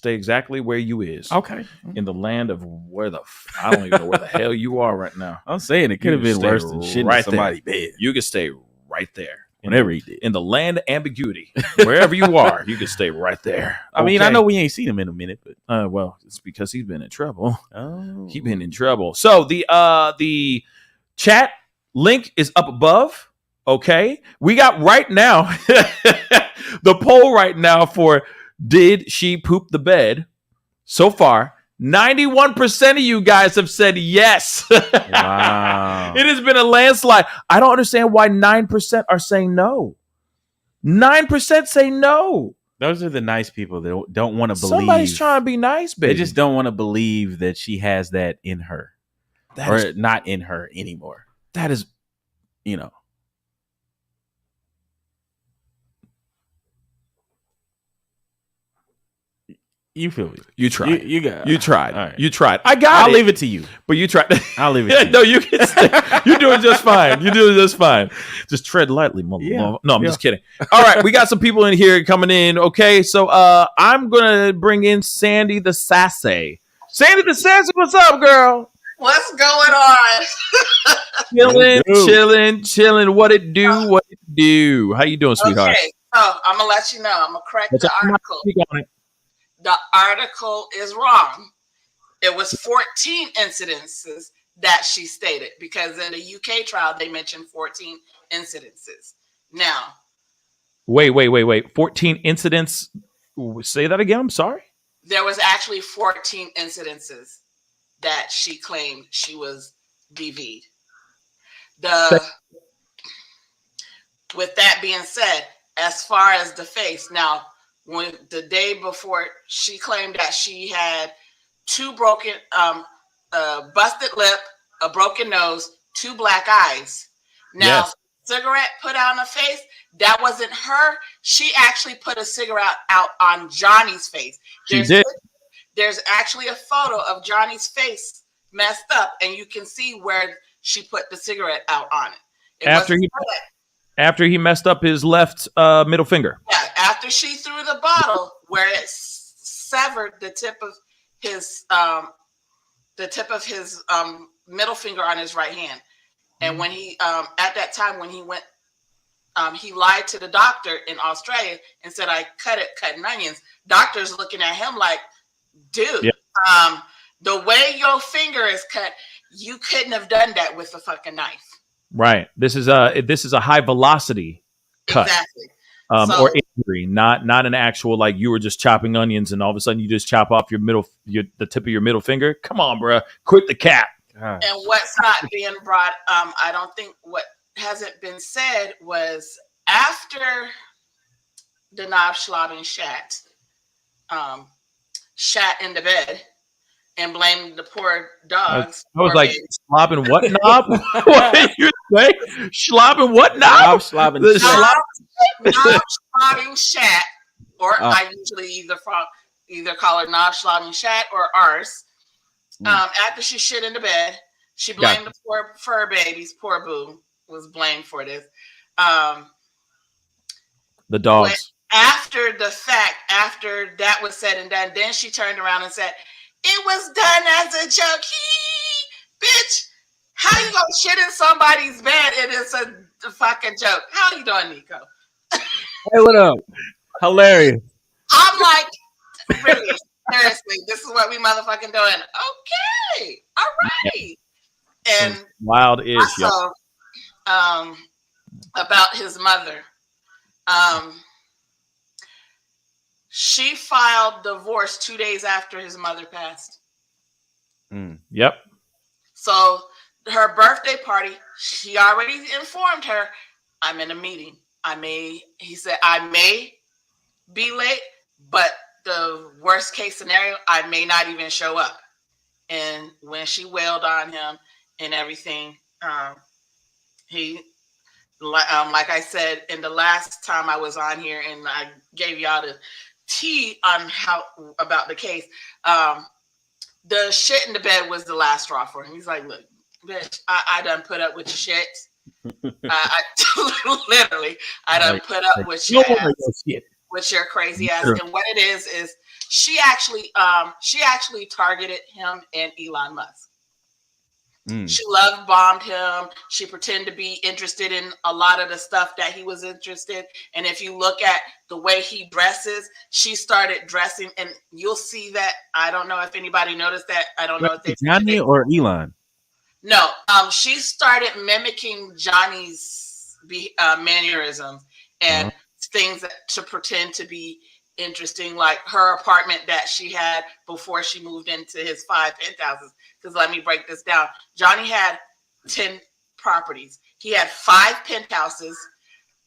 exactly where you is. Okay. In the land of I don't even know where the hell you are right now. I'm saying it could have been worse than shit in somebody's bed. You can stay right there. Whenever he did. In the land of ambiguity. Wherever you are, you can stay right there. I mean, I know we ain't seen him in a minute, but well, it's because he's been in trouble. Oh. He's been in trouble. So the chat link is up above. Okay. We got right now the poll right now for did she poop the bed? So far, 91% of you guys have said yes. Wow. It has been a landslide. I don't understand why 9% are saying no. 9% say no. Those are the nice people that don't want to believe. Somebody's trying to be nice, baby. They just don't want to believe that she has that in her. Not in her anymore. That is, You feel me? You tried. You got. You tried. All right. You tried. I'll leave it to you. But you tried. I'll leave it to you. No, you can stay. You're doing just fine. You're doing just fine. Just tread lightly, mother. Yeah. No, I'm just kidding. All right, we got some people in here coming in. Okay, so I'm gonna bring in Sandy the Sassy. Sandy the Sassy, what's up, girl? What's going on? Chilling. What it do? How you doing, sweetheart? Okay, so I'm gonna let you know. I'm gonna correct the article. The article is wrong. It was 14 incidences that she stated because in the UK trial they mentioned 14 incidences. Now, wait. 14 incidents. Say that again. I'm sorry. There was actually 14 incidences that she claimed she was DV'd. With that being said, as far as the face, now, when the day before, she claimed that she had two broken, busted lip, a broken nose, two black eyes. Now, cigarette put out on her face, that wasn't her. She actually put a cigarette out on Johnny's face. There's actually a photo of Johnny's face messed up, and you can see where she put the cigarette out on it. After he messed up his left middle finger. Yeah, after she threw the bottle where it severed the tip of his middle finger on his right hand. And when he at that time when he went, he lied to the doctor in Australia and said, I cut it cutting onions. Doctor's looking at him like, dude, the way your finger is cut, you couldn't have done that with a fucking knife. Right. This is a high velocity cut. Exactly. Or injury, not an actual, like you were just chopping onions and all of a sudden you just chop off the tip of your middle finger. Come on, bro. Quit the cap. And what's not being brought, I don't think what hasn't been said was after the knob slobbing shat in the bed and blamed the poor dogs. I was like, slobbing what knob? What did you say? Slobbing what knob? Slobbing shat, or I usually either call her knob slobbing shat or arse. After she shit in the bed, she blamed the poor fur babies. Poor boo was blamed for this. The dogs. After the fact, after that was said and done, then she turned around and said, it was done as a joke. Bitch, how you gonna shit in somebody's bed and it's a fucking joke? How you doing, Nico? Hey, what up? Hilarious. I'm like, really, seriously, this is what we motherfucking doing. Okay, all right. And wild-ish, also, about his mother. She filed divorce 2 days after his mother passed. Yep. So her birthday party, she already informed her, I'm in a meeting. He said, I may be late, but the worst case scenario, I may not even show up. And when she wailed on him and everything, He, like I said, in the last time I was on here and I gave y'all the tea on how about the case, the shit in the bed was the last straw for him. He's like, look, bitch, I done put up with your shit. I literally, I done put up with your ass, with your crazy ass. Sure. And what it is she actually targeted him and Elon Musk. She love bombed him. She pretended to be interested in a lot of the stuff that he was interested. And if you look at the way he dresses, she started dressing, and you'll see that. I don't know if anybody noticed that. I don't know if they Johnny or Elon. No, she started mimicking Johnny's mannerisms and things to pretend to be interesting, like her apartment that she had before she moved into his 5 penthouses. Because let me break this down. Johnny had 10 properties. He had 5 penthouses,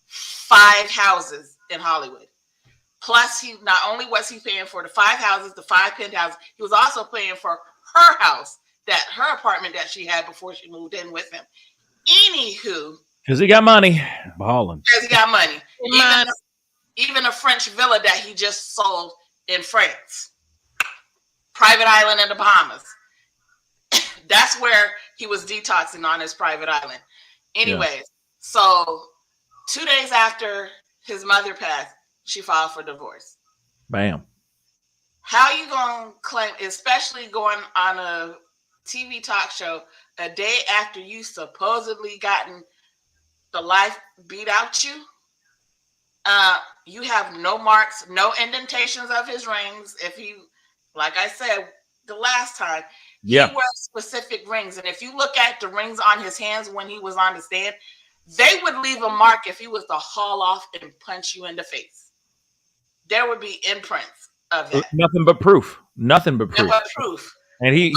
5 houses in Hollywood. Plus, he not only was he paying for the 5 houses, the 5 penthouses, he was also paying for her house, her apartment that she had before she moved in with him. Anywho, because he got money, balling. Because he got money. Even a French villa that he just sold in France, private island in the Bahamas. That's where he was detoxing on his private island. Anyways, so 2 days after his mother passed, she filed for divorce. Bam. How you gonna claim, especially going on a TV talk show a day after you supposedly gotten the life beat out you? You have no marks, no indentations of his rings. If he, like I said the last time, he wears specific rings. And if you look at the rings on his hands when he was on the stand, they would leave a mark if he was to haul off and punch you in the face. There would be imprints of that. Nothing but proof. Nothing but proof. And he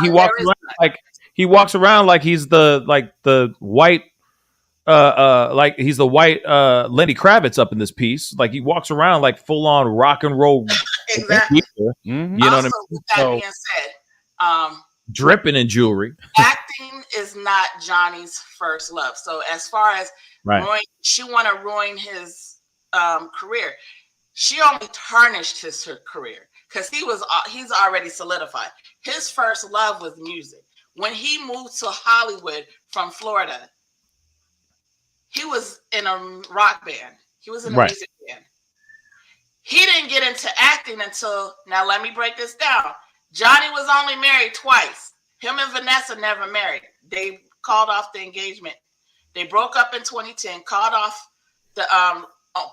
walks around like he's the white he's the white Lenny Kravitz up in this piece. Like he walks around like full on rock and roll. Exactly. You know what I mean? With that being said, dripping in jewelry. Acting is not Johnny's first love. So as far as she want to ruin his career, she only tarnished his career because he's already solidified. His first love was music. When he moved to Hollywood from Florida, he was in a rock band. He was in a music band. He didn't get into acting until, now let me break this down. Johnny was only married twice. Him and Vanessa never married. They called off the engagement. They broke up in 2010, called off the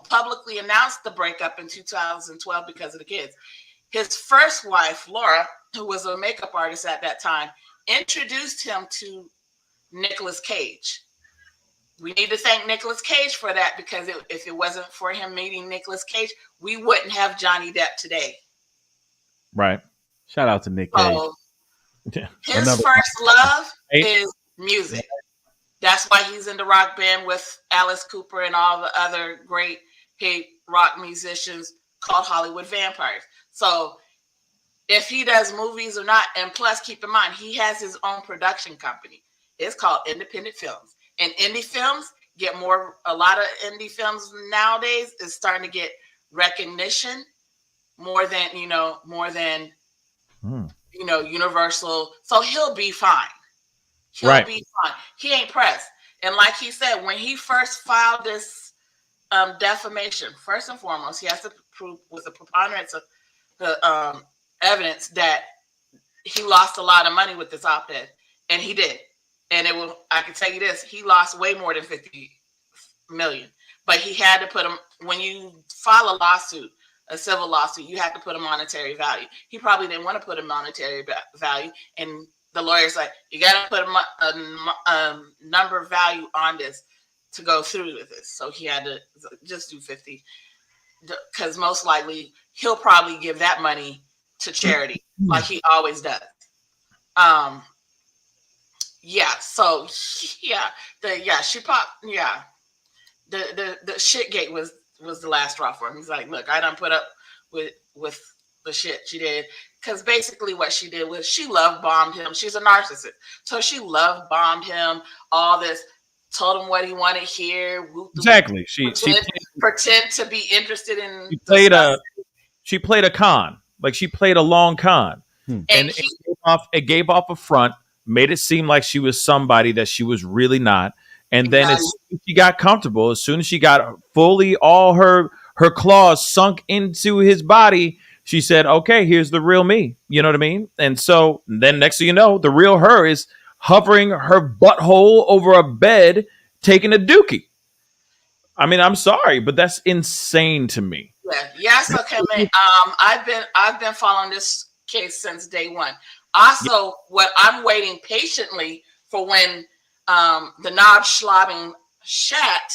publicly announced the breakup in 2012 because of the kids. His first wife, Laura, who was a makeup artist at that time, introduced him to Nicolas Cage. We need to thank Nicolas Cage for that, because if it wasn't for him meeting Nicolas Cage, we wouldn't have Johnny Depp today. Right. Shout out to Nick Cage. His first love is music. That's why he's in the rock band with Alice Cooper and all the other great hit rock musicians called Hollywood Vampires. So if he does movies or not, and plus keep in mind, he has his own production company. It's called Independent Films. And indie films get a lot of indie films nowadays is starting to get recognition more than Universal. So he'll be fine. He'll be fine. He ain't pressed. And like he said, when he first filed this defamation, first and foremost, he has to prove with a preponderance of the evidence that he lost a lot of money with this op-ed, and he did. And I can tell you this, he lost way more than 50 million. But he had to put him, when you file a lawsuit, a civil lawsuit, you have to put a monetary value. He probably didn't want to put a monetary value. And the lawyer's like, you got to put a number value on this to go through with this. So he had to just do 50, because most likely he'll probably give that money to charity like he always does. The shit gate was the last straw for him. He's like, look, I done put up with the shit she did. Because basically what she did was she love bombed him. She's a narcissist. So she love bombed him, all this, told him what he wanted here. Exactly. She pretend to be interested in. She played a con. Like she played a long con. And it gave off a front, made it seem like she was somebody that she was really not. And then as soon as she got comfortable, as soon as she got fully all her claws sunk into his body, she said, okay, here's the real me. You know what I mean? And so then next thing you know, the real her is hovering her butthole over a bed, taking a dookie. I mean, I'm sorry, but that's insane to me. Yeah. Yes. Okay, man. I've been following this case since day one. Also, what I'm waiting patiently for when the knob slobbing shat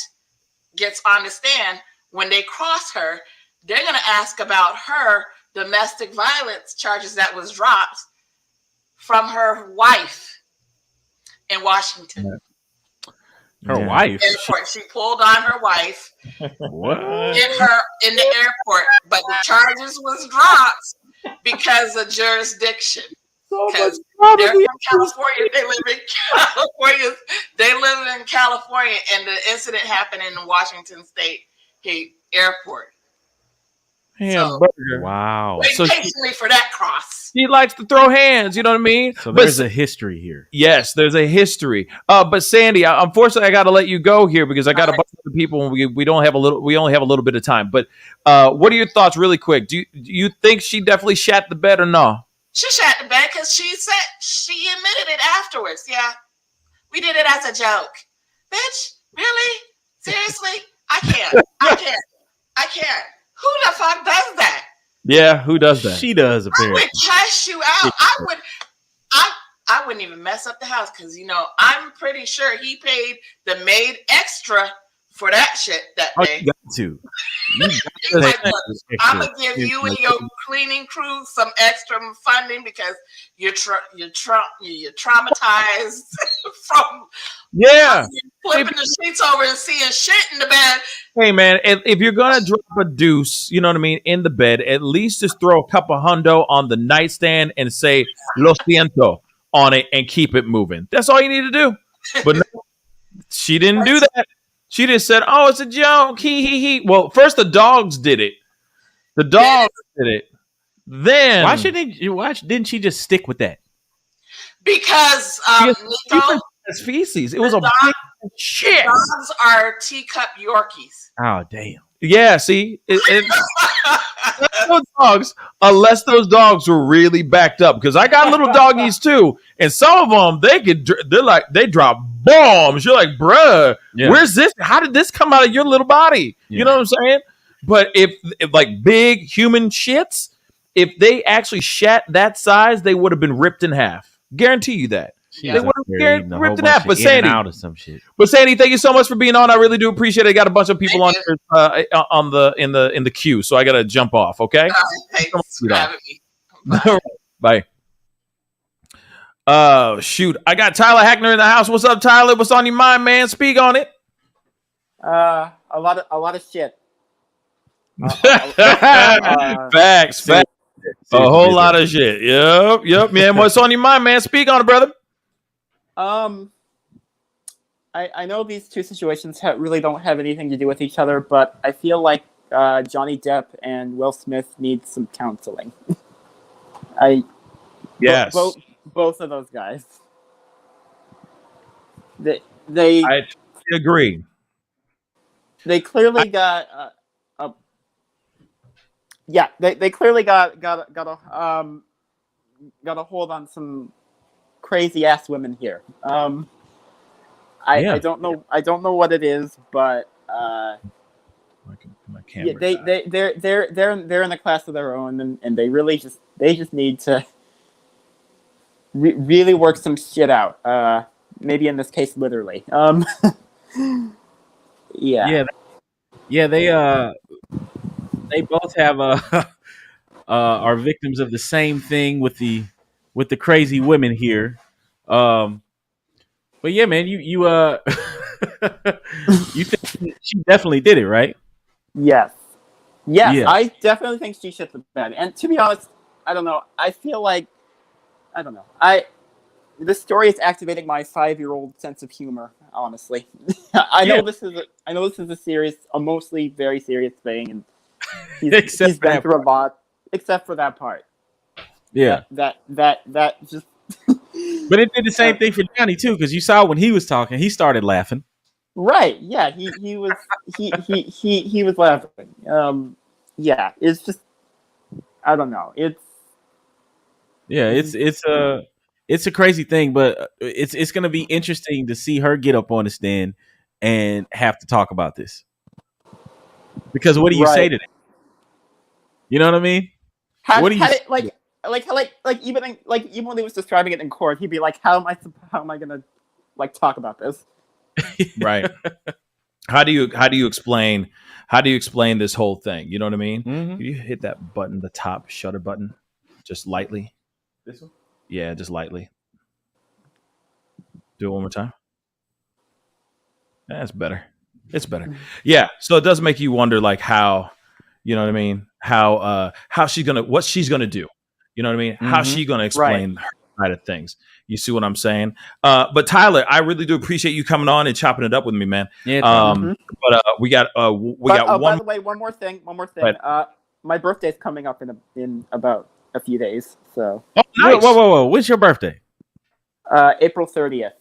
gets on the stand, when they cross her, they're going to ask about her domestic violence charges that was dropped from her wife in Washington. Her wife? Airport. She pulled on her wife what? in the airport, but the charges was dropped because of jurisdiction. Because they're from California, they live in California. They live in California, and the incident happened in the Washington State Airport. Hamburger. Wow. Wait patiently for that cross. She likes to throw hands, you know what I mean? So there's a history here. Yes, there's a history. But Sandy, unfortunately, I got to let you go here because I got a bunch of people and we only have a little bit of time. But what are your thoughts, really quick? Do you think she definitely shat the bed or no? She shat the bed because she said she admitted it afterwards. Yeah, we did it as a joke. Bitch, really? Seriously? I can't. Who the fuck does that? Yeah, who does that? She does, apparently. I would cash you out. I wouldn't even mess up the house because, I'm pretty sure he paid the maid extra for that shit that day. You got to. I'm going to give you and your cleaning crew some extra funding because you're traumatized from flipping the sheets over and seeing shit in the bed. Hey, man, if you're going to drop a deuce, you know what I mean, in the bed, at least just throw a couple hundo on the nightstand and say, lo siento on it and keep it moving. That's all you need to do. But no, she didn't do that. She just said, oh, it's a joke. He. Well, first the dogs did it. The dogs did it. Then why didn't she just stick with that? Because Nico, it's feces. It was a big shit. Dogs are teacup Yorkies. Oh, damn. Yeah, see, unless those dogs were really backed up, because I got little doggies too, and some of them they drop bombs. You're like, bruh, where's this? How did this come out of your little body? You know what I'm saying? But if like big human shits, if they actually shat that size, they would have been ripped in half. Guarantee you that. They would have ripped in half. But Sandy, thank you so much for being on. I really do appreciate it. I got a bunch of people in the queue, so I got to jump off. Okay. Thanks for having me. Bye. Shoot, I got Tyler Hackner in the house. What's up, Tyler? What's on your mind, man? Speak on it. A lot of shit. Facts. A whole lot of shit. Yep, man. What's on your mind, man? Speak on it, brother. I know these two situations really don't have anything to do with each other, but I feel like Johnny Depp and Will Smith need some counseling. Yes. Both of those guys. They I agree. They clearly got they clearly got a hold on some crazy ass women here. I don't know what it is, but my camera. They're in a class of their own, and they just need to really work some shit out. Maybe in this case, literally. Yeah. They both have are victims of the same thing with the crazy women here. But yeah, man, you you think she definitely did it, right? Yes. Yes, I definitely think she shit the bed. And to be honest, I don't know. I feel like I don't know. This story is activating my 5-year-old sense of humor. Honestly, I know this is a serious, a mostly very serious thing, and he's been through a lot, except for that part. Yeah, that just. But it did the same thing for Johnny too, because you saw when he was talking, he started laughing. Right? Yeah, he was laughing. Yeah, it's just I don't know. It's a crazy thing, but it's going to be interesting to see her get up on the stand and have to talk about this. Because what do you say to that? You know what I mean? What do you even when he was describing it in court, he'd be like, "How am I gonna talk about this?" Right. How do you explain this whole thing? You know what I mean? Mm-hmm. Can you hit that button, the top shutter button, just lightly? This one? Yeah, just lightly. Do it one more time. That's better. It's better. Yeah. So it does make you wonder, like, how, you know what I mean? How what she's gonna do. You know what I mean? Mm-hmm. How's she gonna explain her side of things? You see what I'm saying? But Tyler, I really do appreciate you coming on and chopping it up with me, man. Yeah. But we got one. By the way, one more thing. My birthday's coming up in about a few days. So. Oh, nice. Whoa! When's your birthday? April 30th.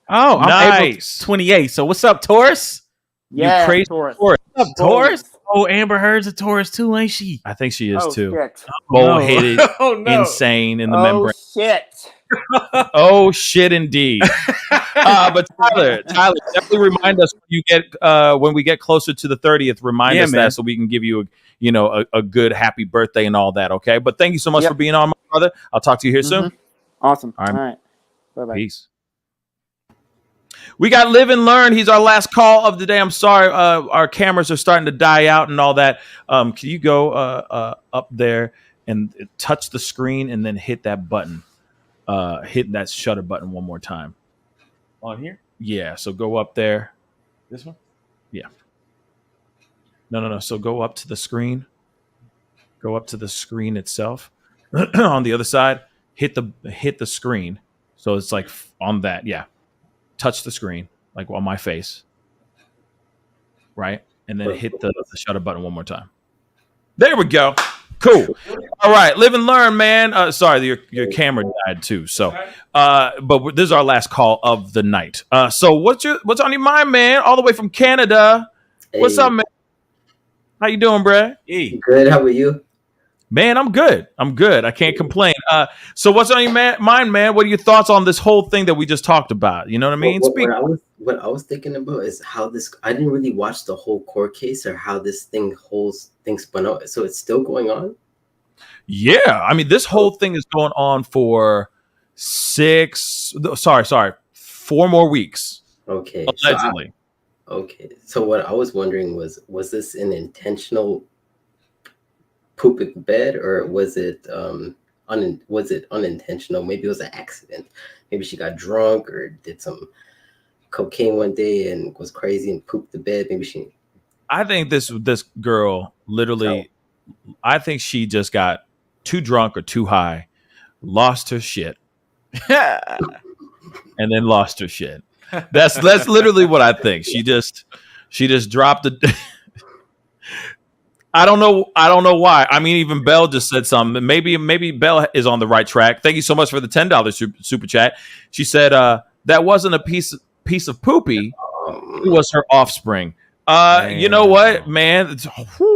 Oh, I'm nice. April 28th. So what's up, Taurus? Yeah, you crazy Taurus. What's up, Taurus? Oh, Amber Heard's a Taurus too, ain't she? I think she is too. Shit. Bull-headed, insane in the membrane. Shit. Oh shit, indeed. But Tyler, definitely remind us when we get closer to the 30th. Remind us that so we can give you a good happy birthday and all that. Okay. But thank you so much for being on, my brother. I'll talk to you here soon. Awesome. All right. Bye-bye. Peace. We got Live and Learn. He's our last call of the day. I'm sorry, our cameras are starting to die out and all that. Can you go up there and touch the screen and then hit that button? Hit that shutter button one more time. On here? Yeah. So go up there. This one? Yeah. No. So go up to the screen. Go up to the screen itself. On the other side, hit the screen. So it's like on that. Yeah. Touch the screen, like on my face. Right? And then hit the shutter button one more time. There we go. Cool. All right. Live and learn, man. Sorry, your camera died too. So, but this is our last call of the night. So what's on your mind, man? All the way from Canada. Hey. What's up, man? How you doing, bruh? Hey. Good. How about you? Man, I'm good. I can't complain. So what's on your mind, man? What are your thoughts on this whole thing that we just talked about? You know what I mean? What I was thinking about is how I didn't really watch the whole court case or how this whole thing spun out. So it's still going on? Yeah. I mean, this whole thing is going on for 4 more weeks. Okay. Allegedly. So what I was wondering was this an intentional poop in the bed, or was it unintentional? Maybe it was an accident. Maybe she got drunk or did some cocaine one day and was crazy and pooped the bed. I think this girl literally, I think she just got too drunk or too high, lost her shit, and then lost her shit. That's literally what I think. She just dropped it. I don't know why. I mean, even Belle just said something. Maybe Belle is on the right track. Thank you so much for the $10 super chat. She said that wasn't a piece of poopy. It was her offspring. You know what, man?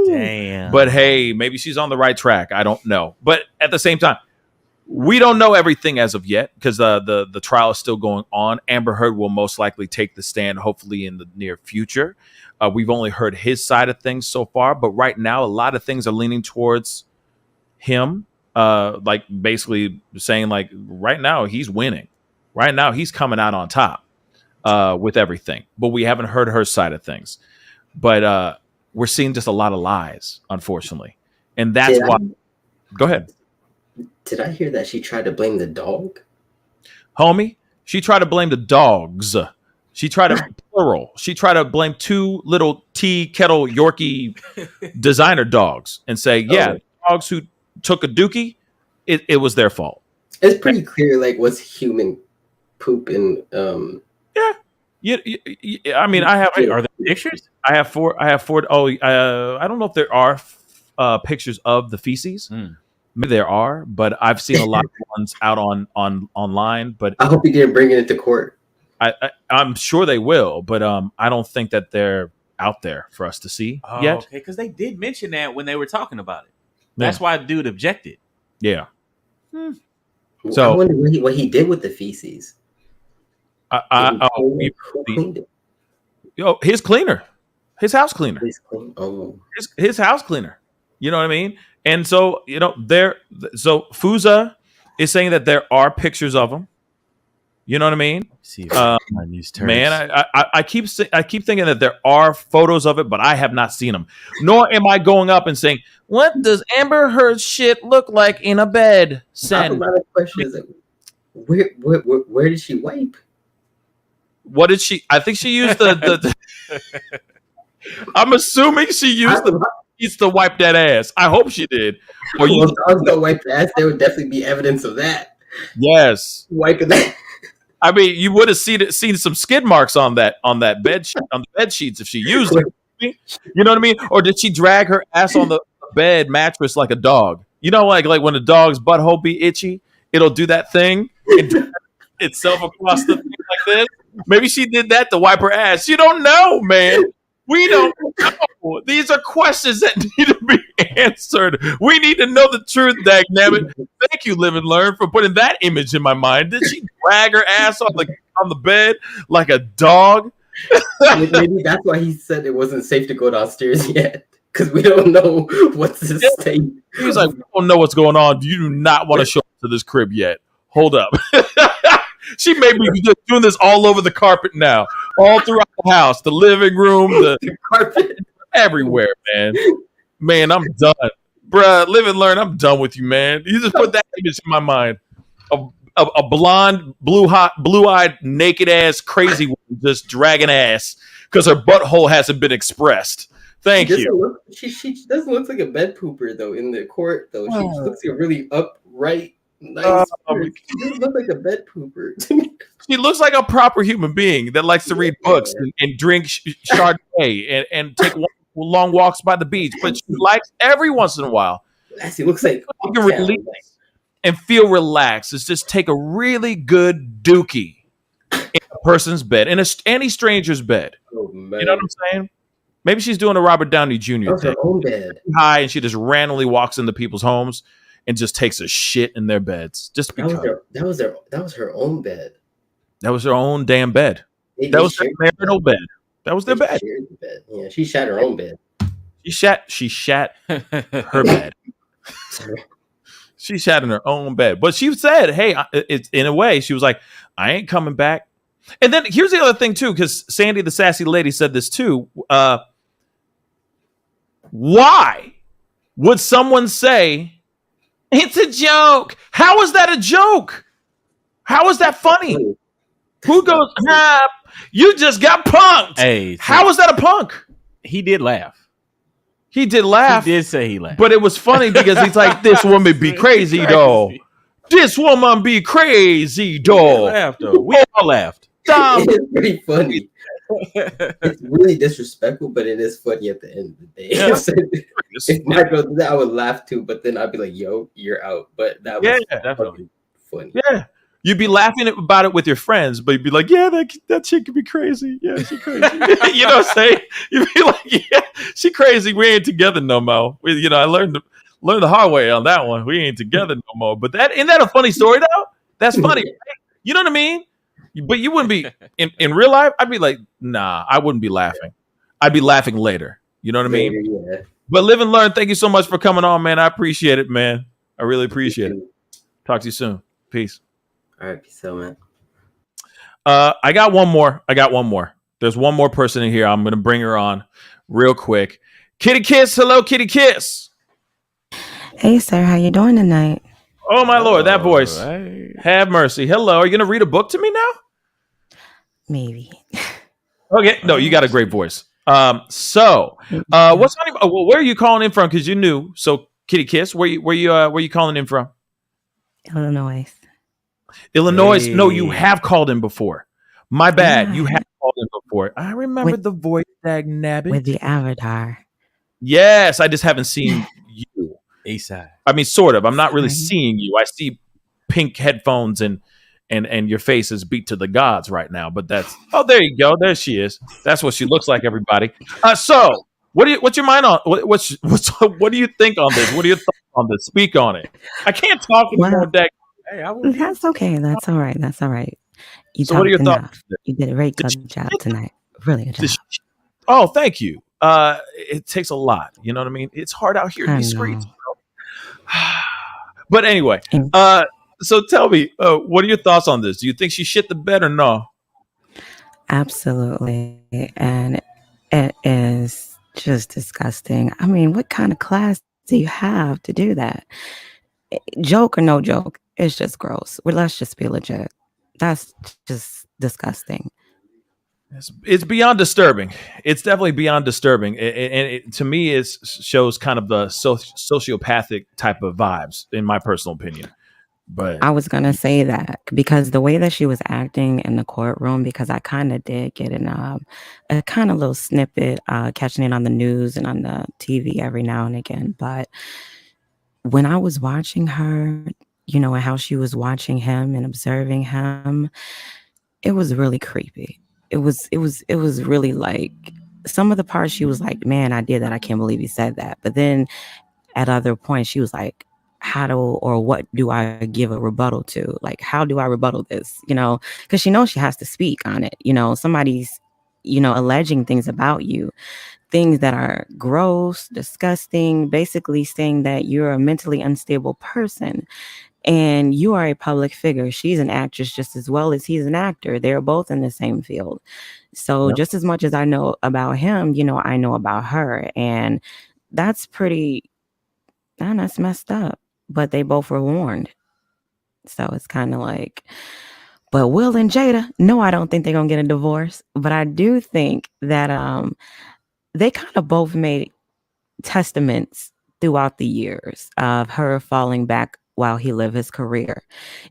Damn. But hey, maybe she's on the right track. I don't know. But at the same time, we don't know everything as of yet because the trial is still going on. Amber Heard will most likely take the stand, hopefully in the near future. We've only heard his side of things so far, but right now, a lot of things are leaning towards him. Like basically saying, like, right now he's winning. Right now he's coming out on top with everything. But we haven't heard her side of things. But we're seeing just a lot of lies, unfortunately, and that's why. Go ahead. Did I hear that she tried to blame the dog? Homie, she tried to blame the dogs. She tried to plural. She tried to blame 2 little tea kettle Yorkie designer dogs and say, dogs who took a dookie, it was their fault. It's pretty clear, like, what's human poop and Yeah, I mean, I have. Are there pictures? I have 4. Oh, I don't know if there are pictures of the feces. Maybe there are, but I've seen a lot of ones out on online. But I hope you didn't bring it into court. I'm sure they will, but I don't think that they're out there for us to see yet. Okay, because they did mention that when they were talking about it. That's why the dude objected. Yeah. So I wonder what he did with the feces. His cleaner, his house cleaner, his house cleaner. You know what I mean? And so so Fuza is saying that there are pictures of him. You know what I mean? Man, I keep thinking that there are photos of it, but I have not seen them. Nor am I going up and saying, "What does Amber Heard's shit look like in a bed?" Send. My question is, where did she wipe? What did she? I think she used the I'm assuming she used the piece to wipe that ass. I hope she did. Or if dogs don't wipe their ass, there would definitely be evidence of that. Yes, wiping that. I mean, you would have seen some skid marks on that bed on the bed sheets if she used it. You know what I mean? Or did she drag her ass on the bed mattress like a dog? You know, like when a dog's butthole be itchy, it'll do that thing and drag itself across the thing like this. Maybe she did that to wipe her ass. You don't know, man. We don't know. These are questions that need to be answered. We need to know the truth, dagnabbit. Thank you, Live and Learn, for putting that image in my mind. Did she drag her ass on the bed like a dog? Maybe that's why he said it wasn't safe to go downstairs yet. Because we don't know what's the state. He's like, we don't know what's going on. You do not want to show up to this crib yet. Hold up. She may be just doing this all over the carpet now, all throughout the house, the living room, the carpet, everywhere, man. Man, I'm done. Bruh, Live and Learn, I'm done with you, man. You just put that image in my mind. A blonde, blue-eyed, naked-ass, crazy woman just dragging ass because her butthole hasn't been expressed. Thank you. She doesn't look like a bed pooper, though, in the court, though. She looks like a really upright, nice. She doesn't look like a bed pooper. She looks like a proper human being that likes to read books and drink Chardonnay and take long walks by the beach. But she likes every once in a while. She looks like you can release and feel relaxed. Is just take a really good dookie in a person's bed, in any stranger's bed. Oh, man. You know what I'm saying? Maybe she's doing a Robert Downey Jr. thing. Her own bed. High, and she just randomly walks into people's homes and just takes a shit in their beds. Just because. That was her own bed. That was her own damn bed. That was their marital bed. That was their bed. Yeah, she shat her own bed. She shat her bed. She shat in her own bed. But she said, hey, it's in a way, she was like, I ain't coming back. And then here's the other thing, too, because Sandy, the sassy lady, said this, too. Why would someone say, it's a joke? How is that a joke? How is that funny? Who goes, you just got punked? Hey, how is that a punk? He did laugh. He did laugh. He did say he laughed. But it was funny because he's like, this woman be crazy, though. This woman be crazy, though. Laughed, though. We all laughed. It's pretty funny. It's really disrespectful, but it is funny at the end of the day. Yeah. If my girl did that, I would laugh too, but then I'd be like, yo, you're out. But that was definitely funny. Yeah. You'd be laughing about it with your friends, but you'd be like, yeah, that chick could be crazy. Yeah, she crazy. You know what I'm saying? You'd be like, yeah, she crazy. We ain't together no more. I learned the hard way on that one. We ain't together no more. But isn't that a funny story, though? That's funny. Right? You know what I mean? But you wouldn't be, in real life, I'd be like, nah, I wouldn't be laughing. I'd be laughing later. You know what I mean? Yeah. But Live and Learn, thank you so much for coming on, man. I appreciate it, man. I really appreciate it. Talk to you soon. Peace. All right, peace out, man. I got one more. There's one more person in here. I'm going to bring her on real quick. Kitty Kiss. Hello, Kitty Kiss. Hey, sir. How you doing tonight? Oh, my Lord. That voice. Right. Have mercy. Hello. Are you going to read a book to me now? Maybe. Okay, no, you got a great voice. What's on? Well, where are you calling in from? Because you're new. So, Kitty Kiss, where you calling in from? Illinois. Illinois. Hey. No, you have called in before. My bad. Yeah, you have called in before. I remember the voice, dag nabbit. With the avatar. Yes, I just haven't seen you. ASAP. I mean, sort of. I'm not really seeing you. I see pink headphones and your face is beat to the gods right now. But that's there you go. There she is. That's what she looks like, everybody. So what's your mind on what do you think on this? What are your thoughts on this? Speak on it. I can't talk anymore, Dag. Hey, that's okay. That's all right. That's all right. You so what are your thoughts? You did a very good job tonight. Really good job. Oh, thank you. It takes a lot. You know what I mean? It's hard out here in these streets. But anyway, so tell me, what are your thoughts on this? Do you think she shit the bed or no? Absolutely. And it is just disgusting. I mean, what kind of class do you have to do that? Joke or no joke, it's just gross. Well, let's just be legit. That's just disgusting. It's beyond disturbing. It's definitely beyond disturbing. And to me, it shows kind of the sociopathic type of vibes, in my personal opinion. But I was going to say that because the way that she was acting in the courtroom, because I kind of did get a kind of little snippet, catching it on the news and on the TV every now and again. But when I was watching her, you know, and how she was watching him and observing him, it was really creepy. It was really like some of the parts she was like, man, I did that. I can't believe you said that. But then at other points, she was like, what do I give a rebuttal to? Like, how do I rebuttal this? You know, because she knows she has to speak on it. You know, somebody's, you know, alleging things about you, things that are gross, disgusting, basically saying that you're a mentally unstable person. And you are a public figure. She's an actress just as well as he's an actor. They're both in the same field. So just as much as I know about him, you know, I know about her. And that's that's messed up. But they both were warned. So it's kind of like, but Will and Jada, no, I don't think they're going to get a divorce. But I do think that they kind of both made testaments throughout the years of her falling back while he lived his career.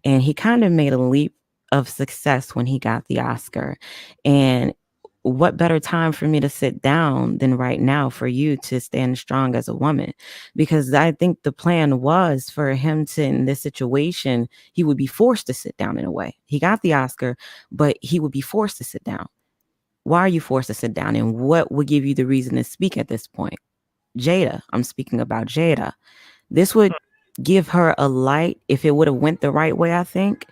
And he kind of made a leap of success when he got the Oscar. And what better time for me to sit down than right now for you to stand strong as a woman? Because I think the plan was for him to, in this situation, he would be forced to sit down in a way. He got the Oscar, but he would be forced to sit down. Why are you forced to sit down? And what would give you the reason to speak at this point? Jada, I'm speaking about Jada. This would give her a light if it would have went the right way, I think.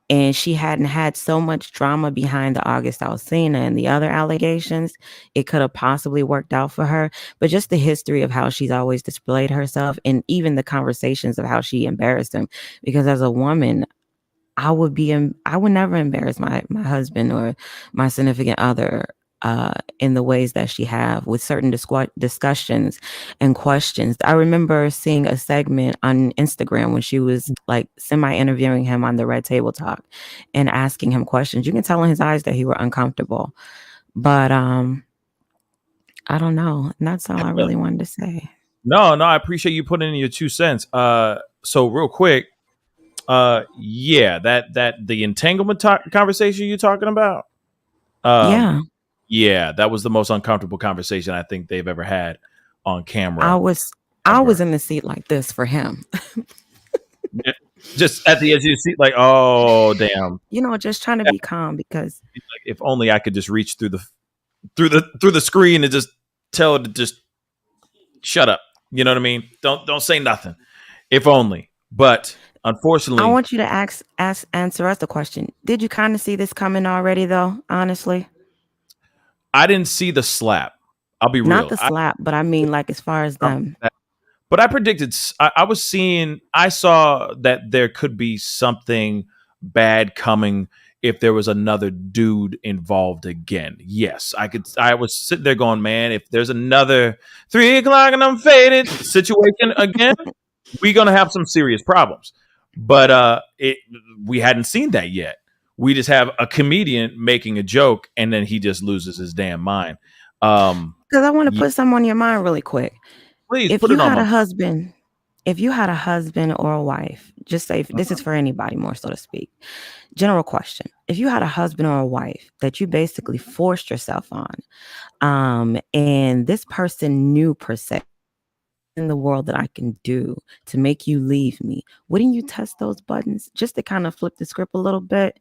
And she hadn't had so much drama behind the August Alsina and the other allegations, it could have possibly worked out for her. But just the history of how she's always displayed herself and even the conversations of how she embarrassed him. Because as a woman, I would never embarrass my husband or my significant other in the ways that she have with certain discussions and questions. I remember seeing a segment on Instagram when she was like semi-interviewing him on the Red Table Talk and asking him questions. You can tell in his eyes that he were uncomfortable. But I don't know. And that's all I really wanted to say. No, I appreciate you putting in your 2 cents. So real quick, that the entanglement conversation you're talking about. Yeah, that was the most uncomfortable conversation I think they've ever had on camera. I was in the seat like this for him. Just at the edge of your seat, like, oh damn. You know, just trying to be calm because like, if only I could just reach through the screen and just tell it to just shut up. You know what I mean? Don't say nothing. If only. But unfortunately, I want you to answer us the question. Did you kind of see this coming already, though? Honestly. I didn't see the slap. I'll be real. Not the slap, but I mean, like, as far as them. But I predicted, I saw that there could be something bad coming if there was another dude involved again. Yes, I was sitting there going, man, if there's another 3 o'clock and I'm faded situation again, we're going to have some serious problems. But we hadn't seen that yet. We just have a comedian making a joke, and then he just loses his damn mind. Because I want to put something on your mind really quick. Please if put you it on had my a husband, if you had a husband or a wife, just say this is for anybody, more so to speak. General question: if you had a husband or a wife that you basically forced yourself on, and this person knew per se in the world that I can do to make you leave me, wouldn't you test those buttons just to kind of flip the script a little bit?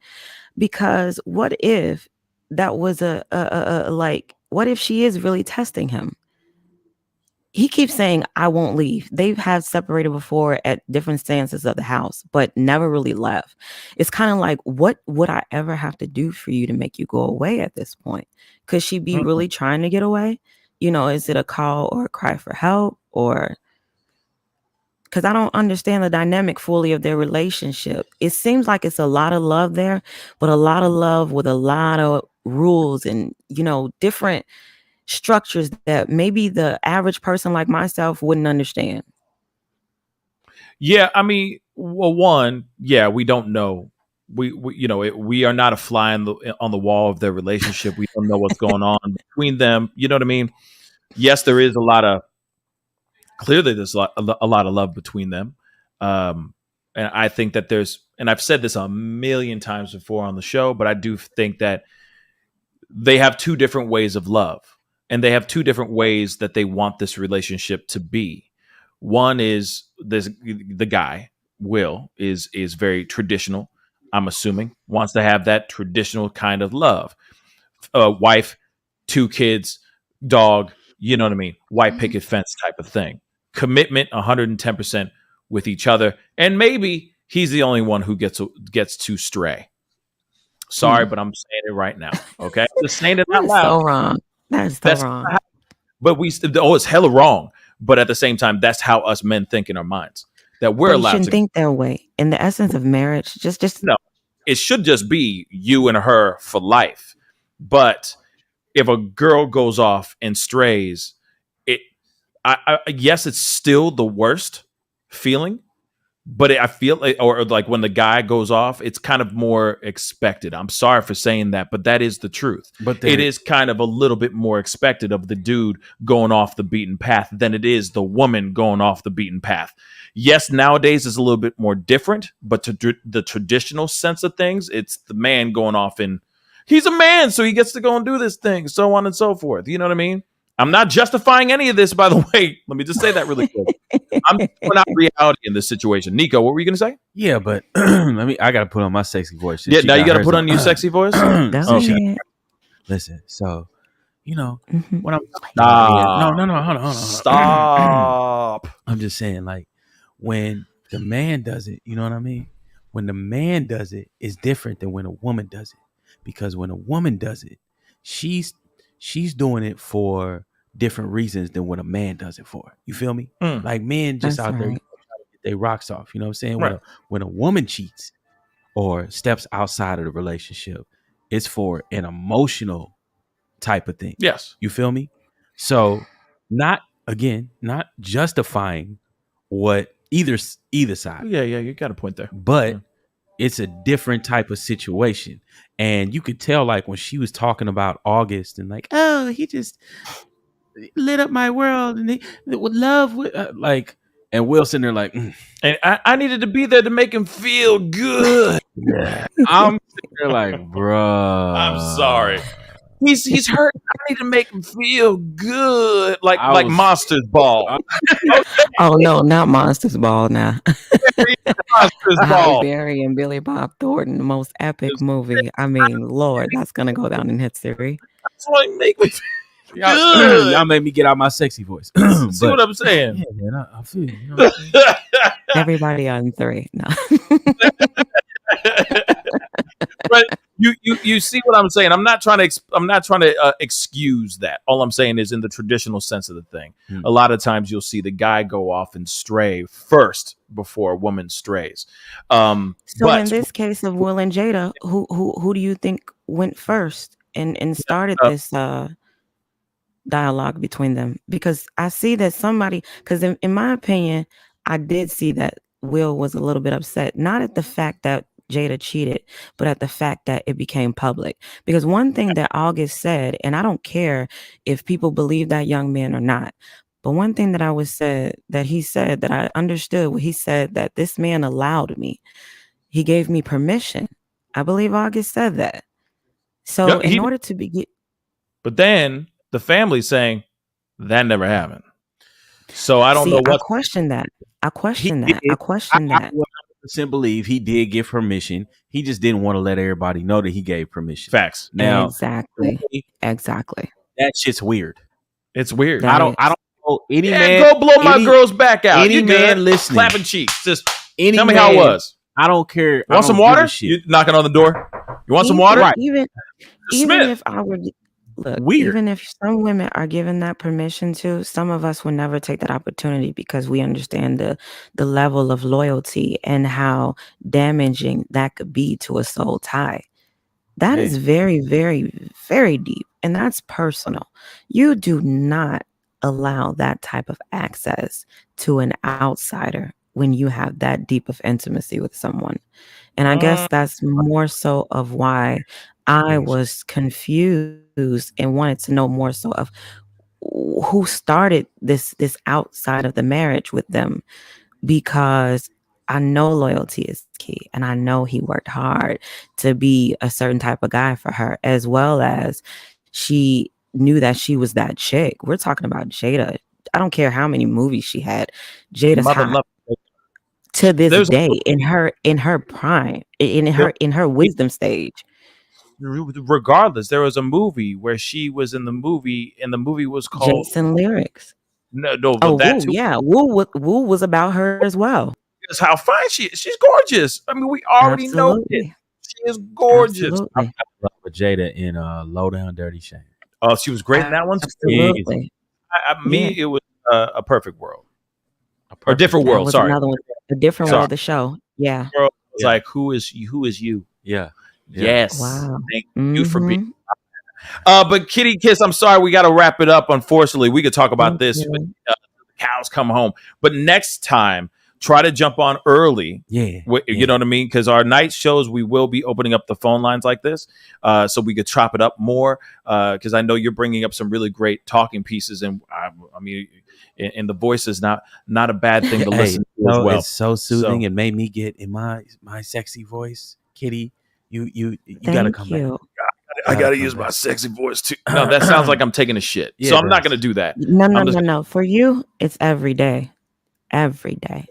Because what if that was like, what if she is really testing him? He keeps saying, I won't leave. They've had separated before at different stances of the house, but never really left. It's kind of like, what would I ever have to do for you to make you go away at this point? Could she be really trying to get away? You know, is it a call or a cry for help? Or because I don't understand the dynamic fully of their relationship. It seems like it's a lot of love there, but a lot of love with a lot of rules and, you know, different structures that maybe the average person like myself wouldn't understand. Yeah, I mean, well, one, yeah, we don't know. We you know, we are not a fly on the wall of their relationship. We don't know what's going on between them. You know what I mean? Yes, there is clearly there's a lot of love between them. And I think that and I've said this a million times before on the show, but I do think that they have two different ways of love. And they have two different ways that they want this relationship to be. One is the guy, Will, is very traditional, I'm assuming, wants to have that traditional kind of love. Wife, 2 kids, dog, you know what I mean? White picket fence type of thing. Commitment 110% with each other. And maybe he's the only one who gets to stray. Sorry, but I'm saying it right now. Okay? Just saying it out loud. So wrong. That's so wrong. But it's hella wrong. But at the same time, that's how us men think in our minds. That we're allowed to. You shouldn't think that way. In the essence of marriage, just no. It should just be you and her for life. But if a girl goes off and strays, yes, it's still the worst feeling. But I feel like, or like when the guy goes off, it's kind of more expected. I'm sorry for saying that, but that is the truth. But it is kind of a little bit more expected of the dude going off the beaten path than it is the woman going off the beaten path. Yes, nowadays it's a little bit more different, but to the traditional sense of things, it's the man going off and he's a man, so he gets to go and do this thing, so on and so forth. You know what I mean? I'm not justifying any of this, by the way. Let me just say that really quick. I'm putting out reality in this situation. Nico, what were you going to say? Yeah, but I got to put on my sexy voice. Yeah, now you got to put on your sexy voice? Listen, so, you know, when I'm... Stop. No, hold on. Stop. I'm just saying, like, when the man does it, you know what I mean? When the man does it, it's different than when a woman does it. Because when a woman does it, she's doing it for different reasons than what a man does it for. You feel me? Like men just out there trying to get their rocks off. You know what I'm saying? Right. When a woman cheats or steps outside of the relationship, it's for an emotional type of thing. Yes. You feel me? So not justifying what either side. Yeah, you got a point there. But it's a different type of situation. And you could tell, like, when she was talking about August and like, oh, he just lit up my world and they would love like, and Wilson, they're like, and I needed to be there to make him feel good. Yeah. I'm sitting there like, bro, I'm sorry. He's hurt. I need to make him feel good, like Monsters Ball. Oh no, not Monsters Ball now. Monsters Ball. Barry and Billy Bob Thornton, the most epic movie. I mean, Lord, that's gonna go down in history. That's what make me feel good. Y'all made me get out my sexy voice. See what I'm saying? Yeah, man, I feel you. You know Everybody on 3. No. But you see what I'm saying? I'm not trying to excuse that. All I'm saying is in the traditional sense of the thing. A lot of times you'll see the guy go off and stray first before a woman strays. So in this case of Will and Jada, who do you think went first and started this dialogue between them? Because I see that because in my opinion, I did see that Will was a little bit upset, not at the fact that Jada cheated, but at the fact that it became public. Because one thing that August said, and I don't care if people believe that young man or not, but one thing that he said that I understood, what he said, that this man allowed me. He gave me permission. I believe August said that. So in order to begin. But then the family's saying that never happened. So I don't know what. I question that. I question that. I 100% believe he did give permission. He just didn't want to let everybody know that he gave permission. Facts. Now, exactly. That shit's weird. It's weird. I don't know any man. Go blow my girl's back out. Any man listening, clapping cheeks. Just tell me man, how it was. I don't care. Want some water? You knocking on the door? You want some water? Right. Even if I were. Look, even if some women are given that permission to, some of us will never take that opportunity because we understand the level of loyalty and how damaging that could be to a soul tie. That is very, very, very deep, and that's personal. You do not allow that type of access to an outsider when you have that deep of intimacy with someone. And I guess that's more so of why I was confused and wanted to know more so of who started this outside of the marriage with them, because I know loyalty is key, and I know he worked hard to be a certain type of guy for her, as well as she knew that she was that chick. We're talking about Jada. I don't care how many movies she had. Jada's hot to this day in her prime, in her wisdom stage. Regardless, there was a movie where she was in the movie, and the movie was called Jason Lyrics. No, Woo, yeah, Woo was about her as well. That's how fine she is. She's gorgeous. I mean, we already know it. She is gorgeous. I love Jada in Low Down Dirty Shame. Oh, she was great in that one. Absolutely. It was a perfect world, or different world. Sorry, another one, a different world. The show, yeah. It's like who is you? Yeah. Yes. Wow. Thank you for being. But Kitty Kiss, I'm sorry, we got to wrap it up. Unfortunately, we could talk about this. But, the cows come home. But next time, try to jump on early. Yeah. You know what I mean? Because our night shows, we will be opening up the phone lines like this, so we could chop it up more. Because I know you're bringing up some really great talking pieces, and I mean, and the voice is not a bad thing to listen to as well. It's so soothing. It made me get in my sexy voice, Kitty. You gotta come back. I gotta use my sexy voice too. No, that sounds like I'm taking a shit. So I'm not gonna do that. No. For you, it's every day. Every day.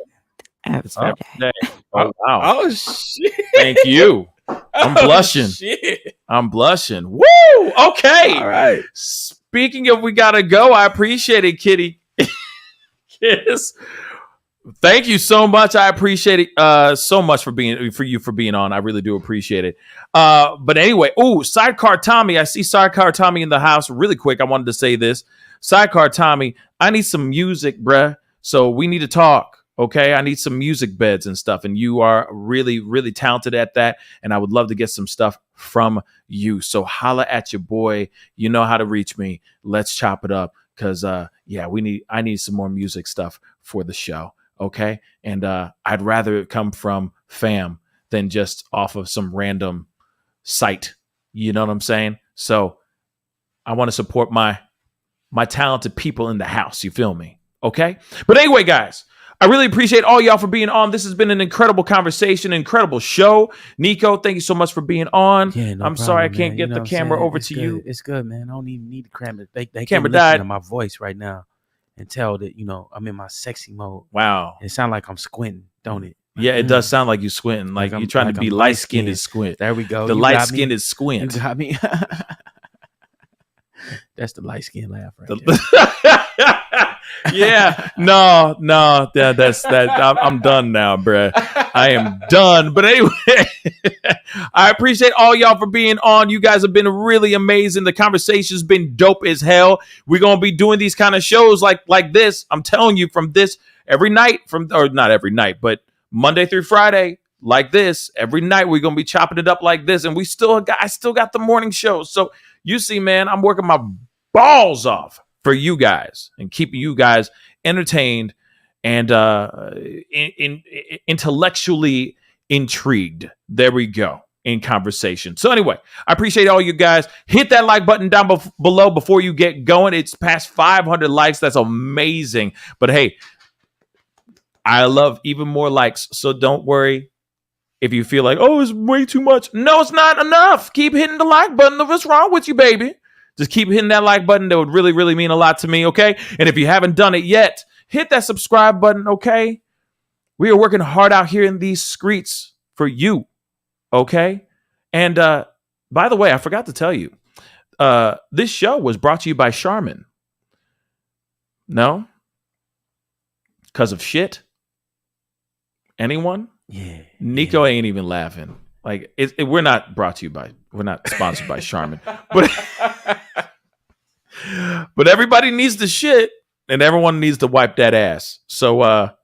Every day. Oh wow. Oh shit. Thank you. I'm blushing. Shit. I'm blushing. Woo! Okay. All right. Speaking of we gotta go, I appreciate it, Kitty. Kiss. Thank you so much. I appreciate it so much for being on. I really do appreciate it. But anyway, Sidecar Tommy. I see Sidecar Tommy in the house. Really quick, I wanted to say this. Sidecar Tommy, I need some music, bruh. So we need to talk. Okay, I need some music beds and stuff. And you are really, really talented at that. And I would love to get some stuff from you. So holla at your boy. You know how to reach me. Let's chop it up. Cause I need some more music stuff for the show. Okay. And I'd rather it come from fam than just off of some random site. You know what I'm saying? So I want to support my talented people in the house. You feel me? Okay. But anyway, guys, I really appreciate all y'all for being on. This has been an incredible conversation, incredible show. Nico, thank you so much for being on. Yeah, no I'm problem, sorry I can't man. get the camera over to you. It's good, man. I don't even need the camera. They camera can listen died. to my voice right now and tell that, I'm in my sexy mode. Wow. It sounds like I'm squinting, don't it? Yeah, it does sound like you squinting. Like you're trying to be light-skinned and squint. There we go. The light-skinned is squint. You got me. That's the light-skinned laugh right there. Yeah. No. That's that. I'm done now, bruh. I am done. But anyway, I appreciate all y'all for being on. You guys have been really amazing. The conversation's been dope as hell. We're gonna be doing these kind of shows like this. I'm telling you, from this every night, or not every night, but Monday through Friday, like this. Every night we're gonna be chopping it up like this, and I still got the morning shows. So you see, man, I'm working my balls off for you guys and keeping you guys entertained and intellectually intrigued. There we go. In conversation. So anyway, I appreciate all you guys. Hit that like button down below before you get going. It's past 500 likes. That's amazing. But hey, I love even more likes. So don't worry if you feel like, oh, it's way too much. No, it's not enough. Keep hitting the like button. What's wrong with you, baby? Just keep hitting that like button. That would really, really mean a lot to me, okay? And if you haven't done it yet, hit that subscribe button, okay? We are working hard out here in these streets for you. Okay. And by the way, I forgot to tell you, this show was brought to you by Charmin. No? Because of shit? Anyone? Yeah. Nico ain't even laughing. Like, we're not brought to you by, we're not sponsored by Charmin. But everybody needs the shit and everyone needs to wipe that ass. So I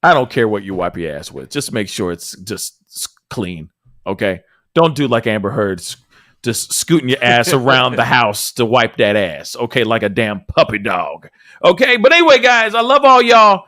don't care what you wipe your ass with. Just make sure it's just clean. Okay, don't do like Amber Heard's, just scooting your ass around the house to wipe that ass. Okay, like a damn puppy dog. Okay, but anyway, guys, I love all y'all.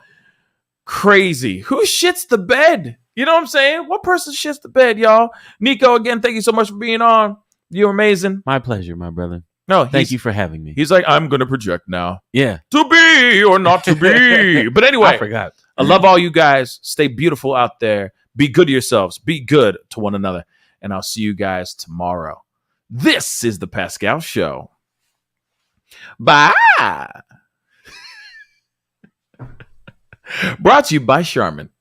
Crazy. Who shits the bed? You know what I'm saying? What person shits the bed, y'all? Nico, again, thank you so much for being on. You're amazing. My pleasure, my brother. No, thank you for having me. He's like, I'm gonna project now. Yeah, to be or not to be. But anyway, I forgot. I love all you guys. Stay beautiful out there. Be good to yourselves. Be good to one another. And I'll see you guys tomorrow. This is the Pascal Show. Bye. Brought to you by Charmin.